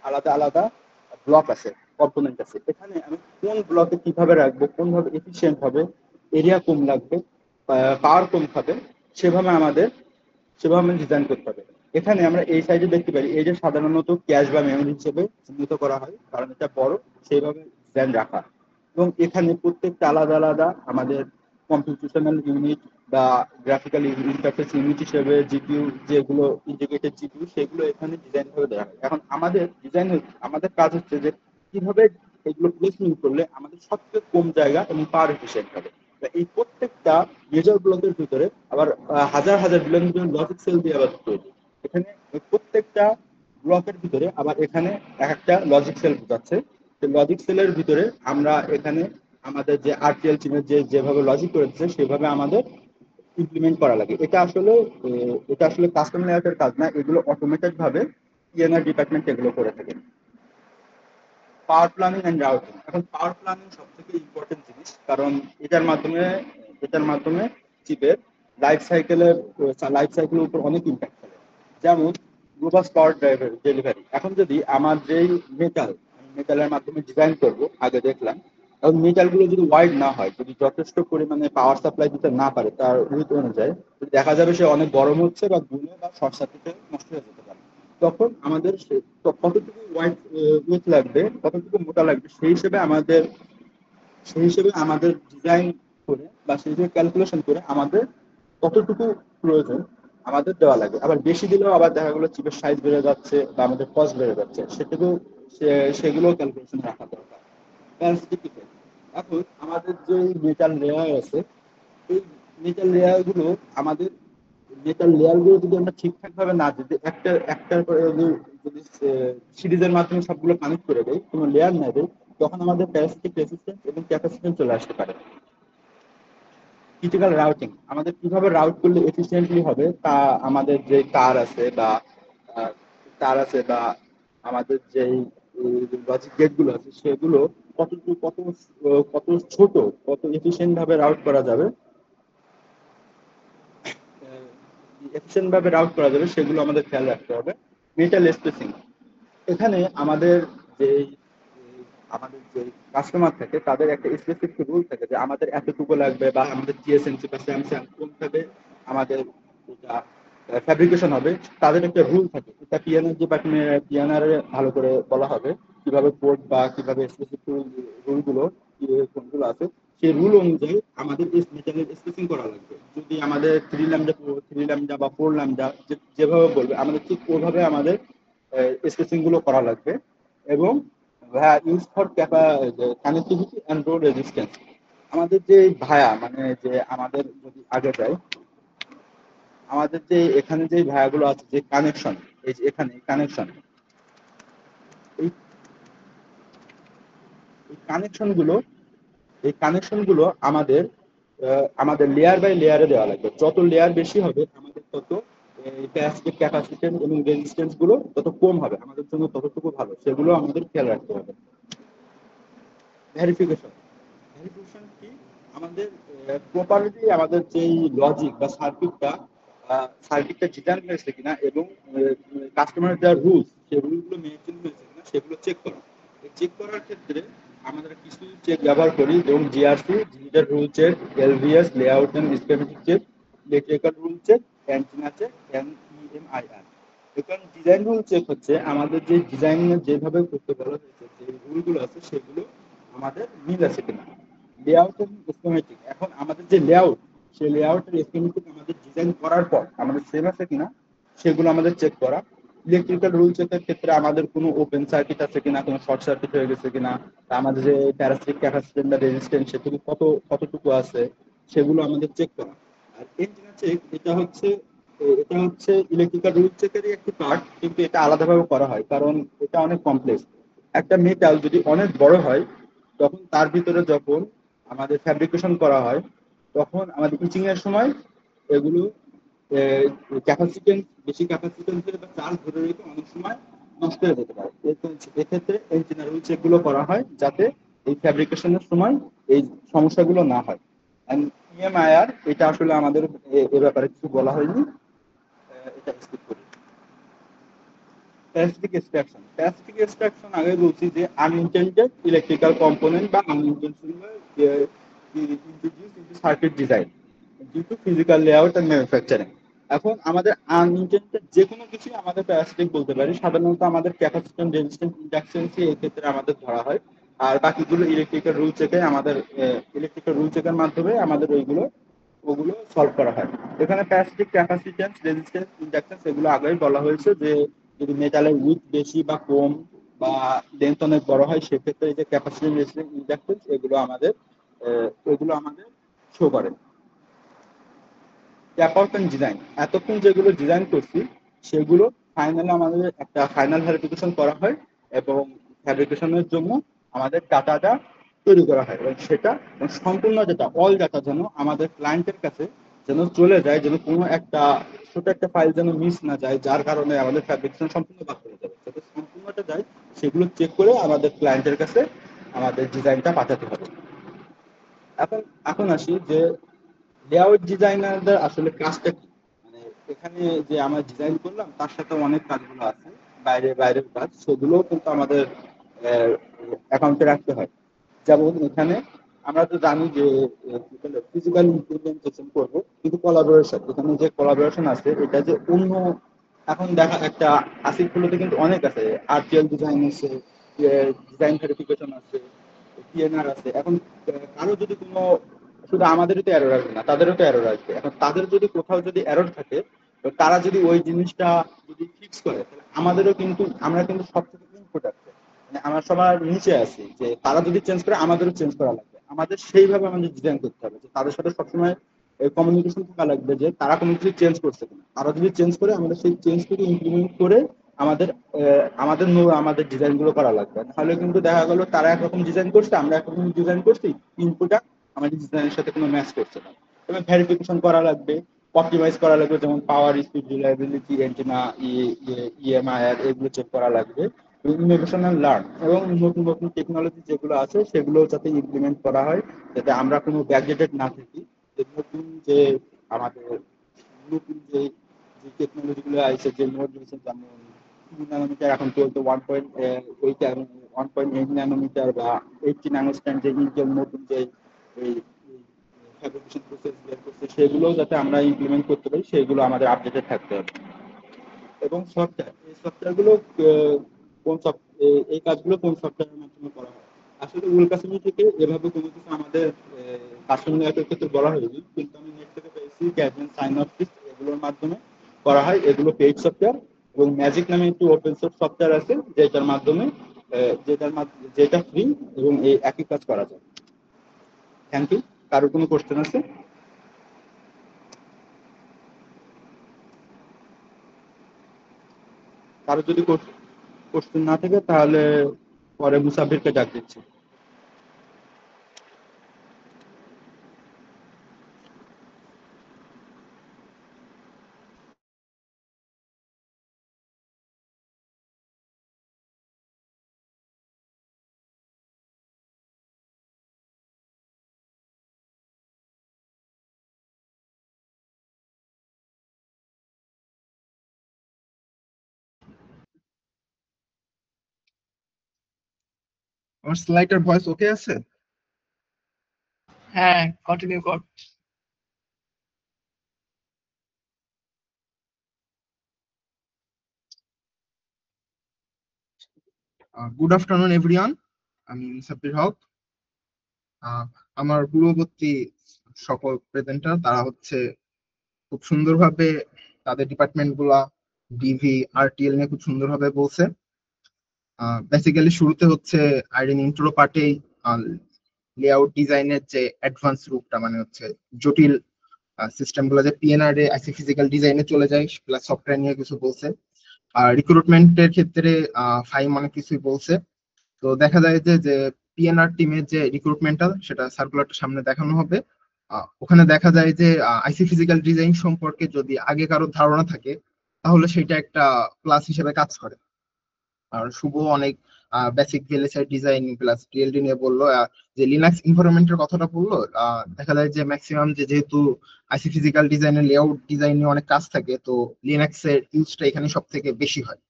Speaker 8: আলাদা আলাদা ব্লক আছে, কম্পোনেন্ট আছে। এখানে আমি কোন ব্লকে কিভাবে রাখবো, কোনভাবে এফিশিয়েন্ট হবে, এরিয়া কম লাগবে, পাওয়ার কম খাবে, সেভাবে আমাদের সেভাবে ডিজাইন করতে হবে। এখানে আমরা এই সাইডে দেখতে পারি, এই যে সাধারণত ক্যাশ বা মেমোরি হিসেবে চিহ্নিত করা হয়, কারণ এটা বড়, সেইভাবে ডিজাইন রাখা। এবং এখানে প্রত্যেকটা আলাদা আলাদা আমাদের কম্পিউটেশনাল ইউনিট বা গ্রাফিক্যাল ইন্টারফেস ইউনিট হিসেবে জিপিইউ, যেগুলো ইন্টিগ্রেটেড জিপিইউ, সেগুলো এখানে ডিজাইন করে দেওয়া হয়। এখন আমাদের কাজ হচ্ছে যে কিভাবে এগুলো প্লেসমেন্ট করলে আমাদের সবচেয়ে কম জায়গা এবং পাওয়ার এফিশিয়েন্ট হবে। এই প্রত্যেকটা মেজর ব্লকের ভিতরে আবার হাজার হাজার বিলিয়ন বিলিয়ন লজিক সেল দিয়ে আবার তৈরি। এখানে প্রত্যেকটা ব্লকের ভিতরে আবার এখানে এক একটা লজিক সেল বোঝাচ্ছে। লজিক সেলের ভিতরে আমরা এখানে আমাদের যে আরটিএল টিমের যেভাবে লজিক করেছে সেভাবে আমাদের ইমপ্লিমেন্ট করা লাগে। এটা আসলে কাস্টম লেআউটের কাজ না, এগুলো অটোমেটেড ভাবে পিএনআর ডিপার্টমেন্ট এগুলো করে থাকে। পাওয়ার প্ল্যানিং এন্ড রাউটিং, এখন পাওয়ার প্ল্যানিং সব থেকে ইম্পর্টেন্ট জিনিস, কারণ এটার মাধ্যমে চিপের লাইফ সাইকেলের উপর অনেক ইম্প্যাক্ট ফেলে। যেমন রোবাস্ট পাওয়ার ডেলিভারি, এখন যদি আমার যেই মেটালের মাধ্যমে ডিজাইন করব, আগে দেখলাম, এবং মেটালগুলো যদি ওয়াইড না হয়, যদি যথেষ্ট পরিমাণে পাওয়ার সাপ্লাই দিতে না পারে তার উইথ অনুযায়ী, দেখা যাবে সে অনেক গরম হচ্ছে বা গুলে বা শর্ট সার্কিটে নষ্ট হয়ে যেতে পারে। তখন আমাদের কতটুকু ওয়াইড উইথ লাগবে, কতটুকু মোটা লাগবে, সেই হিসেবে আমাদের ডিজাইন করে বা সেই হিসেবে ক্যালকুলেশন করে আমাদের কতটুকু প্রয়োজন আমাদের দেওয়া লাগে। আবার বেশি দিলেও আবার দেখা গেলো চিপের সাইজ বেড়ে যাচ্ছে বা আমাদের কস্ট বেড়ে যাচ্ছে, সেগুলো ক্যালকুলেশন রাখা দরকার। এখন আমাদের যে মেটাল লেয়ার আছে, এই মেটাল লেয়ার গুলো আমাদের যদি আমরা ঠিকঠাক ভাবে না দিই, একটার পরে যদি সিরিজের মাধ্যমে সবগুলো কানেক্ট করে দেয়, কোনো লেয়ার না দেয়, তখন আমাদের প্যারাসিটিক রেজিস্ট্যান্স এবং ক্যাপাসিট্যান্স চলে আসতে পারে। ক্রিটিক্যাল রাউটিং, আমাদের কিভাবে রাউট করলে এফিসিয়েন্টলি হবে, তা আমাদের যে আহ, তার আছে বা আমাদের যে লজিক গেট গুলো আছে, সেগুলো কত ছোট, কত এফিসিয়েন্ট ভাবে রাউট করা যাবে, সেগুলো আমাদের খেয়াল রাখতে হবে। মেটাল স্পেসিং, এখানে যে আমাদের যে কাস্টমার থাকে তাদের একটা স্পেসিফিক রুল থাকে যে আমাদের এতটুকু লাগবে, বা আমাদের টিএসএমসি বা স্যামসাং কোনভাবে আমাদের ফ্যাব্রিকেশন হবে, তাদের একটা রুল থাকে। এটা পিএনআর ভালো করে বলা হবে কিভাবে কোড বা কিভাবে স্পেসিফিক রুলগুলো কোনগুলো আছে, সেই রুল অনুযায়ী আমাদের এই মেটালের স্পেসিং করা লাগবে। যদি আমাদের 3 ল্যামডা বা 4 ল্যামডা যেভাবে বলবে, আমাদের ঠিক ওইভাবে আমাদের স্পেসিং গুলো করা লাগবে। এবং use for connectivity and road resistance, আমাদের যে মানে যে আমাদের যদি আগে যায়, আমাদের যে এখানে যে ভায়াগুলো আছে, যে কানেকশন, এই যে এখানে এই কানেকশন গুলো আমাদের লেয়ার বাই লেয়ারে দেওয়া লাগবে। যত লেয়ার বেশি হবে আমাদের তত ক্যাপাসিটেন্স এবং রেজিস্ট্যান্স গুলো তত কম হবে, আমাদের জন্য ততটুকু ভালো, সেগুলো আমাদের খেয়াল রাখতে হবে। ভেরিফিকেশন কি, আমাদের প্রপারলি আমাদের যেই লজিক বা সার্কিটটা ডিজাইন হয়েছে কিনা, এবং কাস্টমারের দেওয়ার রুলস, সেই রুলগুলো মেনটেন হয়েছে কিনা, সেগুলো চেক করা। চেক করার ক্ষেত্রে আমরা কিছু চেক ব্যবহার করি, যেমন GRC, digital rule check, LVS, layout and schematic check, electrical rule check, antenna check, NEMIR. এখন ডিজাইন রুল চেক হচ্ছে আমাদের যে ডিজাইনের যেভাবে করতে বলা হয়েছে, যে রুলগুলো আছে সেগুলো আমাদের মিল আছে কিনা। লেআউট এবং স্কিমেটিক, এখন আমাদের যে লেআউট, সেই লেআউটের স্কিমেটিক আমাদের ডিজাইন করার পর আমাদের সেম আছে কিনা, সেগুলো আমাদের চেক করা। ইলেকট্রিক্যাল রুল চেকের ক্ষেত্রে আমাদের কোনো ওপেন সার্কিট আছে কিনা, কোনো শর্ট সার্কিট হয়ে গেছে কিনা, তা আমাদের যে প্যারাসিটিক ক্যাপাসিট্যান্স বা রেজিস্ট্যান্স সেগুলো কতটুকু আছে সেগুলো আমাদের চেক করা। আর এন্টিনা চেক এটা হচ্ছে ইলেকট্রিক্যাল রুল চেকেরই একটি পার্ট, কিন্তু এটা আলাদাভাবে করা হয় কারণ এটা অনেক কমপ্লেক্স। একটা মেটাল যদি অনেক বড় হয় তখন তার ভিতরে যখন আমাদের ফ্যাব্রিকেশন করা হয় তখন আমাদের ইচিং এর সময় এগুলো বেশি ক্যাপাসিটেন্সের বা চার্জ ধরে রেখে অনেক সময় নষ্ট হয়ে যেতে পারে। এক্ষেত্রে ইঞ্জিনিয়ার রুল চেকগুলো করা হয় যাতে এই ফ্যাব্রিকেশনের সময় এই সমস্যাগুলো না হয়। ইএমআইআর এটা আসলে আমাদের এ ব্যাপারে কিছু বলা হয়নি, এটা স্কিপ করি। প্যারাসিটিক এক্সট্রাকশন আগে বলছি যে আনইনটেন্ডেড ইলেকট্রিক্যাল কম্পোনেন্ট বা unintentional introduce into circuit design due to physical layout and manufacturing. এখন আমাদের আনইনটেন্ডেড যে কোনো কিছুই আমাদের প্যারাসিটিক বলতে পারি। সাধারণত আমাদের ক্যাপাসিট্যান্স, রেজিস্ট্যান্স, ইন্ডাকশনসই এই ক্ষেত্রে আমাদের ধরা হয়। আর বাকিগুলো ইলেকট্রিক্যাল রুল চেকের মাধ্যমে আমাদের ওগুলো সলভ করা হয়। এখানে প্যারাসিটিক ক্যাপাসিট্যান্স, রেজিস্ট্যান্স, ইন্ডাকশনস এগুলো আগেই বলা হয়েছে যে যদি মেটালের উইথ বেশি বা কম বা লেন্থ অনেক বড় হয় সেক্ষেত্রে এই যে ক্যাপাসিট্যান্স, রেজিস্ট্যান্স, ইন্ডাকশনস এগুলো আমাদের শো করে। ট্যাপ আউট এন্ড ডিজাইন, এতক্ষণ যেগুলো ডিজাইন করছি সেগুলো ফাইনালি আমাদের একটা ফাইনাল ভেরিফিকেশন করা হয় এবং ভেরিফিকেশনের জন্য আমাদের ডাটাটা তৈরি করা হয় এবং সেটা সম্পূর্ণ অল ডাটা যেন আমাদের ক্লায়েন্টের কাছে যেন চলে যায়, যেন কোনো একটা ছোট একটা ফাইল যেন মিস না যায়, যার কারণে আমাদের ফ্যাব্রিকেশন সম্পূর্ণ বাদ হয়ে যাবে। যাতে সম্পূর্ণটা যায় সেগুলো চেক করে আমাদের ক্লায়েন্টের কাছে আমাদের ডিজাইনটা পাঠাতে হবে। এখন এখন আসি যে লেআউট ডিজাইনারদের আসলে কাজটা কি। মানে এখানে যে আমরা ডিজাইন করলাম তার সাথে অনেক কাজগুলো আছে, বাইরের কাজ, সেগুলোও কিন্তু আমাদের অ্যাকাউন্টে রাখতে হয়। যেমন এখানে আমরা তো জানি যে ফিজিক্যাল ইমপ্লিমেন্টেশন করবো, কিন্তু কোলাবোরেশন, এখানে যে কোলাবোরেশন আছে এটা যে অন্য, এখন দেখা একটা আসিফ গুলোতে কিন্তু অনেক আছে, আরটিএল ডিজাইন আছে, ডিজাইন ভেরিফিকেশন আছে, পিএনআর আছে। এখন কারো যদি কোনো, শুধু আমাদেরই তো এরর আসবে না, তাদেরও তো এরর আসবে। এখন তাদের যদি কোথাও যদি এরর থাকে তো তারা যদি ওই জিনিসটা যদি ফিক্স করে তাহলে আমরা কিন্তু সব থেকে ইম্পর্টেন্ট, মানে আমরা সবার নিচে আছি, যে তারা যদি চেঞ্জ করে আমাদেরও চেঞ্জ করা লাগবে। আমাদের সেইভাবে আমাদের ডিজাইন করতে হবে যে তাদের সাথে সবসময় কমিউনিকেশন থাকা লাগবে যে তারা কোনো কিছু চেঞ্জ করছে কিনা। তারা যদি চেঞ্জ করে আমাদের সেই চেঞ্জটুকু ইমপ্লিমেন্ট করে আমাদের আমাদের ডিজাইন গুলো করা লাগবে। তাহলে কিন্তু দেখা গেল তারা একরকম ডিজাইন করছে, আমরা একরকম ডিজাইন করছি, ইনপুটটা আমাদের ডিজাইনের সাথে কোনো ম্যাচ করছে না। এবং ভেরিফিকেশন করা লাগবে, অপটিমাইজ করা লাগবে, যেমন পাওয়ার, স্পিড, রিলায়েবিলিটি, এন্টেনা, ইএমআইআর এগুলো চেক করা লাগবে। ইনোভেশন এন্ড লার্ন, এবং নতুন নতুন টেকনোলজি যেগুলো আছে সেগুলো যাতে ইমপ্লিমেন্ট করা হয়, যাতে আমরা কোনো ব্যাকডেটেড না থাকি। যে নতুন যে আমাদের নতুন যে টেকনোলজি গুলো আছে, যে মডিউলস, যেমন 2 ন্যানোমিটার এখন চলতে 1.8 ন্যানোমিটার বা 80 ন্যানোস্ট্যান্ড যে ইন্টেল নতুন যে এই ফ্যাব্রিকেশন প্রসেস বের করছে, সেগুলো যাতে আমরা ইমপ্লিমেন্ট করতে পারি সেগুলো আমাদের আপডেটেড থাকতে হবে। এবং সফটওয়্যার, এই সফটওয়্যারগুলো এই কাজগুলো কোন সফটওয়্যারের মাধ্যমে করা হয়। আসলে উল্কাসিমি থেকে এভাবে কোনো কিছু আমাদের কাস্টম লেআউটের ক্ষেত্রে বলা হয়নি, কিন্তু আমি নেট থেকে পেয়েছি ক্যাডেন, সাইনপটিক, এগুলোর মাধ্যমে করা হয়। এগুলো পেইড সফটওয়্যার, এবং ম্যাজিক নামে একটি ওপেন সোর্স সফটওয়্যার আছে যেটার মাধ্যমে যেটা ফ্রি এবং এই একই কাজ করা যায়। Thank you. কারো কোনো কোশ্চেন আছে? কারো যদি কোশ্চেন না থাকে তাহলে পরে মুসাফিরকে ডাক দিচ্ছি। আমার স্লাইডের ভয়েস ওকে আছে?
Speaker 7: হ্যাঁ, কন্টিনিউ কর।
Speaker 2: গুড আফটারনুন এভরিওয়ান, আমি মুসাফির হক। আমার পূর্ববর্তী সকল প্রেজেন্টার তারা হচ্ছে খুব সুন্দরভাবে তাদের ডিপার্টমেন্ট গুলা ডিভি আরটিএল নিয়ে খুব সুন্দরভাবে বলছে। বেসিক্যালি শুরুতে হচ্ছে আইডিন ইন্ট্রো পার্টেই লেআউট ডিজাইনের যে অ্যাডভান্স রূপটা, মানে হচ্ছে জটিল সিস্টেম গুলো যে পিএনআর এ আইসি ফিজিক্যাল ডিজাইনে চলে যায়, প্লাস সফটওয়্যার নিয়ে কিছু বলছে। আর রিক্রুটমেন্টের ক্ষেত্রে ফাইম অনেক কিছুই বলছে। তো দেখা যায় যে পিএনআর টিমের যে রিক্রুটমেন্টটা, সেটা সার্কুলারটা সামনে দেখানো হবে। ওখানে দেখা যায় যে আইসি ফিজিক্যাল ডিজাইন সম্পর্কে যদি আগে কারো ধারণা থাকে তাহলে সেটা একটা প্লাস হিসেবে কাজ করে। আর শুভ অনেক basic VLSI design plus TLD নিয়ে বললো। যে লিনাক্স এনভায়রনমেন্টের কথাটা বললো, দেখা যায় যে ম্যাক্সিমাম যেহেতু আইসি ফিজিক্যাল ডিজাইনের লেআউট ডিজাইন নিয়ে অনেক কাজ থাকে, তো লিনাক্স এর ইউজটা এখানে সব থেকে বেশি হয়।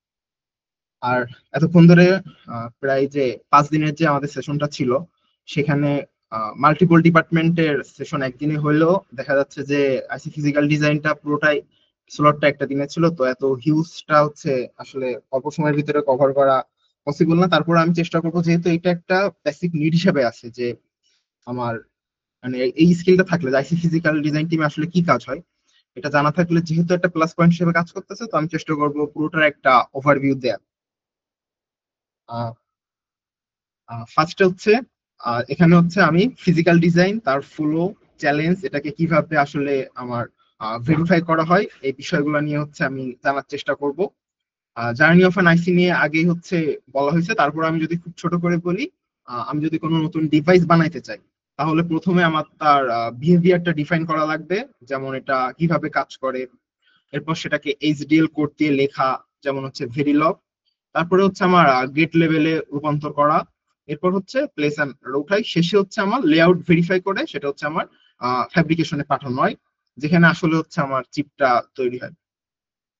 Speaker 2: আর এতক্ষণ ধরে প্রায় যে 5 দিনের যে আমাদের সেশনটা ছিল, সেখানে মাল্টিপল ডিপার্টমেন্টের সেশন একদিনে হলেও দেখা যাচ্ছে যে আইসি ফিজিক্যাল ডিজাইনটা পুরোটাই স্লটটা একটা দিনে ছিল। তো এত হিউজটা হচ্ছে আসলে অল্প সময়ের ভিতরে কভার করা পসিবল না। তারপর আমি চেষ্টা করবো, যেহেতু এটা একটা বেসিক নিড হিসেবে আছে যে আমার মানে এই স্কিলটা থাকলে আইসি ফিজিক্যাল ডিজাইন টিমে আসলে কি কাজ হয় এটা জানা থাকলে যেহেতু একটা প্লাস পয়েন্ট হিসেবে কাজ করতেছে, তো আমি চেষ্টা করবো পুরোটার একটা ওভারভিউ দেওয়ার। ফার্স্টে হচ্ছে এখানে হচ্ছে আমি ফিজিক্যাল ডিজাইন তার ফ্লো চ্যালেঞ্জ এটাকে কিভাবে আসলে আমার ভেরিফাই করা হয় এই বিষয়গুলো নিয়ে হচ্ছে আমি জানার চেষ্টা করব। জার্নি অফ অ্যান আইসি নিয়ে আগেই হচ্ছে বলা হয়েছে। তারপর আমি যদি খুব ছোট করে বলি, আমি যদি কোনো নতুন ডিভাইস বানাইতে চাই তাহলে প্রথমে আমার তার বিহেভিয়ারটা ডিফাইন করা লাগবে, যেমন এটা কিভাবে কাজ করে। এরপর সেটাকে এইচডিএল কোড দিয়ে লেখা, যেমন হচ্ছে ভেরিলগ। তারপরে হচ্ছে আমার গেট লেভেলে রূপান্তর করা। এরপর হচ্ছে প্লেস এন্ড রুটাই। শেষে হচ্ছে আমার লেআউট ভেরিফাই করে সেটা হচ্ছে আমার ফ্যাব্রিকেশনে পাঠানো হয়, যেখানে আসলে হচ্ছে আমার চিপটা তৈরি হয়।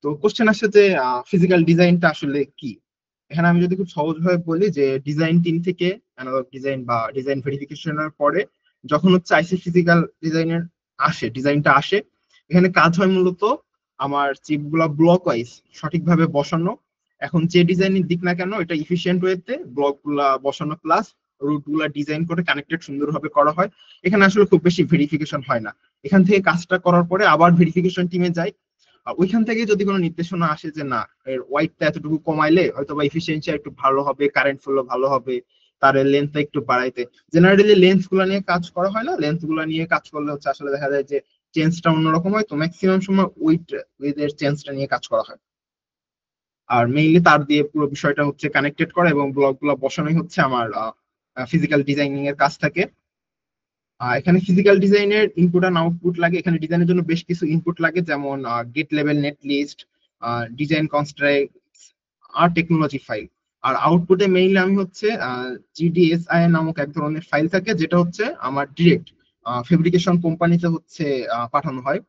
Speaker 2: তো কোশ্চেন আসছে যে ফিজিক্যাল ডিজাইনটা আসলে কি। এখানে আমি যদি খুব সহজভাবে বলি যে ডিজাইন টিম থেকে অ্যানালগ ডিজাইন বা ডিজাইন ভেরিফিকেশনের পরে যখন হচ্ছে আইসি ফিজিক্যাল ডিজাইনের ডিজাইনটা আসে, এখানে কাজ হয় মূলত আমার চিপগুলো ব্লক ওয়াইজ সঠিকভাবে বসানো। এখন যে ডিজাইনের দিক না কেন এটা ইফিশিয়েন্ট ওয়েতে ব্লক গুলা বসানো প্লাস রুট গুলা ডিজাইন করে কানেক্টেড সুন্দরভাবে করা হয়। এখানে আসলে খুব বেশি ভেরিফিকেশন হয় না। এখান থেকে কাজটা করার পরে আবার ভেরিফিকেশন টিমে যায়। ওইখান থেকে যদি কোনো নির্দেশনা আসে যে না এর ওয়াইটটা এতটুকু কমাইলে হয়তো বা এফিসিয়েন্সি একটু ভালো হবে, কারেন্ট ফ্লো ভালো হবে, তার লেন্থটা একটু বাড়াইতে, জেনারেলি লেন্থ গুলা নিয়ে কাজ করা হয় না। লেন্থ গুলা নিয়ে কাজ করলে হচ্ছে আসলে দেখা যায় যে চেঞ্জটা অন্যরকম হয়। তো ম্যাক্সিমাম সময় উইথের চেঞ্জটা নিয়ে কাজ করা হয়। আর মেইনলি তার দিয়ে পুরো বিষয়টা হচ্ছে কানেক্টেড করা এবং ব্লক গুলা বসানোই হচ্ছে আমার ফিজিক্যাল ডিজাইনিং এর কাজ থাকে। এখানে ফিজিক্যাল ডিজাইনের ইনপুট এন্ড আউটপুট লাগে। এখানে ডিজাইনের জন্য বেশ কিছু ইনপুট লাগে, যেমন gate level net list, design constructs আর টেকনোলজি ফাইল। আর আউটপুটে মেইনলি আমি হচ্ছে জিডিএসআই নামক এক ধরনের ফাইল থাকে, যেটা হচ্ছে আমার ডিরেক্ট ফেব্রিকেশন কোম্পানিতে হচ্ছে পাঠানো হয়।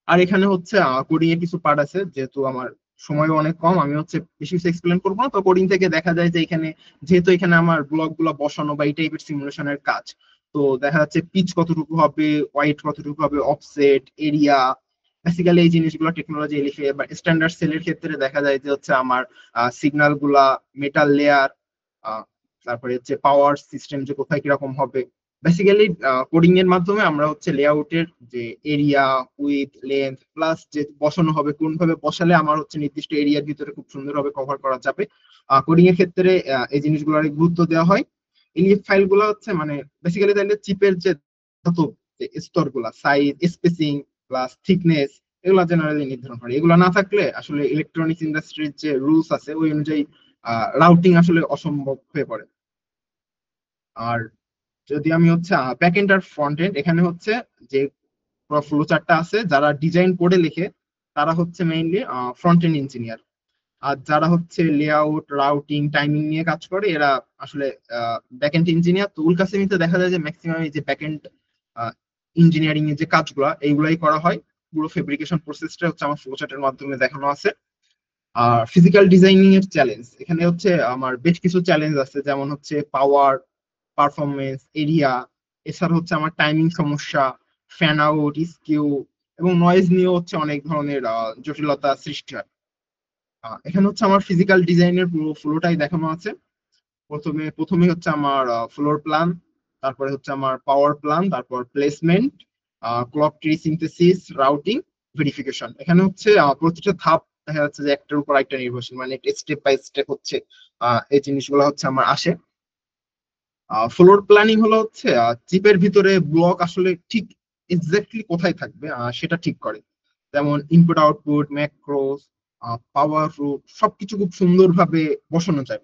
Speaker 2: আর এখানে হচ্ছে কোডিং এর কিছু পার্ট আছে, যেহেতু আমার সময় অনেক কম আমি হচ্ছে বেশি কিছু এক্সপ্লেন করবো না। তো কোডিং থেকে দেখা যায় যে এখানে যেহেতু এখানে আমার ব্লক গুলো বসানো বা এই টাইপের সিমুলেশনের কাজ, তো দেখা যাচ্ছে পিচ কতটুকু হবে, ওয়াইট কতটুকু হবে, অফসেট, এরিয়া, বেসিক্যালি এই জিনিসগুলো টেকনোলজি লিখে। বা স্ট্যান্ডার্ড সেলের ক্ষেত্রে দেখা যায় যে হচ্ছে আমার সিগন্যাল গুলা, মেটাল লেয়ার, তারপরে হচ্ছে পাওয়ার সিস্টেম যে কোথায় কিরকম হবে। বেসিক্যালি কোডিং এর মাধ্যমে আমরা হচ্ছে লেআউটের যে এরিয়া, উইথ, লেন্থ প্লাস যে বসানো হবে কোন ভাবে বসালে আমার হচ্ছে নির্দিষ্ট এরিয়ার ভিতরে খুব সুন্দরভাবে কভার করা যাবে। কোডিং এর ক্ষেত্রে এই জিনিসগুলোর গুরুত্ব দেওয়া হয়। ইলিফ ফাইল গুলো হচ্ছে মানে বেসিক্যালি তাহলে চিপের যে স্তরগুলা, সাইজ, স্পেসিং প্লাস থিকনেস, এগুলো জেনারেলি নির্ধারণ করে। এগুলো না থাকলে আসলে ইলেকট্রনিক্স ইন্ডাস্ট্রির যে রুলস আছে ওই অনুযায়ী রাউটিং আসলে অসম্ভব হয়ে পড়ে। আর যদি আমি হচ্ছে ব্যাক এন্ড আর ফ্রন্ট এন্ড, এখানে হচ্ছে যে ফ্লো চার্টটা আছে যারা ডিজাইন কোডে লিখে তারা হচ্ছে মেইনলি ফ্রন্ট এন্ড ইঞ্জিনিয়ার। আর যারা হচ্ছে লেআউট, রাউটিং, টাইমিং নিয়ে কাজ করে এরা আসলে ব্যাক এন্ড ইঞ্জিনিয়ার। তো উলকাসেমিতে দেখা যায় যে ম্যাক্সিমাম এই যে ব্যাক এন্ড ইঞ্জিনিয়ারিং এর যে কাজগুলো এইগুলাই করা হয়। পুরো ফেব্রিকেশন প্রসেসটা হচ্ছে আমার ফ্লো চার্টের মাধ্যমে দেখানো আছে। আর ফিজিক্যাল ডিজাইনিং এর চ্যালেঞ্জ, এখানে হচ্ছে আমার বেশ কিছু চ্যালেঞ্জ আছে, যেমন হচ্ছে পাওয়ার, পারফরমেন্স, এরিয়া, এছাড়া হচ্ছে আমার টাইমিং সমস্যা, ফ্যান আউট, স্কিউ এবং নয়েজ নিয়েও হচ্ছে অনেক ধরনের জটিলতা সৃষ্টি হয়। এখানে হচ্ছে আমার ফিজিক্যাল ডিজাইনের পুরো ফ্লোটাই দেখানো আছে। প্রথমে হচ্ছে আমার ফ্লোর প্ল্যান, তারপরে হচ্ছে আমার পাওয়ার প্ল্যান, তারপর placement, clock tree synthesis, routing, verification. এখানে হচ্ছে প্রতিটা ধাপ দেখা যাচ্ছে যে একটার উপর একটা নির্ভরশীল, মানে স্টেপ বাই স্টেপ হচ্ছে এই জিনিসগুলো হচ্ছে আমার আসে। ফ্লোর প্ল্যানিং হলো হচ্ছে চিপের ভিতরে ব্লক আসলে ঠিক এক্স্যাক্টলি কোথায় থাকবে সেটা ঠিক করে। যেমন input output, macros, power route সবকিছু খুব সুন্দরভাবে বসানো যায়।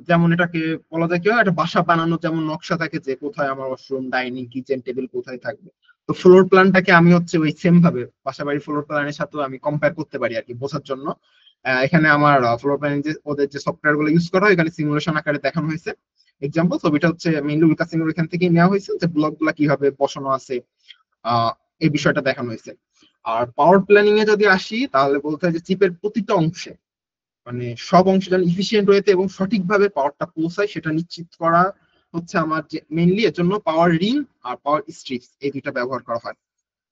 Speaker 2: যেমন এটাকে বলা যায় কি একটা বাসা বানানো যেমন নকশা থাকে যে কোথায় আমার ওয়াশরুম, ডাইনিং, কিচেন, টেবিল কোথায় থাকবে, তো ফ্লোর প্ল্যানটাকে আমি হচ্ছে ওই সেম ভাবে বাসা বাড়ির ফ্লোর প্ল্যানের সাথে আমি কম্পেয়ার করতে পারি আর কি বোঝার জন্য। এখানে আমার ফ্লোর প্ল্যানিং যে ওদের যে সফটওয়্যার গুলো ইউজ করা হয় এখানে সিমুলেশন আকারে দেখানো হয়েছে। এক্সাম্পল ছবিটা হচ্ছে মেইনলি উল্কাসিমের এখান থেকে নেওয়া হয়েছে যে ব্লক গুলা কিভাবে বসানো আছে এই বিষয়টা দেখানো হয়েছে। আর পাওয়ার প্ল্যানিং এ যদি আসি তাহলে বলতে হয় যে চিপের প্রতিটা অংশে মানে সব অংশ যেন ইফিসিয়েন্ট হয়েছে এবং সঠিকভাবে পাওয়ারটা পৌঁছায় সেটা নিশ্চিত করা হচ্ছে আমার যে মেইনলি এর জন্য পাওয়ার রিং আর পাওয়ার স্ট্রিপস এই দুইটা ব্যবহার করা হয়।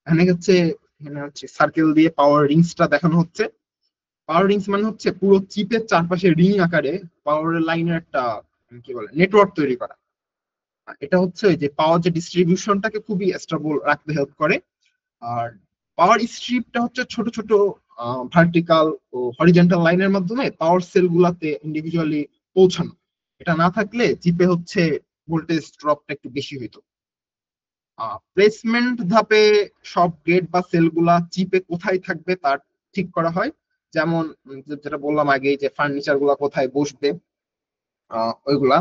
Speaker 2: এখানে হচ্ছে সার্কেল দিয়ে পাওয়ার রিংসটা দেখানো হচ্ছে। পাওয়ার রিংস মানে হচ্ছে পুরো চিপের চারপাশে রিং আকারে পাওয়ার লাইনের একটা কি বলে নেটওয়ার্ক তৈরি করা। এটা হচ্ছে ওই যে পাওয়ার যে ডিস্ট্রিবিউশনটাকে খুবই স্টেবল রাখতে হেল্প করে। আর পাওয়ার স্ট্রিপটা হচ্ছে ছোট ছোট ভার্টিক্যাল ও হরিজন্টাল লাইনের মাধ্যমে পাওয়ার সেল গুলাতে ইন্ডিভিজুয়ালি পৌঁছানো। এটা না থাকলে চিপে হচ্ছে ভোল্টেজ ড্রপটা একটু বেশি হইতো। প্লেসমেন্ট ধাপে সব গেট বা সেল গুলা চিপে কোথায় থাকবে তার ঠিক করা হয়। যেমন যেটা বললাম আগে যে ফার্নিচার গুলা কোথায় বসবে ওইগুলা।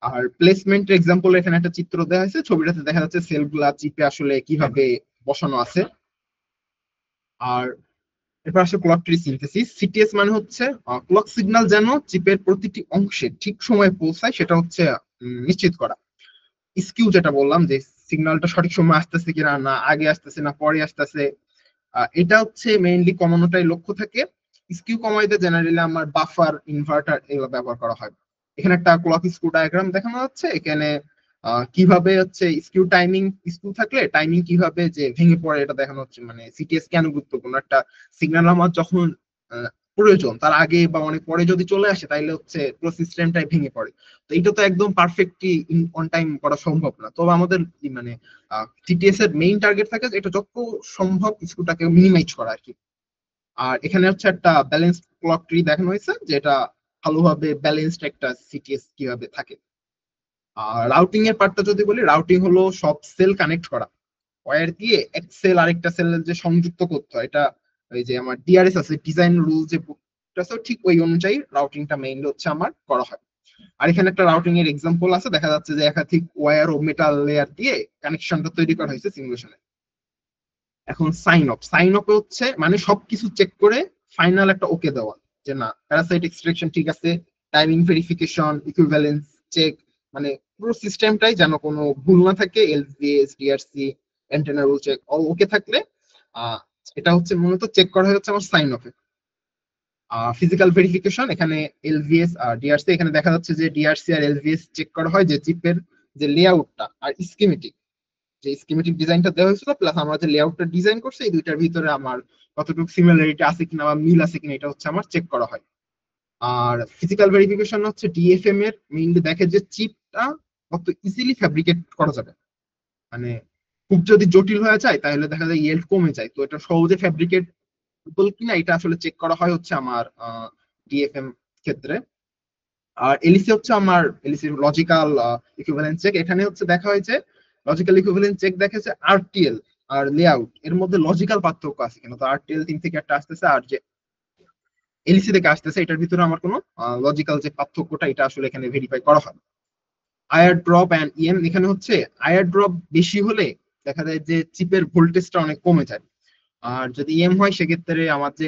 Speaker 2: আর প্লেসমেন্ট এক্সাম্পল এখানে একটা চিত্র দেওয়া হয়েছে, ছবিটাতে দেখা যাচ্ছে সেল গুলা চিপে আসলে কিভাবে বসানো আছে। আর এরপর আসে ক্লক ট্রি সিনথেসিস। সিটিএস মানে হচ্ছে ক্লক সিগন্যাল যেন চিপের প্রতিটি অংশে ঠিক সময়ে পৌঁছায় সেটা হচ্ছে নিশ্চিত করা। স্কিউ যেটা বললাম যে সিগন্যালটা সঠিক সময় আসতেছে কিনা, না আগে আসতেছে না পরে আসতেছে, এটা হচ্ছে মেইনলি কমানোটাই লক্ষ্য থাকে। স্কিউ কমাইতে জেনারেলি আমার বাফার, ইনভার্টার এগুলো ব্যবহার করা হয়। এখানে একটা ক্লক স্ক্রু ডায়াগ্রাম দেখানো যাচ্ছে। এখানে কিভাবে হচ্ছে স্কিউ থাকলে টাইমিং কিভাবে যে ভেঙে পড়ে এটা দেখানো হচ্ছে। মানে সিটিএস কেন গুরুত্বপূর্ণ, একটা সিগন্যাল আমার যখন প্রয়োজন তার আগে বা অনেক পরে যদি চলে আসে তাহলে হচ্ছে পুরো সিস্টেমটাই ভেঙে পড়ে। তো এটা তো একদম পারফেক্টলি অন টাইম করা সম্ভব না। তবে আমাদের মানে টিটিএস এর মেইন টার্গেট থাকে যে এটা যত সম্ভব স্ক্রুটাকে মিনিমাইজ করা আর কি। আর এখানে হচ্ছে একটা ব্যালেন্স ক্লক ট্রি দেখানো হয়েছে যেটা ভালোভাবে ব্যালেন্সড একটা সিটিএস কিভাবে থাকে। আর রাউটিং এর পার্টটা যদি বলি, রাউটিং হলো সব সেল কানেক্ট করা, ওয়্যার দিয়ে এক সেল আরেকটা সেলের যে সংযুক্ত করতে হয়, এটা ওই যে আমার ডিআরএস আছে ডিজাইন রুল যে বুকটা আছে ঠিক ওই অনুযায়ী রাউটিংটা মেইনলি হচ্ছে আমার করা হয়। আর এখানে একটা রাউটিং এর এক্সাম্পল আছে, দেখা যাচ্ছে যে একাধিক ওয়্যার ও মেটাল লেয়ার দিয়ে কানেকশনটা তৈরি করা হয়েছে সিমুলেশনে। এখন সাইন অফ হচ্ছে মানে সবকিছু চেক করে ফাইনাল একটা ওকে দেওয়া যে না প্যারাসাইট এক্সট্রাকশন ঠিক আছে, টাইমিং ভেরিফিকেশন, ইকুইভ্যালেন্স চেক, মানে পুরো সিস্টেমটাই যেন কোনো ভুল না থাকে। LVS, DRC, antenna rule check all okay থাকলে এটা হচ্ছে মূলত চেক করা হচ্ছে আমার সাইন অফে। ফিজিক্যাল ভেরিফিকেশন, এখানে এলভিএস আর ডিআরসি, এখানে দেখা যাচ্ছে যে ডিআরসি আর এলভিএস চেক করা হয় যে চিপের যে লেআউটটা আর স্কিমেটিক যে স্কিমেটিক ডিজাইনটা দেওয়া হয়েছিল প্লাস আমরা যে লেআউটটা ডিজাইন করছি এই দুইটার ভিতরে আমার কতটুকু সিমিলারিটি আছে কিনা বা মিল আছে কিনা এটা হচ্ছে আমার চেক করা হয়। আর ফিজিক্যাল ভেরিফিকেশন হচ্ছে ডিএফএম এর মেইনলি দেখে যে চিপটা কত ইজিলি ফ্যাব্রিকেট করা যাবে। মানে খুব যদি জটিল হয়ে যায় তাহলে দেখা যায় ইয়েল্ড কমে যায়, তো এটা সহজে ফ্যাব্রিকেটেবল কিনা এটা আসলে চেক করা হয় হচ্ছে আমার ডিএফএম ক্ষেত্রে। আর এলইসি হচ্ছে আমার এলইসি লজিক্যাল ইকুইভ্যালেন্স চেক। এখানে হচ্ছে দেখা হয় যে লজিক্যাল ইকুইভ্যালেন্স চেক দেখে যে আরটিএল আর লেআউট এর মধ্যে লজিক্যাল পার্থক্য আছে কিনা। তো আরটিএল 3 থেকে একটা আসতেছে আর যে এলইসি থেকে আসতেছে এটার ভিতরে আমার কোনো লজিক্যাল যে পার্থক্যটা এটা আসলে এখানে ভেরিফাই করা হয়। আয়ার ড্রপ অ্যান্ড ইএম, এখানে হচ্ছে আয়ার ড্রপ বেশি হলে দেখা যায় যে চিপের ভোল্টেজটা অনেক কমে যায়। আর যদি ইএম হয় সেক্ষেত্রে আমার যে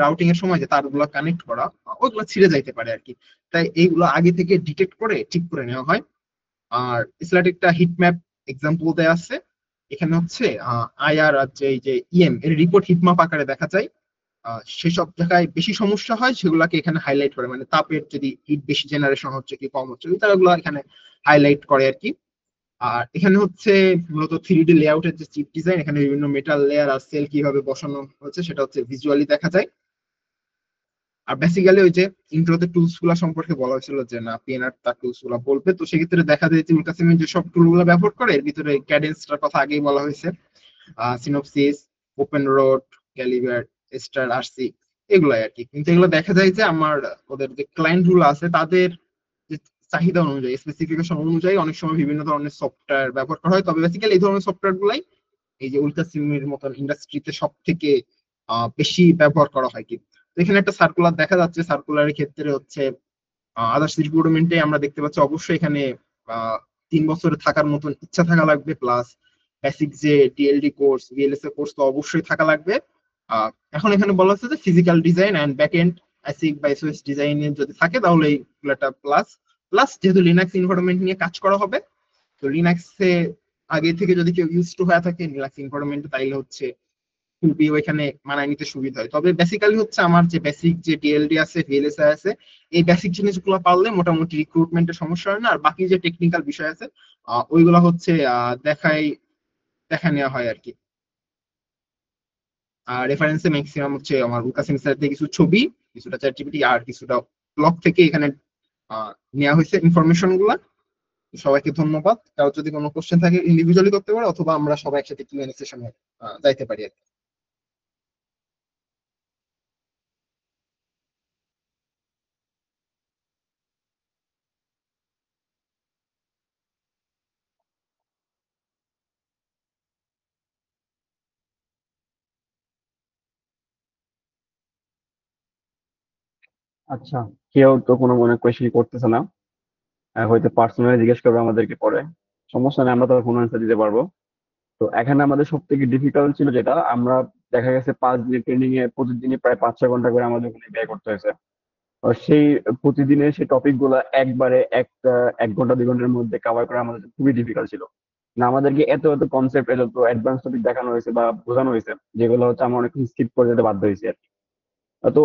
Speaker 2: রাউটিং এর সময় যে তারগুলো কানেক্ট করা ওইগুলো ছিঁড়ে যাইতে পারে আর কি। তাই এইগুলো আগে থেকে ডিটেক্ট করে ঠিক করে নেওয়া হয়। আর স্লাইডে একটা হিট ম্যাপ এক্সাম্পল দেওয়া আছে। এখানে হচ্ছে আইআর আর যে এই যে ইএম এর রিপোর্ট হিটম্যাপ আকারে দেখা যায়। সেসব জায়গায় বেশি সমস্যা হয় সেগুলোকে এখানে হাইলাইট করে, মানে তাপের যদি হিট বেশি জেনারেশন হচ্ছে কি কম হচ্ছে তারাগুলো এখানে হাইলাইট করে আর কি। আর এখানে হচ্ছে মূলত 3D লেআউটের যে চিপ ডিজাইন, এখানে বিভিন্ন মেটাল লেয়ার আর সেল কিভাবে বসানো হচ্ছে সেটা হচ্ছে ভিজুয়ালি দেখা যায়। আর বেসিক্যালি ওই যে ইন্ট্রোতে টুলস গুলা সম্পর্কে বলা হয়েছিল যে না পিএনআর তার টুলস গুলা বলবে, তো সেক্ষেত্রে দেখা যায় যে উল্কাসিমের যে সব টুল গুলা ব্যবহার করে এর ভিতরে ক্যাডেন্সটার কথা আগেই বলা হয়েছে। Synopsis, open road, calibre, star RC এগুলাই আর কি। কিন্তু এগুলো দেখা যায় যে আমার ওদের যে ক্লায়েন্ট গুলো আছে তাদের যে চাহিদা অনুযায়ী স্পেসিফিকেশন অনুযায়ী অনেক সময় বিভিন্ন ধরনের সফটওয়্যার ব্যবহার করা হয়। তবে বেসিক্যালি এই ধরনের সফটওয়্যার গুলাই এই যে উল্কা সিমের মতন ইন্ডাস্ট্রিতে সব থেকে বেশি ব্যবহার করা হয়। কিন্তু তো এখানে একটা সার্কুলার দেখা যাচ্ছে, সার্কুলারের ক্ষেত্রে হচ্ছে আদার্স রিক্রুটমেন্টে আমরা দেখতে পাচ্ছি অবশ্যই এখানে 3 বছরে থাকার মতন ইচ্ছা থাকা লাগবে, প্লাস বেসিক যে ডিএলডি কোর্স ভিএলএসএ কোর্স তো অবশ্যই থাকা লাগবে। এখন এখানে বলা হচ্ছে যে physical design and back end ASIC বা এসওএস ডিজাইনের যদি থাকে তাহলে এইগুলোটা প্লাস প্লাস যেহেতু লিনাক্স এনভায়রনমেন্ট নিয়ে কাজ করা হবে, তো লিনাক্সে আগে থেকে যদি কেউ ইউজ টু হয়ে থাকে লিনাক্স এনভায়রনমেন্টে, তাইলে হচ্ছে খুবই ওইখানে মানায় নিতে সুবিধা হয়। তবে বেসিক্যালি হচ্ছে আমার যে বেসিক যে ডিএলডি আছে ভিএলএসএ আছে এই বেসিক জিনিসগুলো পারলে মোটামুটি রিক্রুটমেন্টের সমস্যা হয় না। আর বাকি যে টেকনিক্যাল বিষয় আছে ওইগুলো হচ্ছে দেখা নেওয়া হয় আর কি। আর রেফারেন্সে ম্যাক্সিমাম হচ্ছে আমার লুকাস সেমিস্টার থেকে কিছু ছবি, কিছুটা চ্যাট জিপিটি আর কিছুটা ব্লগ থেকে এখানে নেওয়া হয়েছে ইনফরমেশন গুলা। সবাইকে ধন্যবাদ। কারো যদি কোনো কোশ্চেন থাকে ইন্ডিভিজুয়ালি করতে পারে, অথবা আমরা সবাই একসাথে কিউএনএ সেশনে যাইতে পারি আর কি।
Speaker 1: আচ্ছা, কেউ তো কোনো মনে কোয়েশ্চেন করতেছে না। হয়তো পার্সোনালি জিজ্ঞেস করবে আমাদেরকে পরে, সমস্যা নেই, আমরা তো কোনো অ্যান্সার দিতে পারবো। তো এখানে আমাদের সব থেকে ডিফিকাল্ট ছিল যেটা, আমরা দেখা গেছে 5 দিনের ট্রেনিং এ প্রতিদিনই প্রায় 5-6 ঘন্টা করে আমাদের ওখানে ব্যয় করতে হয়েছে। আর সেই প্রতিদিনের সেই টপিক গুলা একবারে 1 ঘন্টা 2 ঘন্টার মধ্যে কভার করা আমাদের খুবই ডিফিকাল্ট ছিল। না, আমাদেরকে এত এত কনসেপ্ট, এত এত অ্যাডভান্স টপিক দেখানো হয়েছে বা বোঝানো হয়েছে, যেগুলো হচ্ছে আমরা অনেক স্কিপ করে যেতে বাধ্য হয়েছি আর কি। তো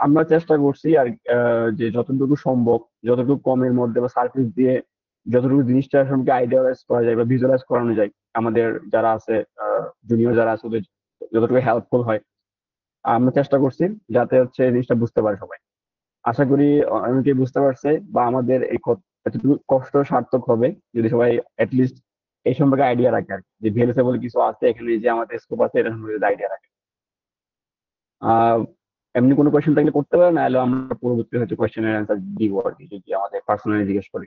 Speaker 1: আমরা চেষ্টা করছি আর যে যতটুকু সম্ভব, যতটুকু কমের মধ্যে বা সার্ভিস দিয়ে যতটুকু জিনিসটা সম্পর্কে আইডিয়ালাইজ করা যায় বা ভিজুয়ালাইজ করানো যায়, আমাদের যারা আছে জুনিয়র যারা আছে ওদের যতটুকু হেল্পফুল হয়, আমরা চেষ্টা করছি যাতে হচ্ছে এই জিনিসটা বুঝতে পারে সবাই। আশা করি অনেকেই বুঝতে পারছে, বা আমাদের এই এতটুকু কষ্ট সার্থক হবে যদি সবাই অ্যাটলিস্ট এই সম্পর্কে আইডিয়া রাখে আর কি, যে ভিএলএসএ বলে কিছু আছে এখানে, যে আমাদের স্কোপ আছে এটা সম্পর্কে আইডিয়া রাখে। আহ এমনি কোনো কোয়েশ্চেন থাকলে করতে পারেন, নাহলে আমরা পরবর্তী হয়তো কোয়েশ্চেনের অ্যান্সার দিব আর কি, যদি আমাদের পার্সোনালি জিজ্ঞেস করে।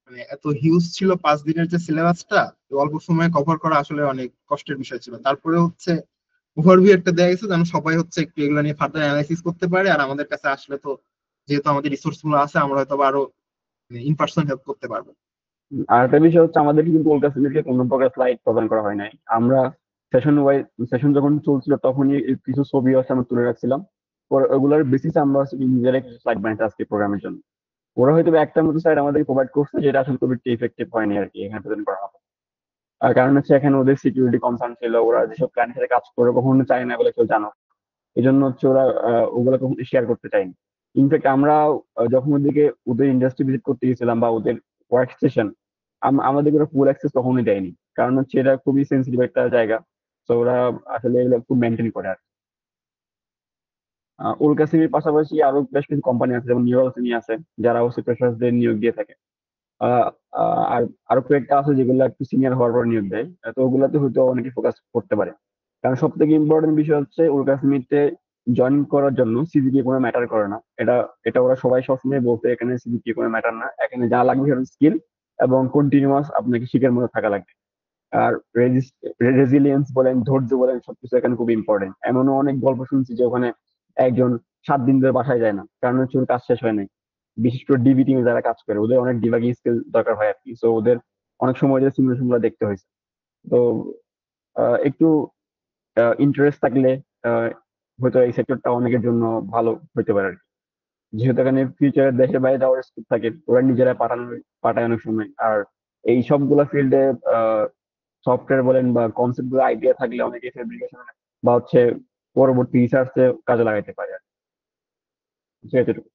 Speaker 2: মানে এত হিউজ ছিল 5 দিনের যে সিলেবাসটা, অল্প সময়ে কভার করা আসলে অনেক কষ্টের বিষয় ছিল। তারপরে হচ্ছে ওভারভিউ একটা দেয়া গেছে যেন সবাই হচ্ছে একটু এগুলো নিয়ে ফার্দার অ্যানালাইসিস করতে পারে। আর আমাদের কাছে আসলে তো যেহেতু আমাদের রিসোর্স গুলো আছে, আমরা হয়তো আরো ইন পার্সন হেল্প করতে পারবো।
Speaker 1: আর একটা বিষয় হচ্ছে, আমাদের কিন্তু ওল্ড ক্লাসমেটকে কোনো প্রকার স্লাইড প্রদান করা হয় নাই। আমরা সেশন যখন চলছিল তখনই কিছু ছবি আছে আমরা তুলে রাখছিলাম, পরে ওগুলোর বেসিসে আমরা হচ্ছে কি নিজেরাই কিছু স্লাইড বানাইতে আজকে প্রোগ্রামের জন্য। ওরা হয়তো একটা মতো স্লাইড আমাদের প্রোভাইড করছে, যেটা আসলে খুব একটা ইফেক্টিভ হয়নি আর কি এখানে প্রেজেন্ট করা হবে। আর কারণ হচ্ছে এখানে ওদের সিকিউরিটি কনসার্ন ছিল, ওরা যেসব ক্লায়েন্টের সাথে কাজ করে কখনো চায় না বলে কেউ জানো, এই জন্য হচ্ছে ওরা ওগুলো কখনো শেয়ার করতে চায়নি। ইনফ্যাক্ট আমরা যখন ওদের ইন্ডাস্ট্রি ভিজিট করতে গেছিলাম বা ওদের ওয়ার্ক স্টেশন, আমাদের ওরা ফুল অ্যাক্সেস কখনোই দেয়নি, কারণ হচ্ছে এটা খুবই সেন্সিটিভ একটা জায়গা। তো ওরা আসলে এগুলো খুব মেনটেন করে আর কি। উলকাসিমির পাশাপাশি আরো বেশ কিছু কোম্পানি আছে, যেমন নিউরালসিমি আছে, যারা হচ্ছে ফ্রেশার্সদের নিয়োগ দিয়ে থাকে। আহ, আর আরো কয়েকটা আছে যেগুলো একটু সিনিয়র হওয়ার পর নিয়োগ দেয়। তো ওগুলাতে হয়তো অনেকে ফোকাস করতে পারে। কারণ সব থেকে ইম্পর্টেন্ট বিষয় হচ্ছে উলকাসিমিতে জয়েন করার জন্য সিজিপিএ কোনো ম্যাটার করে না। এটা এটা ওরা সবাই সবসময় বলতে, এখানে সিজিপিএ কোনো ম্যাটার না, এখানে যা লাগবে সেটা স্কিল এবং কন্টিনিউয়াস আপনাকে শিখের মধ্যে থাকা লাগবে। আর রেজিলিয়েন্স বলেন, ধৈর্য বলেন, সবকিছু এখানে খুব ইম্পর্টেন্ট। এমনও অনেক গল্প শুনছি যে ওখানে একজন 7 দিন ধরে বাসায় যায় না, কারণ হচ্ছে ওর কাজ শেষ হয় নাই। বিশেষ করে ডিবি টিমে যারা কাজ করে ওদের অনেক ডিবাগিং স্কিল দরকার হয় আর কি। সো ওদের অনেক সময় যে সিমুলেশন গুলো দেখতে হয়েছে। তো একটু ইন্টারেস্ট থাকলে আহ, হয়তো এই সেক্টরটা অনেকের জন্য ভালো হতে পারে আর কি। যেহেতু এখানে ফিউচারে দেশের বাইরে যাওয়ার স্কোপ থাকে, ওরা নিজেরা পাঠায় অনেক সময়। আর এই সবগুলা ফিল্ডে সফটওয়্যার বলেন বা কনসেপ্ট গুলো আইডিয়া থাকলে অনেকে ফেব্রিকেশন বা হচ্ছে পরবর্তী রিসার্চে কাজে লাগাইতে পারে আর কি। So, এতটুকু।